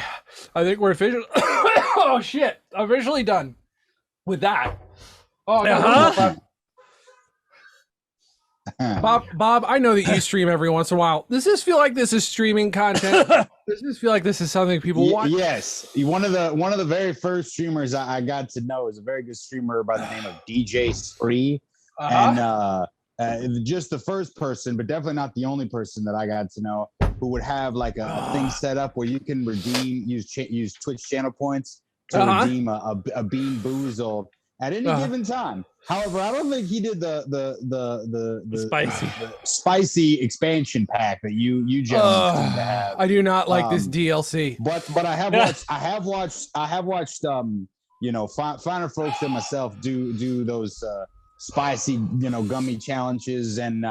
I think we're officially. Oh shit! Officially done with that. Oh, Bob, I know that you stream every once in a while. Does this feel like this is streaming content? Does this feel like this is something people want? Yes. One of the very first streamers I got to know is a very good streamer by the name of DJ Spree. And just the first person, but definitely not the only person that I got to know who would have like a thing set up where you can use Twitch channel points to redeem a Bean Boozled at any given time. However, I don't think he did the spicy expansion pack that you gentlemen seem to have. I do not like this DLC. But I have watched finer folks than myself do those spicy gummy challenges, and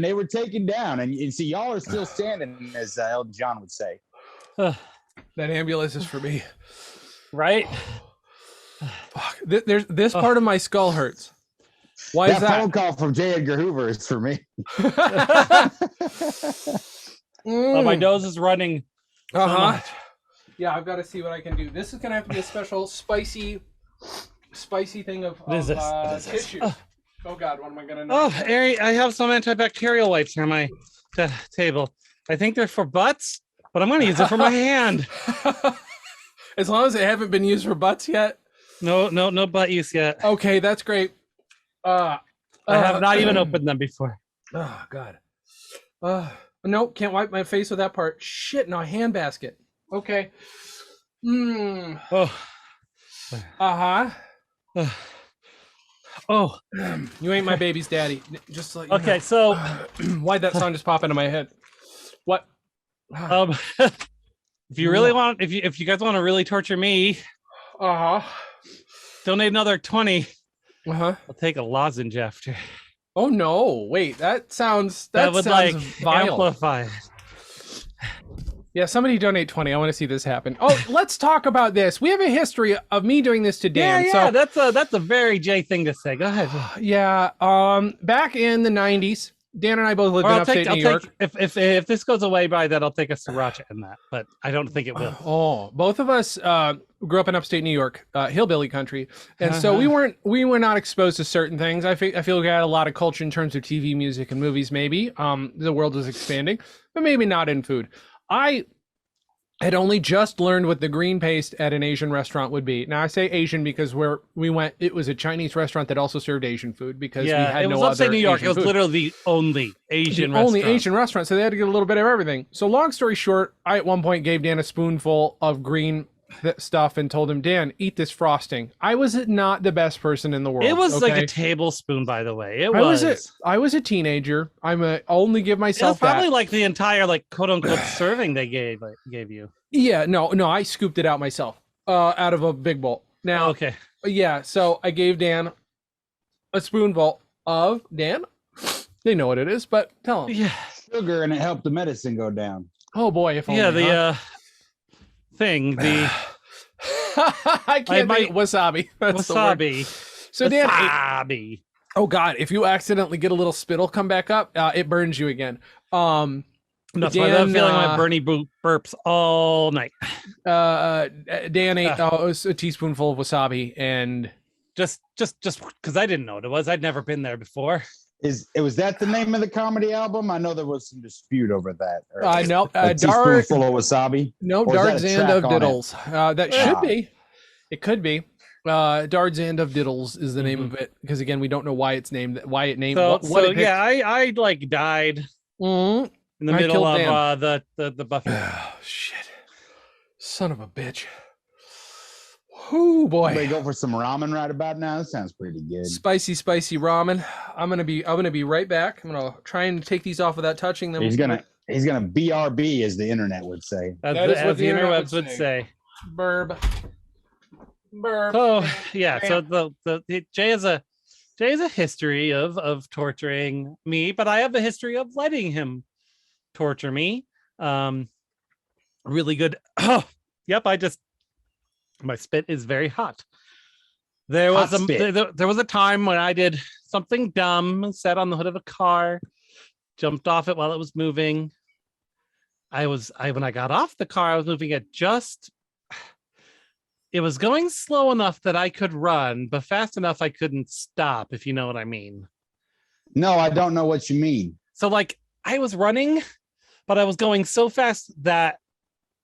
they were taken down, and you see y'all are still standing, as Elton John would say. That ambulance is for me, right? Fuck. There's this part of my skull hurts. Why is that? That phone call from J. Edgar Hoover is for me. My nose is running. Yeah, I've got to see what I can do. This is gonna have to be a special spicy thing of tissue. Oh God, what am I gonna know? Oh, Ari, I have some antibacterial wipes on my table. I think they're for butts, but I'm gonna use it for my hand. As long as they haven't been used for butts yet. No butt use yet. Okay, that's great. I have not even opened them before. Oh God. Nope, can't wipe my face with that part. Shit, no, handbasket. Okay. Oh. Oh. You ain't my baby's daddy. Just like okay, so why'd that song just pop into my head? What? if you really want, if you guys want to really torture me, donate another 20. I'll take a lozenge after. Oh no! Wait, that sounds that would sounds like vile. Amplify it. Yeah, somebody donate 20. I want to see this happen. Oh, let's talk about this. We have a history of me doing this to Dan. Yeah, that's a very Jay thing to say. Go ahead. Yeah, back in the 90s, Dan and I both lived in upstate New York. If this goes away by that, I'll take a sriracha in that, but I don't think it will. Oh, both of us grew up in upstate New York, hillbilly country, and so we were not exposed to certain things. I feel we had a lot of culture in terms of TV, music, and movies. Maybe the world was expanding, but maybe not in food. I had only just learned what the green paste at an Asian restaurant would be. Now I say Asian because where we went, it was a Chinese restaurant that also served Asian food because we had no other. It was upstate New York. Asian it was food. Literally the only Asian restaurant. So they had to get a little bit of everything. So long story short, I at one point gave Dan a spoonful of green stuff and told him, Dan, eat this frosting. I was not the best person in the world. It was like a tablespoon, by the way. I was a teenager. Only give myself probably like the entire like quote unquote serving they gave you. Yeah, no, I scooped it out myself out of a big bowl. Now, okay. Yeah, so I gave Dan a spoonful of Dan. They know what it is, but tell him. Yeah, sugar, and it helped the medicine go down. Oh boy, if only. Yeah, the thing, the I can't think wasabi. That's wasabi. So Dan, wasabi. Oh God, if you accidentally get a little spittle come back up, it burns you again. That's why I'm feeling my Bernie burps all night. Dan ate a teaspoonful of wasabi and just because I didn't know what it was. I'd never been there before. Was that the name of the comedy album? I know there was some dispute over that. I know. Teaspoonful of wasabi. No, Darts and of Diddles. That should be. It could be. Darts and of Diddles is the name of it because again we don't know why it's named. Why it named. I like died in the middle of the buffet. Oh, shit! Son of a bitch. Oh boy! They go for some ramen right about now. That sounds pretty good. Spicy ramen. I'm gonna be right back. I'm gonna try and take these off without touching them. He's gonna BRB, as the internet would say. That is what the interwebs would say. Burb. Oh yeah. So the Jay has a history of torturing me, but I have a history of letting him torture me. Really good. Oh, yep. My spit is very hot. There was a time when I did something dumb, sat on the hood of a car, jumped off it while it was moving. When I got off the car, I was moving it it was going slow enough that I could run, but fast enough I couldn't stop, if you know what I mean. No, I don't know what you mean. So like I was running, but I was going so fast that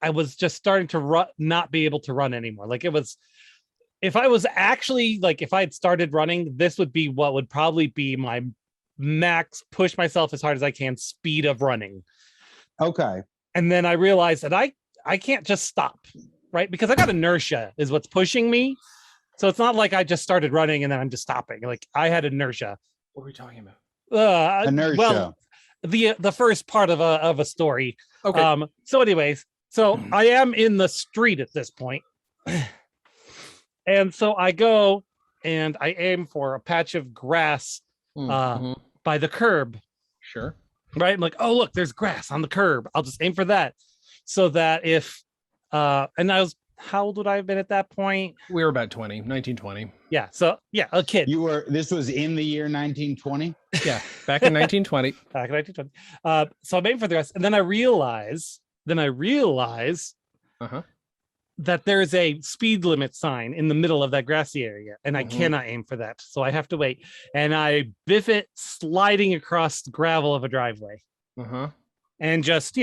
I was just starting to not be able to run anymore. Like if I was actually like, if I had started running, this would be what would probably be my max push myself as hard as I can speed of running. Okay. And then I realized that I can't just stop, right? Because I got inertia is what's pushing me. So it's not like I just started running and then I'm just stopping. Like I had inertia. What are we talking about? Inertia. Well, the first part of a story. Okay. So anyways, so I am in the street at this point. And so I go and I aim for a patch of grass by the curb. Sure. Right. I'm like, oh, look, there's grass on the curb. I'll just aim for that. So that if and how old would I have been at that point? We were about 1920. Yeah. So yeah, a kid. This was in the year 1920? Yeah, back in 1920. Back in 1920. So I'm aiming for the grass, and then I realize that there's a speed limit sign in the middle of that grassy area, and I cannot aim for that. So I have to wait. And I biff it sliding across the gravel of a driveway. And just,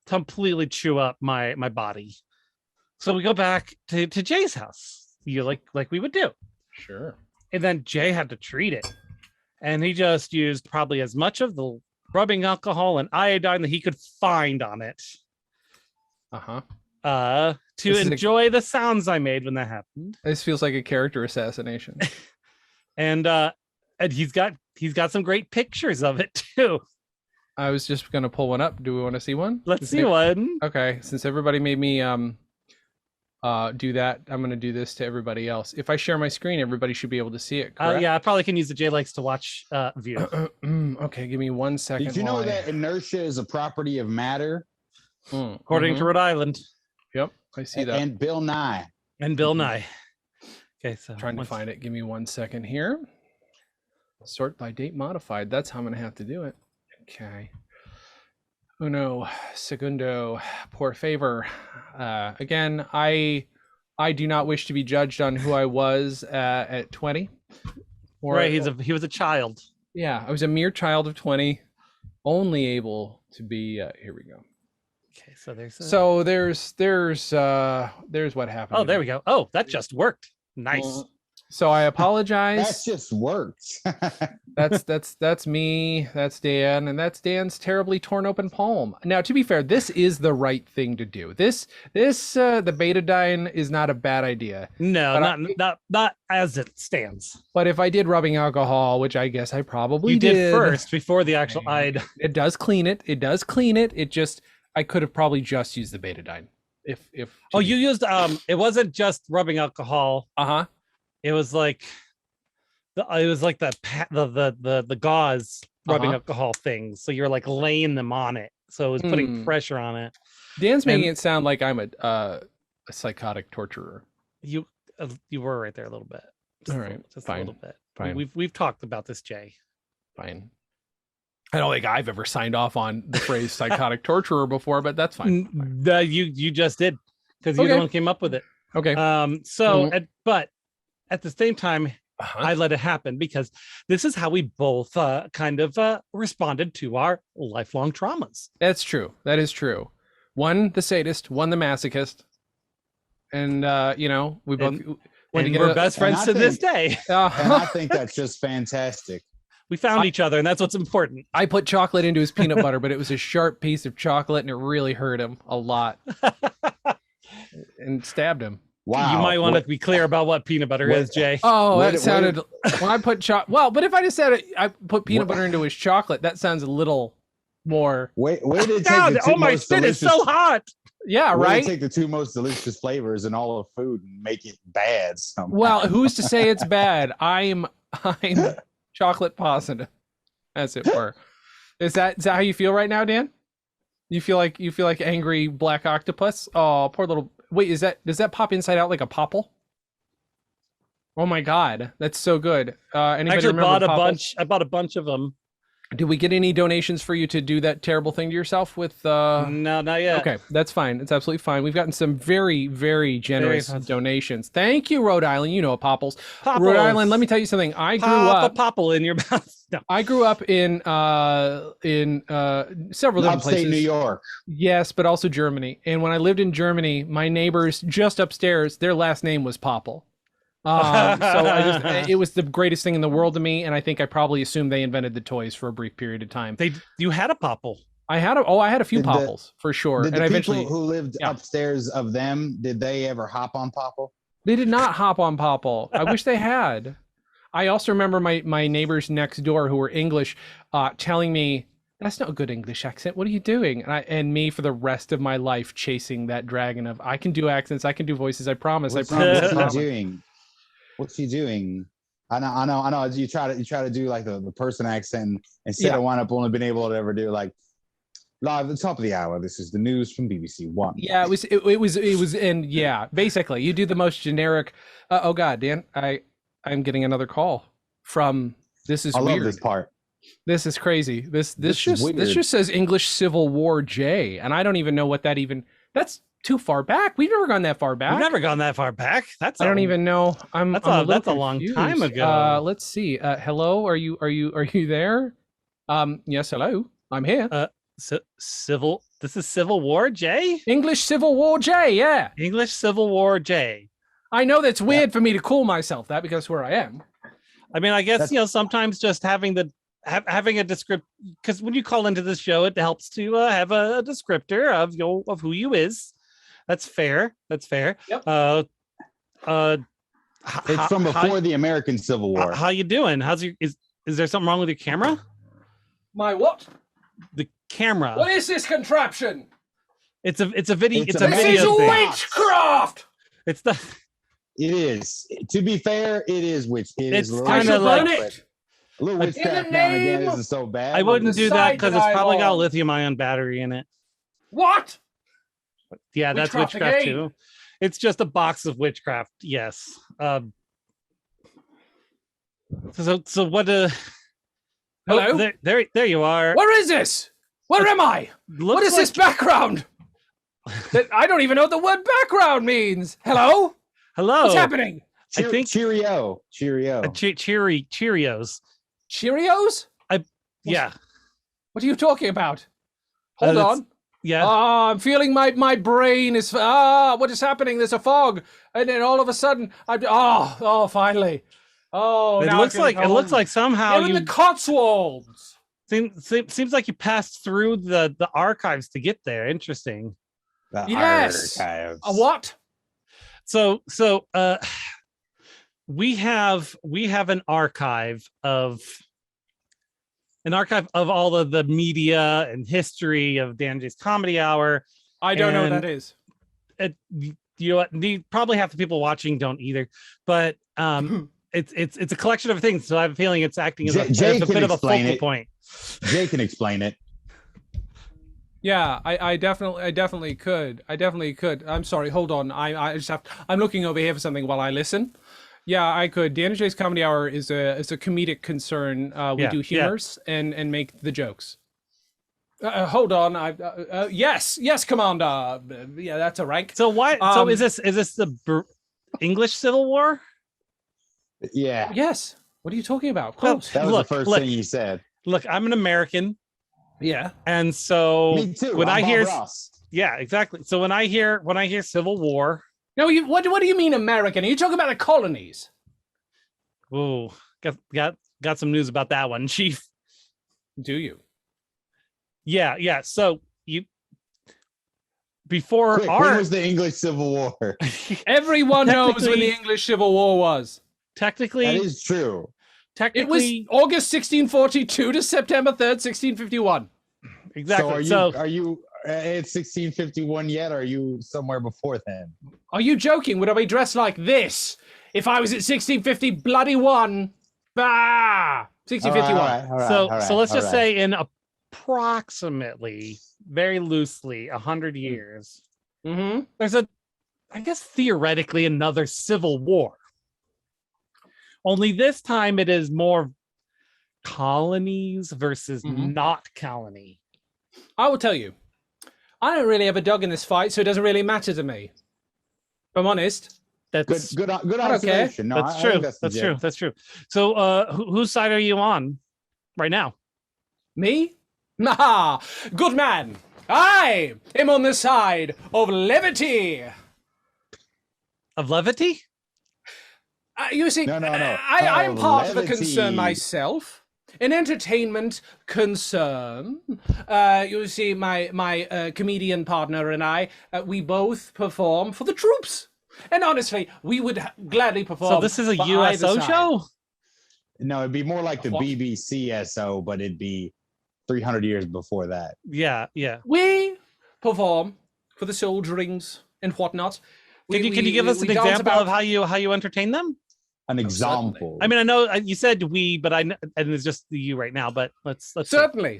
completely chew up my body. So we go back to Jay's house. Like we would do. Sure. And then Jay had to treat it. And he just used probably as much of the rubbing alcohol and iodine that he could find on it. To enjoy the sounds I made when that happened. This feels like a character assassination. And he's got some great pictures of it too. I was just gonna pull one up. Do we want to see one? Let's see one. Okay, since everybody made me do that, I'm gonna do this to everybody else. If I share my screen, everybody should be able to see it. Yeah, I probably can use the Jay likes to watch view. Okay, give me 1 second. Did you know that inertia is a property of matter? According to Rhode Island. Yep, I see that. And Bill Nye. Okay, so trying to find it. Give me 1 second here. Sort by date modified. That's how I'm gonna have to do it. Okay. Uno, segundo, por favor. Again, I do not wish to be judged on who I was at 20. Right, he was a child. Yeah, I was a mere child of 20, only able to be. Here we go. Okay, so there's what happened. Oh, there we go. Oh, that just worked. Nice. So I apologize. That just works. that's me. That's Dan, and that's Dan's terribly torn open palm. Now, to be fair, this is the right thing to do. The betadine is not a bad idea. No, not as it stands. But if I did rubbing alcohol, which I guess I probably did first before the actual iodine. It does clean it. It just I could have probably just used the betadine. If you used it wasn't just rubbing alcohol. It was like the gauze rubbing alcohol things. So you're like laying them on it. So it was putting pressure on it. Dan's making it sound like I'm a psychotic torturer. You were right there a little bit. All right, just fine. A little bit. Fine. We've talked about this, Jay. Fine. I don't think I've ever signed off on the phrase psychotic torturer before, but that's fine. You just did because you're the one who came up with it. Okay. But at the same time, I let it happen because this is how we both kind of responded to our lifelong traumas. That's true. That is true. One the sadist, one the masochist, and we both. We're best friends to this day. And I think that's just fantastic. We found each other, and that's what's important. I put chocolate into his peanut butter, but it was a sharp piece of chocolate, and it really hurt him a lot, and stabbed him. Wow. You might want to be clear about what peanut butter is, Jay. Oh, that sounded when I put but if I just said I put peanut butter into his chocolate, that sounds a little more. Wait to take the two my most spit delicious, is so hot. Yeah, right. Take the two most delicious flavors in all of food and make it bad somehow. Well, who's to say it's bad? I'm chocolate positive, as it were. Is that how you feel right now, Dan? You feel like angry black octopus? Oh, poor little. Wait, does that pop inside out like a popple? Oh my God, that's so good. Anybody actually remember bought a bunch. I bought a bunch of them. Did we get any donations for you to do that terrible thing to yourself with? No, not yet. Okay, that's fine. It's absolutely fine. We've gotten some very, very generous donations. Thank you, Rhode Island. You know Popples. Rhode Island. Let me tell you something. I grew up. A popple in your mouth. No. I grew up in several different places. New York. Yes, but also Germany. And when I lived in Germany, my neighbors just upstairs, their last name was Popple. It was the greatest thing in the world to me, and I think I probably assumed they invented the toys for a brief period of time. You had a popple. I had a few popples for sure. Did the people who lived upstairs of them, did they ever hop on popple? They did not hop on popple. I wish they had. I also remember my neighbors next door who were English telling me, "That's not a good English accent. What are you doing?" And me for the rest of my life chasing that dragon of I can do accents, I can do voices. I promise. What's he doing? What's he doing? I know. You try to do like the person accent, instead of wind up only being able to ever do like live at the top of the hour. This is the news from BBC One. Yeah, it was, and yeah, basically you do the most generic. Oh God, Dan, I'm getting another call from. This is weird. I love this part. This is crazy. This just says English Civil War J, and I don't even know what that even. That's too far back. We've never gone that far back. We've never gone that far back. I don't even know. That's a long time ago. Let's see. Hello, are you there? Yes, hello. I'm here. This is Civil War J? English Civil War J, yeah. English Civil War J. I know that's weird for me to call myself that because where I am. I mean, I guess sometimes just having the having a descript, because when you call into the show, it helps to have a descriptor of who you is. That's fair. That's fair. Yep. It's from before the American Civil War. How you doing? Is there something wrong with your camera? My what? The camera. What is this contraption? It's a video. It's a a video. This is thing. witchcraft. It's the. It is. To be fair, it is witch. It's a kind of like it. a little witchcraft now and again isn't so bad. I wouldn't do that because it's probably got a on. lithium-ion battery in it. What? Yeah, that's witchcraft too. It's just a box of witchcraft. Yes. So what? Hello. There you are. Where is this? Where am I? What is this background? I don't even know what the word background means. Hello? Hello. What's happening? I think Cheerio. Cheerios. Cheerios? Yeah. What are you talking about? Hold on. Yeah. I'm feeling my brain is what is happening? There's a fog, and then all of a sudden finally. Oh, it looks like somehow you're in the Cotswolds. Seems like you passed through the archives to get there. Interesting. Yes. Archives. A what? So we have an archive of all of the media and history of Dan J's Comedy Hour. I don't know what that is. You probably half the people watching don't either, but it's a collection of things. So I have a feeling it's acting as a bit of a focal point. Jay can explain it. Yeah, I definitely could. I'm sorry. Hold on. I'm looking over here for something while I listen. Yeah, I could. Dan and Jay's Comedy Hour is a comedic concern. We do humors and make the jokes. Hold on. Yes, Commander. Yeah, that's a rank. So why? So is this the English Civil War? Yeah. Yes. What are you talking about? Of course. That was the first thing you said. Look, I'm an American. Yeah. And so me too. When I hear Ross. Yeah, exactly. So when I hear Civil War. No, what do you mean American? Are you talking about the colonies? Oh, got some news about that one, Chief. Do you? Yeah. So before when was the English Civil War? Everyone knows when the English Civil War was. Technically, that is true. Technically, it was August 1642 to September 3rd, 1651. Exactly. So are you at 1651 yet? Or are you somewhere before then? Are you joking? Would I be dressed like this if I was at 1650 bloody one? Bah! 1651. All right, so let's just say in approximately, very loosely, 100 years, there's I guess theoretically another civil war. Only this time it is more colonies versus not colony. I will tell you, I don't really have a dog in this fight, so it doesn't really matter to me. If I'm honest. That's good observation. No, that's true. That's true. So whose side are you on right now? Me? Nah, good man. I am on the side of levity. Of levity? You see, no. I'm part of a concern myself, an entertainment concern. You see, my comedian partner and I, we both perform for the troops. And honestly, we would gladly perform. So this is a USO show? No, it'd be more like the BBC SO, but it'd be 300 years before that. Yeah. We perform for the soldierings and whatnot. Can you give us an example of how you entertain them? An example. I mean, I know you said we, but and it's just you right now. But let's certainly.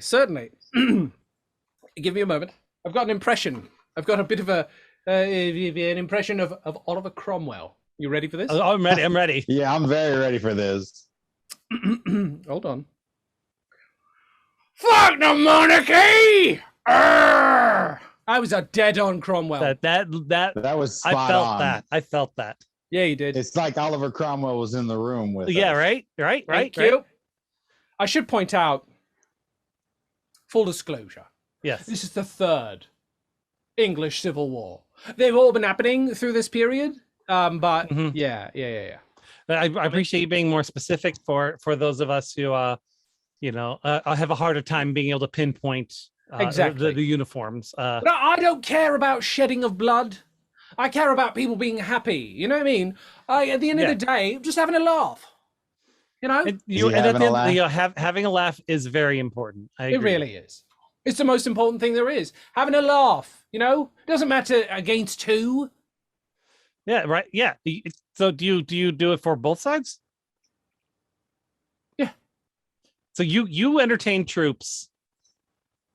Give me a moment. I've got an impression. I've got a bit of an impression of Oliver Cromwell. You ready for this? Oh, I'm ready. Yeah, I'm very ready for this. Hold on. Fuck the monarchy! I was a dead-on Cromwell. That was spot on. I felt that. Yeah, you did. It's like Oliver Cromwell was in the room with us. Right. Thank you. I should point out, full disclosure. Yes. This is the third English Civil War. They've all been happening through this period. But yeah. I appreciate you being more specific for those of us who I have a harder time being able to pinpoint exactly the uniforms. But I don't care about shedding of blood. I care about people being happy. You know what I mean? At the end of the day, just having a laugh. And at the end, having a laugh is very important. It really is. It's the most important thing there is. Having a laugh. Doesn't matter against two. Yeah, right. Yeah. So do you do it for both sides? Yeah. So you entertain troops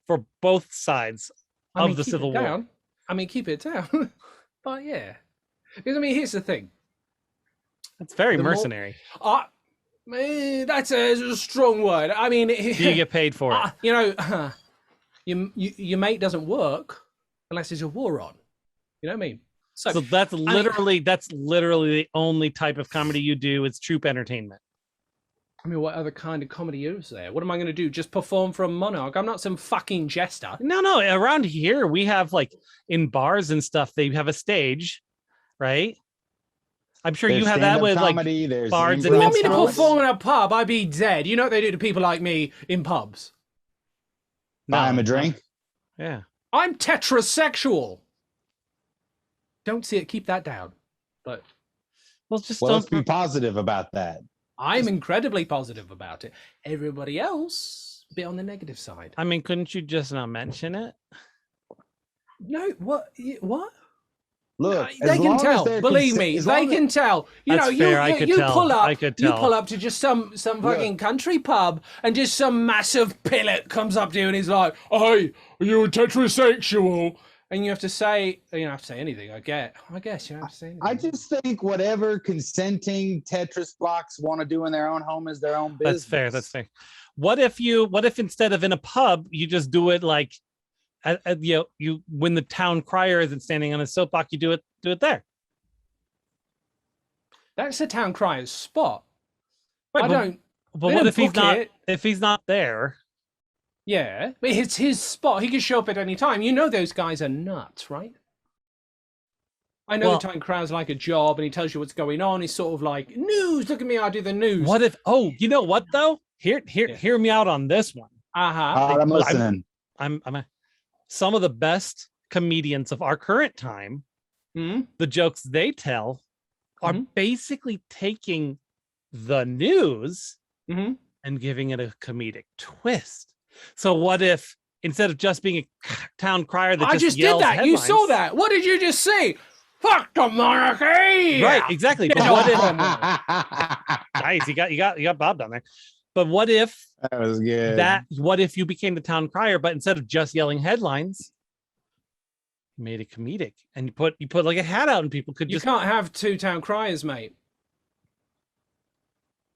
for both sides of the Civil War. Keep it down. But yeah. Because here's the thing. It's very mercenary. That's a strong word. Do you get paid for it? Your mate doesn't work unless there's a war on. You know what I mean? So that's literally the only type of comedy you do. It's troop entertainment. What other kind of comedy is there? What am I going to do? Just perform for a monarch? I'm not some fucking jester. No. Around here, we have in bars and stuff, they have a stage, right? I'm sure you have that with comedy, bards and minstrels. You want me to perform in a pub? I'd be dead. You know what they do to people like me in pubs? Buy him a drink? Yeah. I'm tetrasexual. Don't see it. Keep that down. But let's be positive about that. I'm incredibly positive about it. Everybody else, a bit on the negative side. Couldn't you just not mention it? No, what? Look, they can tell. Believe me, they can tell. You pull up to just some fucking country pub, and just some massive pilot comes up to you and he's like, "Hey, are you a tetrasexual?" And you have to say, you don't have to say anything. I guess you don't have to say anything. I just think whatever consenting Tetris blocks want to do in their own home is their own business. That's fair. What if instead of in a pub, you just do it you when the town crier isn't standing on a soapbox, you do it there. That's the town crier's spot. Right, But what if he's not there? Yeah, but it's his spot. He can show up at any time. Those guys are nuts, right? I know the town crier's like a job, and he tells you what's going on. He's sort of like, news. Look at me, I do the news. What if? Oh, you know what though? Hear me out on this one. I'm listening. I'm some of the best comedians of our current time, the jokes they tell are basically taking the news and giving it a comedic twist. So what if instead of just being a town crier that just did that, headlines, you saw that. What did you just say? Fuck the monarchy! Right, exactly. But what if? Nice, you got Bob down there. But what if that was good? What if you became the town crier, but instead of just yelling headlines, you made it comedic, and you put like a hat out, and people could You can't have two town criers, mate.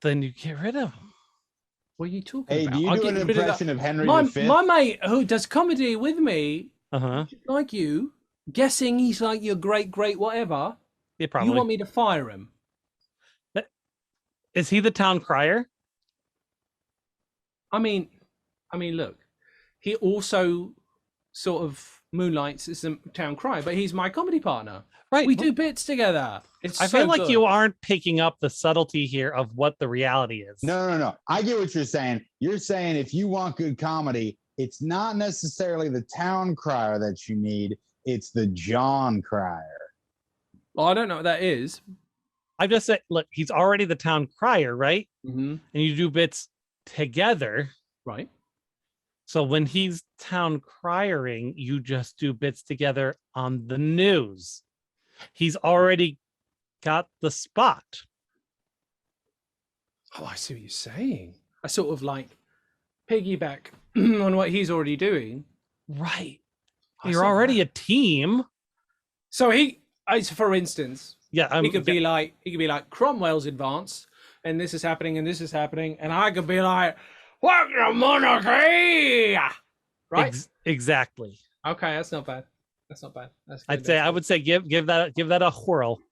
Then you get rid of them. What are you talking about? Hey, do you do an impression of Henry V? My mate who does comedy with me, like you, guessing he's like your great whatever. Yeah, probably. You want me to fire him? Is he the town crier? Look, he also sort of moonlights as a town crier, but he's my comedy partner. Right. We do bits together. I feel like you aren't picking up the subtlety here of what the reality is. No. I get what you're saying. You're saying if you want good comedy, it's not necessarily the town crier that you need. It's the John crier. Well, I don't know what that is. I just said, look, he's already the town crier, right? Mm-hmm. And you do bits together. Right. So when he's town criering, you just do bits together on the news. He's already got the spot. Oh, I see what you're saying. I sort of like piggyback on what he's already doing. Right. You're already a team. So for instance, he could be like Cromwell's advance, and this is happening, and I could be like, "What the monarchy?" Right? Exactly. Okay, that's not bad. I would say give that a whirl.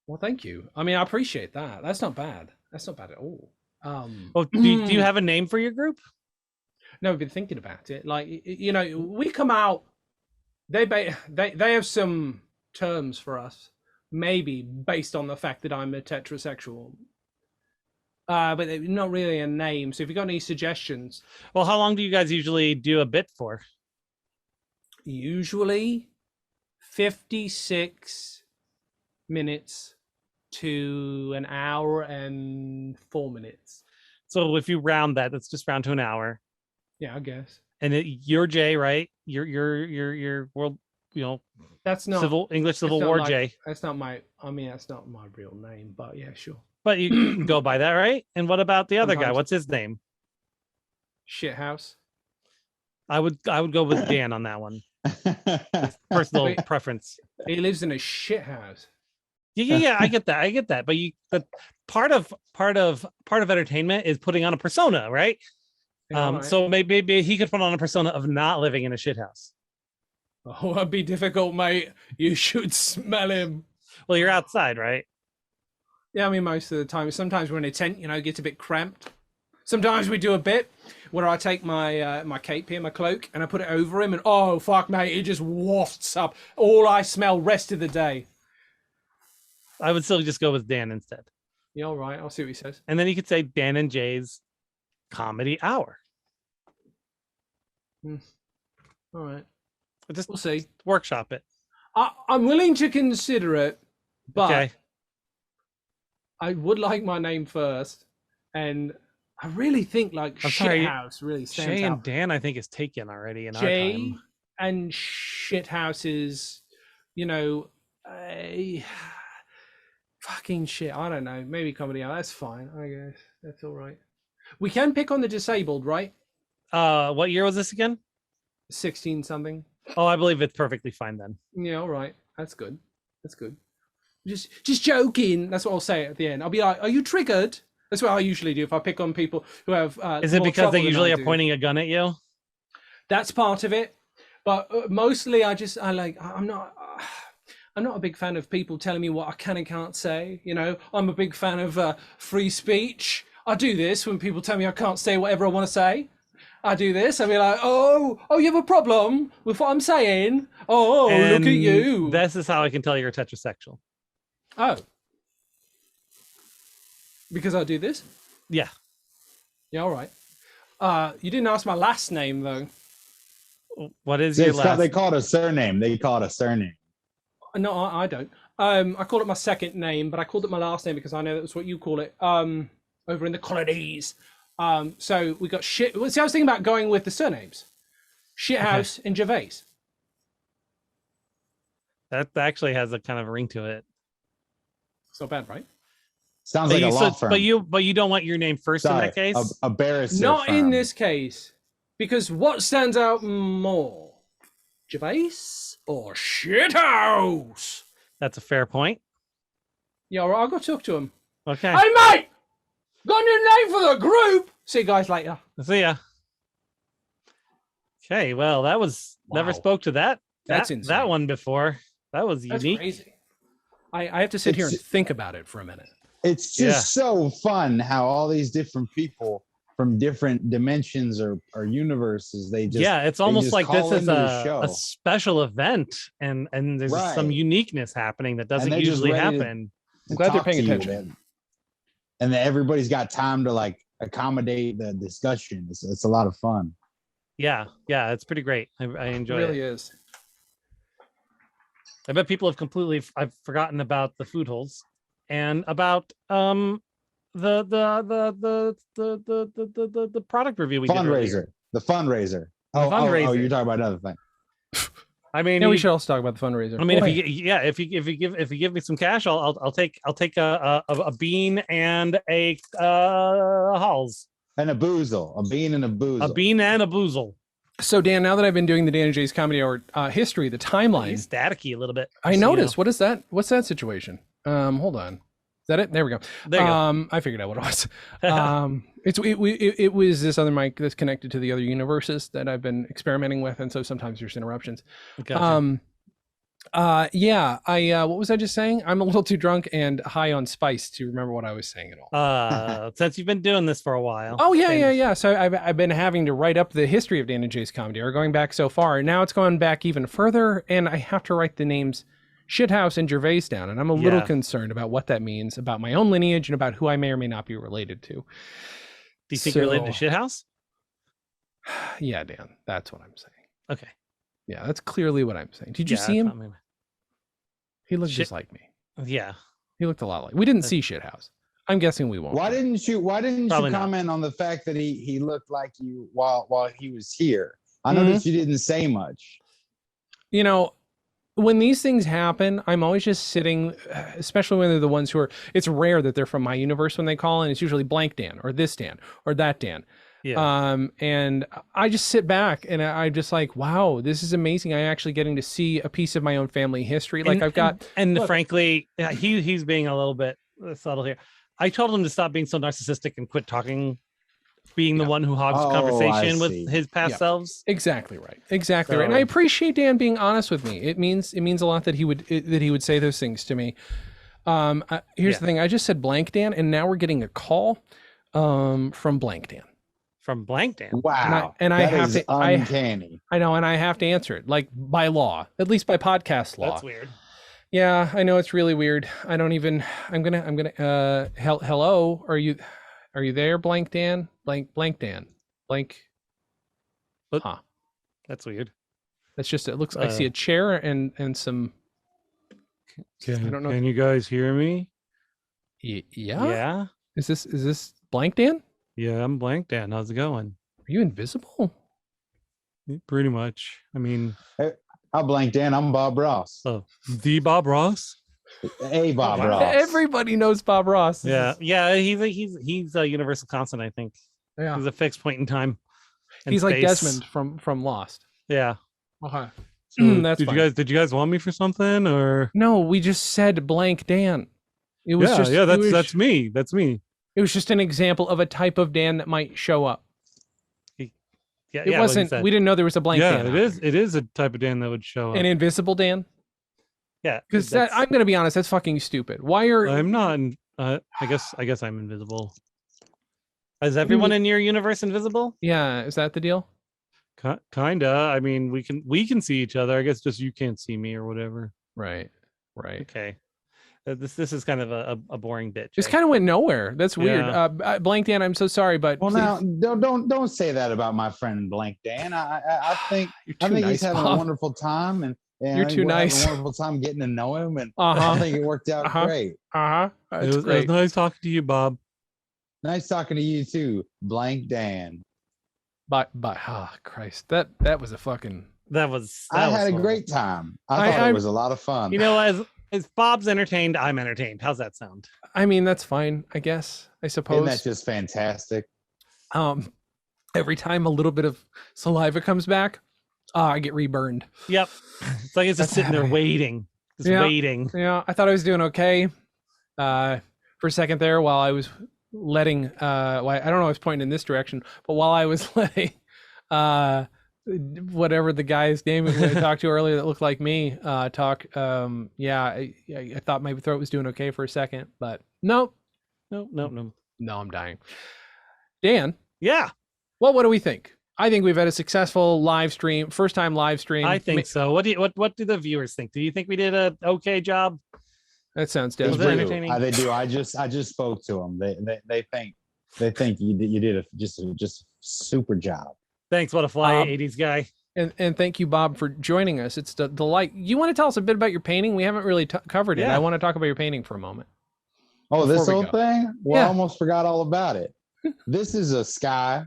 Well, thank you. I appreciate that. That's not bad. That's not bad at all. Do you have a name for your group? No, I've been thinking about it. Like, we come out. They have some terms for us, maybe based on the fact that I'm a tetrasexual. but they're not really a name. So if you got any suggestions. Well, how long do you guys usually do a bit for? Usually 56 minutes to an hour and 4 minutes. So if you round that, that's just round to an hour. Yeah, I guess. And you're Jay, right? You're world, that's not English Civil War Jay. That's not my real name, but yeah, sure. But you can go by that, right? And what about the other guy? What's his name? Shithouse. I would go with Dan on that one. Personal preference. He lives in a shit house. Yeah, I get that. But part of entertainment is putting on a persona, right? Right. So maybe he could put on a persona of not living in a shithouse. Oh, that'd be difficult, mate. You should smell him. Well, you're outside, right? Yeah, I mean, most of the time. Sometimes we're in a tent, it gets a bit cramped. Sometimes we do a bit where I take my my cape here, my cloak, and I put it over him, and oh, fuck, mate, it just wafts up. All I smell rest of the day. I would still just go with Dan instead. Yeah, all right. I'll see what he says. And then you could say Dan and Jay's Comedy Hour. All right. We'll see. Workshop it. I'm willing to consider it, but okay. I would like my name first, and I really think Shithouse really stands Jay out. And Dan, I think, is taken already in Jay our time. And Shithouse is, fucking shit. I don't know. Maybe Comedy Hour. That's fine. I guess that's all right. We can pick on the disabled, right? What year was this again? 16 something. Oh, I believe it's perfectly fine then. Yeah, all right. That's good. That's good. Just joking. That's what I'll say at the end. I'll be like, "Are you triggered?" That's what I usually do if I pick on people who have. Is it because they usually are pointing a gun at you? That's part of it, but mostly I'm not a big fan of people telling me what I can and can't say. I'm a big fan of free speech. I do this when people tell me I can't say whatever I want to say. I do this. I'll be like, oh, you have a problem with what I'm saying? Oh, and look at you. This is how I can tell you're tetrasexual. Oh. Because I do this? Yeah. Yeah, all right. You didn't ask my last name, though. What is your last? They call it a surname. No, I don't. I call it my second name, but I called it my last name because I know that's what you call it over in the colonies. So we got shit. See, I was thinking about going with the surnames. Shithouse and Gervais. That actually has a kind of ring to it. It's not bad, right? Sounds like a law firm. But you don't want your name first in that case? A barrister Not firm. in this case. Because what stands out more? Gervais or Shithouse? That's a fair point. Yeah, all right, I'll go talk to him. Okay. Hey, mate! Got a new name for the group! See you guys later. See ya. Okay, well, that was... Wow. Never spoke to that. That's insane. That one before. That was unique. That's crazy. I have to sit here and think about it for a minute. It's just so fun how all these different people from different dimensions or universes, it's almost like this is a special event and there's some uniqueness happening that doesn't usually happen. I'm glad they're paying attention. And that everybody's got time to accommodate the discussion. It's a lot of fun. Yeah, it's pretty great. I enjoy it. It really is. I bet people have I've forgotten about the food holes and about the product review we did earlier. The fundraiser. Oh, you're talking about another thing. I mean, we should also talk about the fundraiser. I mean, if you give me some cash, I'll take a bean and a Halls. And a boozle. A bean and a boozle. A bean and a boozle. So Dan, now that I've been doing the Dan and Jay's Comedy Hour history, the timeline. He's staticky a little bit. I noticed. What is that? What's that situation? Hold on. Is that it? There we go. There you go. I figured out what it was. It was this other mic that's connected to the other universes that I've been experimenting with, and so sometimes there's interruptions. Gotcha. What was I just saying? I'm a little too drunk and high on spice to remember what I was saying at all. Since you've been doing this for a while. Oh yeah. So I've been having to write up the history of Dan and Jay's Comedy Hour, going back so far. Now it's going back even further, and I have to write the names Shithouse and Gervais down, and I'm a little concerned about what that means about my own lineage and about who I may or may not be related to. Do you think you're related to Shithouse? Yeah, Dan, that's what I'm saying. Okay. Yeah, that's clearly what I'm saying. Did you see him? He looked just like me. Yeah. He looked a lot like. We didn't see Shithouse. I'm guessing we won't. Why didn't you comment on the fact that he looked like you while he was here? I noticed you didn't say much. You know, when these things happen, I'm always just sitting, especially when they're the ones who are, it's rare that they're from my universe when they call, and it's usually blank Dan or this Dan or that Dan. Yeah. And I just sit back and I'm just like, wow, this is amazing. I'm actually getting to see a piece of my own family history. Like frankly, he's being a little bit subtle here. I told him to stop being so narcissistic and quit talking, being the one who hogs the conversation with his past selves. Exactly right. Exactly right. And I appreciate Dan being honest with me. It means a lot that he would say those things to me. Here's the thing. I just said blank Dan, and now we're getting a call from blank Dan. From blank Dan. Wow. And I have to uncanny. I know, and I have to answer it, like by law, at least by podcast law. That's weird. Yeah, I know it's really weird. I'm gonna hello, are you there, blank Dan? Blank Dan. Blank. Huh. That's weird. That's just, it looks, I see a chair and some, I don't know. Can you guys hear me? Yeah. Yeah. Is this blank Dan? Yeah, I'm blank Dan. How's it going? Are you invisible? Pretty much. I mean, I'm blank Dan. I'm Bob Ross. Oh, the Bob Ross? Hey, Bob Ross. Everybody knows Bob Ross. Yeah. He's a universal constant, I think. Yeah. He's a fixed point in time. He's like Desmond from Lost. Yeah. Okay. So That's did you guys want me for something, or no? We just said blank Dan. It was that's me. That's me. It was just an example of a type of Dan that might show up. It wasn't. We didn't know there was a blank Dan. Yeah, it is a type of Dan that would show up. An invisible Dan. Yeah, because I'm gonna be honest, that's fucking stupid. Why are I'm not? I guess I'm invisible. Is everyone in your universe invisible? Yeah, is that the deal? Kinda. I mean, we can see each other. I guess just you can't see me or whatever. Right. Okay. This is kind of a boring bit. This kind of went nowhere. That's weird. Blank Dan, I'm so sorry, but now don't say that about my friend Blank Dan. I think he's having a wonderful time, and you're too nice. Having a wonderful time getting to know him, and I think it worked out great. It was nice talking to you, Bob. Nice talking to you too, Blank Dan. But Christ, that was a fucking. I had a great time. I thought it was a lot of fun. You know, as Bob's entertained, I'm entertained. How's that sound? I mean, that's fine, I guess. I suppose. Isn't that just fantastic? Every time a little bit of saliva comes back, I get reburned. Yep. It's like it's just sitting there waiting. Waiting. Yeah, I thought I was doing okay. For a second there, while I was letting I don't know, I was pointing in this direction, but while I was letting whatever the guy's name I talked to earlier that looked like me talk, I thought my throat was doing okay for a second, but nope. No, I'm dying. Dan. Yeah. Well, what do we think? I think we've had a successful first time live stream. I think so. What do the viewers think? Do you think we did a okay job? That sounds entertaining. They do. I just spoke to them. They think you did a super job. Thanks. What a fly 80s guy. And thank you, Bob, for joining us. It's the delight. You want to tell us a bit about your painting? We haven't really covered it. I want to talk about your painting for a moment. Oh, this whole thing? Well, I almost forgot all about it. This is a sky.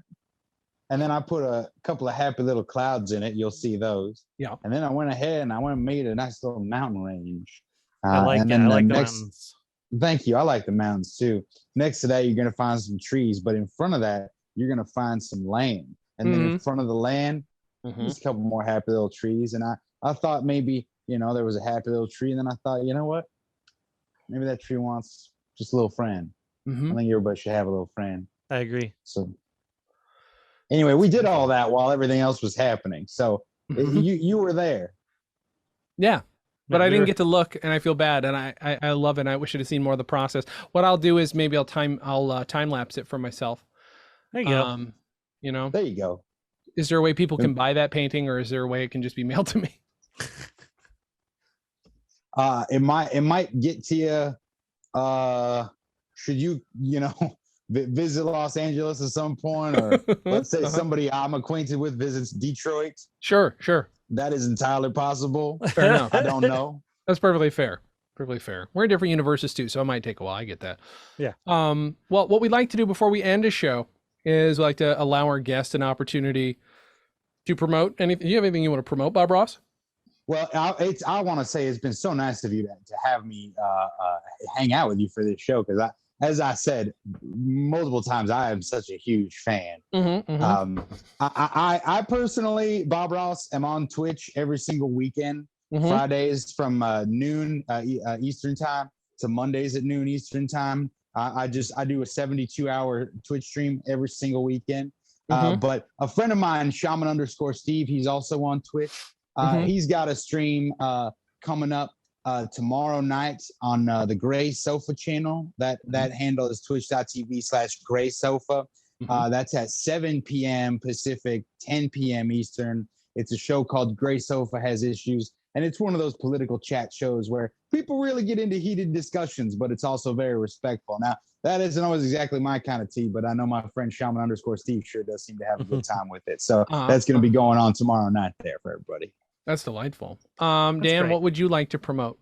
And then I put a couple of happy little clouds in it. You'll see those. Yeah. And then I went ahead and made a nice little mountain range. I like it. I like the mountains. Thank you. I like the mountains too. Next to that, you're going to find some trees. But in front of that, you're going to find some land. And then in front of the land, there's a couple more happy little trees. And I thought maybe, there was a happy little tree. And then I thought, you know what? Maybe that tree wants just a little friend. I think everybody should have a little friend. I agree. So anyway, we did all that while everything else was happening. So you were there. Yeah. But I didn't get to look, and I feel bad, and I love it. And I wish I'd have seen more of the process. What I'll do is maybe I'll time lapse it for myself. There you go. There you go. Is there a way people can buy that painting, or is there a way it can just be mailed to me? It might get to you. Should you visit Los Angeles at some point, or let's say somebody I'm acquainted with visits Detroit. Sure. That is entirely possible. Fair enough. I don't know. That's perfectly fair. Perfectly fair. We're in different universes too, so it might take a while. I get that. Yeah. Well, what we like to do before we end a show is we like to allow our guests an opportunity to promote anything. Do you have anything you want to promote, Bob Ross? Well, I want to say it's been so nice of you to have me hang out with you for this show, because as I said multiple times, I am such a huge fan. I personally, Bob Ross, am on Twitch every single weekend, Fridays from noon Eastern time to Mondays at noon Eastern time. I do a 72-hour Twitch stream every single weekend. But a friend of mine, Shaman_Steve, he's also on Twitch. He's got a stream coming up tomorrow night on the Gray Sofa channel. That handle is twitch.tv/Gray Sofa. That's at 7 p.m. Pacific, 10 p.m. Eastern. It's a show called Gray Sofa Has Issues. And it's one of those political chat shows where people really get into heated discussions, but it's also very respectful. Now, that isn't always exactly my kind of tea, but I know my friend Shaman_Steve sure does seem to have a good time with it. So that's going to be going on tomorrow night there for everybody. That's delightful. Dan, great. What would you like to promote?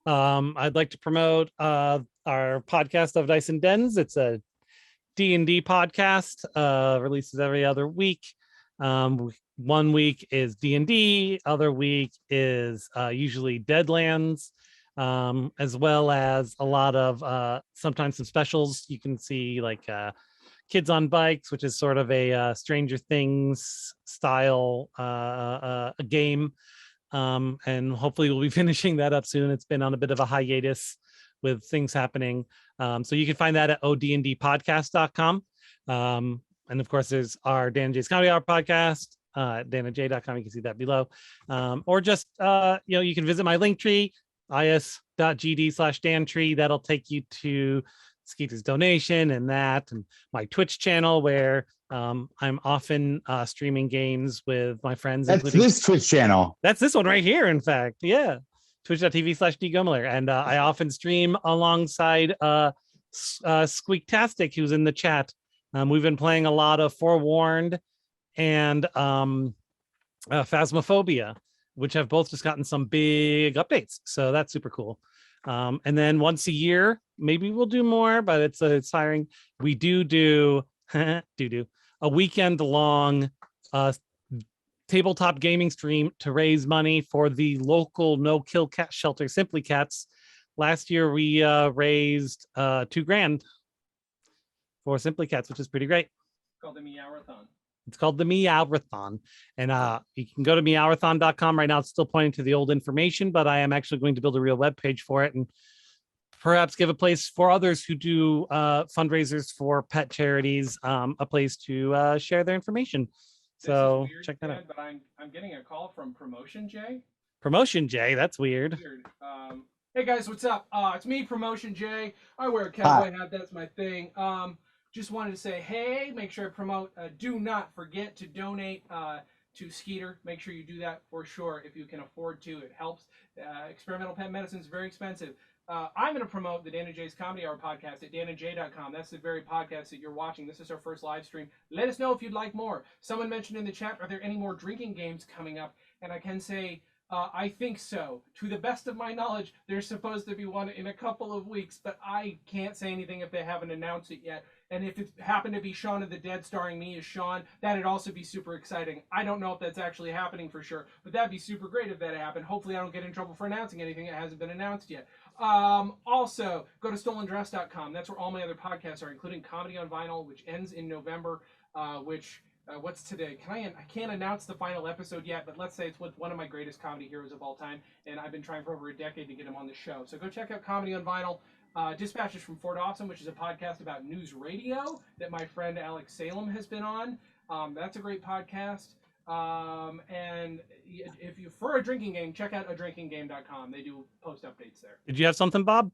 I'd like to promote our podcast of Dice and Dens. It's a D&D podcast, releases every other week. 1 week is D&D, other week is usually Deadlands, as well as a lot of sometimes some specials. You can see like Kids on Bikes, which is sort of a Stranger Things style a game. And hopefully we'll be finishing that up soon. It's been on a bit of a hiatus with things happening. So you can find that at odndpodcast.com. And of course, there's our Dan and Jay's Comedy Hour podcast, danandjay.com. You can see that below. Or just, you can visit my link tree, is.gd/dantree. That'll take you to Skeeter's donation and my Twitch channel, where I'm often streaming games with my friends. That's this Twitch channel. That's this one right here, in fact. Yeah. Twitch.tv/dgumler. And I often stream alongside Squeaktastic, who's in the chat. We've been playing a lot of Forewarned and Phasmophobia, which have both just gotten some big updates. So that's super cool. And then once a year, maybe we'll do more, but it's tiring. We do a weekend long tabletop gaming stream to raise money for the local no-kill cat shelter, Simply Cats. Last year we raised $2,000 for Simply Cats, which is pretty great. Called the Meowathon. It's called the Meowathon. And you can go to meowathon.com. Right now it's still pointing to the old information, but I am actually going to build a real web page for it and perhaps give a place for others who do fundraisers for pet charities, a place to share their information. So weird, check that out. But I'm getting a call from Promotion Jay. Promotion Jay, that's weird. Hey guys, what's up? It's me, Promotion Jay. I wear a cowboy hat. That's my thing. Just wanted to say, hey, make sure to promote. Do not forget to donate to Skeeter. Make sure you do that for sure if you can afford to. It helps. Experimental pet medicine is very expensive. I'm going to promote the Dan and Jay's Comedy Hour podcast at danandjay.com. That's the very podcast that you're watching. This is our first live stream. Let us know if you'd like more. Someone mentioned in the chat, are there any more drinking games coming up? And I can say, I think so. To the best of my knowledge, there's supposed to be one in a couple of weeks, but I can't say anything if they haven't announced it yet. And if it happened to be Shaun of the Dead starring me as Shaun, that'd also be super exciting. I don't know if that's actually happening for sure, but that'd be super great if that happened. Hopefully I don't get in trouble for announcing anything that hasn't been announced yet. Also, go to stolendress.com. That's where all my other podcasts are, including Comedy on Vinyl, which ends in November, what's today? I can't announce the final episode yet, but let's say it's with one of my greatest comedy heroes of all time, and I've been trying for over a decade to get him on the show. So go check out Comedy on Vinyl. Dispatches from Fort Awesome, which is a podcast about news radio that my friend Alex Salem has been on. That's a great podcast. And if you for a drinking game, check out adrinkinggame.com. They do post updates there. Did you have something, Bob?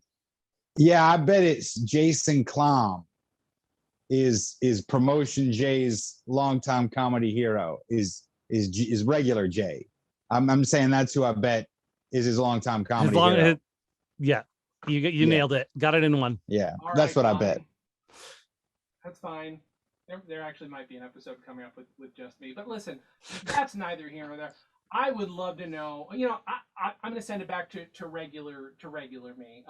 Yeah, I bet it's Jason Klom is Promotion Jay's longtime comedy hero, is regular Jay. I'm saying that's who I bet is his longtime comedy hero. Yeah, you nailed it. Got it in one. Yeah, that's what I bet. That's fine. There actually might be an episode coming up with just me. But listen, that's neither here nor there. I would love to know. I'm going to send it back to regular me.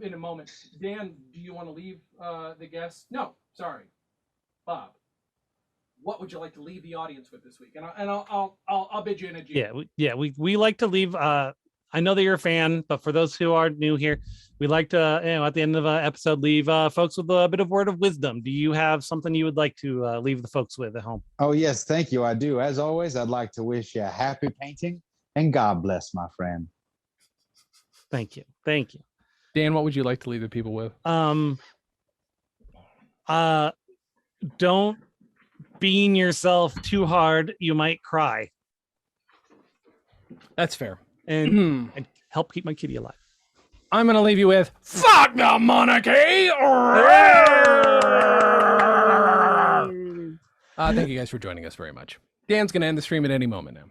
In a moment. Dan, do you want to leave the guests? No, sorry, Bob. What would you like to leave the audience with this week? And I'll bid you in a G. We like to leave. I know that you're a fan, but for those who are new here, we like to, at the end of an episode, leave folks with a bit of word of wisdom. Do you have something you would like to leave the folks with at home? Oh, yes. Thank you. I do. As always, I'd like to wish you a happy painting and God bless, my friend. Thank you. Dan, what would you like to leave the people with? Don't bean yourself too hard. You might cry. That's fair. And help keep my kitty alive. I'm going to leave you with fuck the monarchy. Thank you guys for joining us very much. Dan's going to end the stream at any moment now.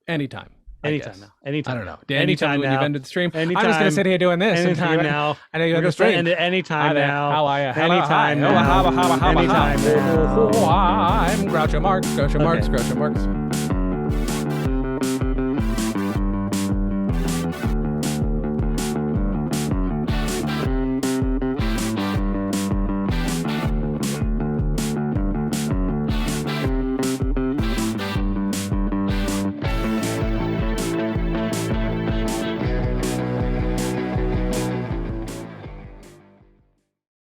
Anytime. Anytime now. Anytime. I don't know. Dan, anytime now. You've ended the stream. Anytime. I'm just going to sit here doing this. Anytime now. I know you're going to end it anytime now. How are you? Anytime now. Anytime now. Anytime now. I'm Groucho Marx.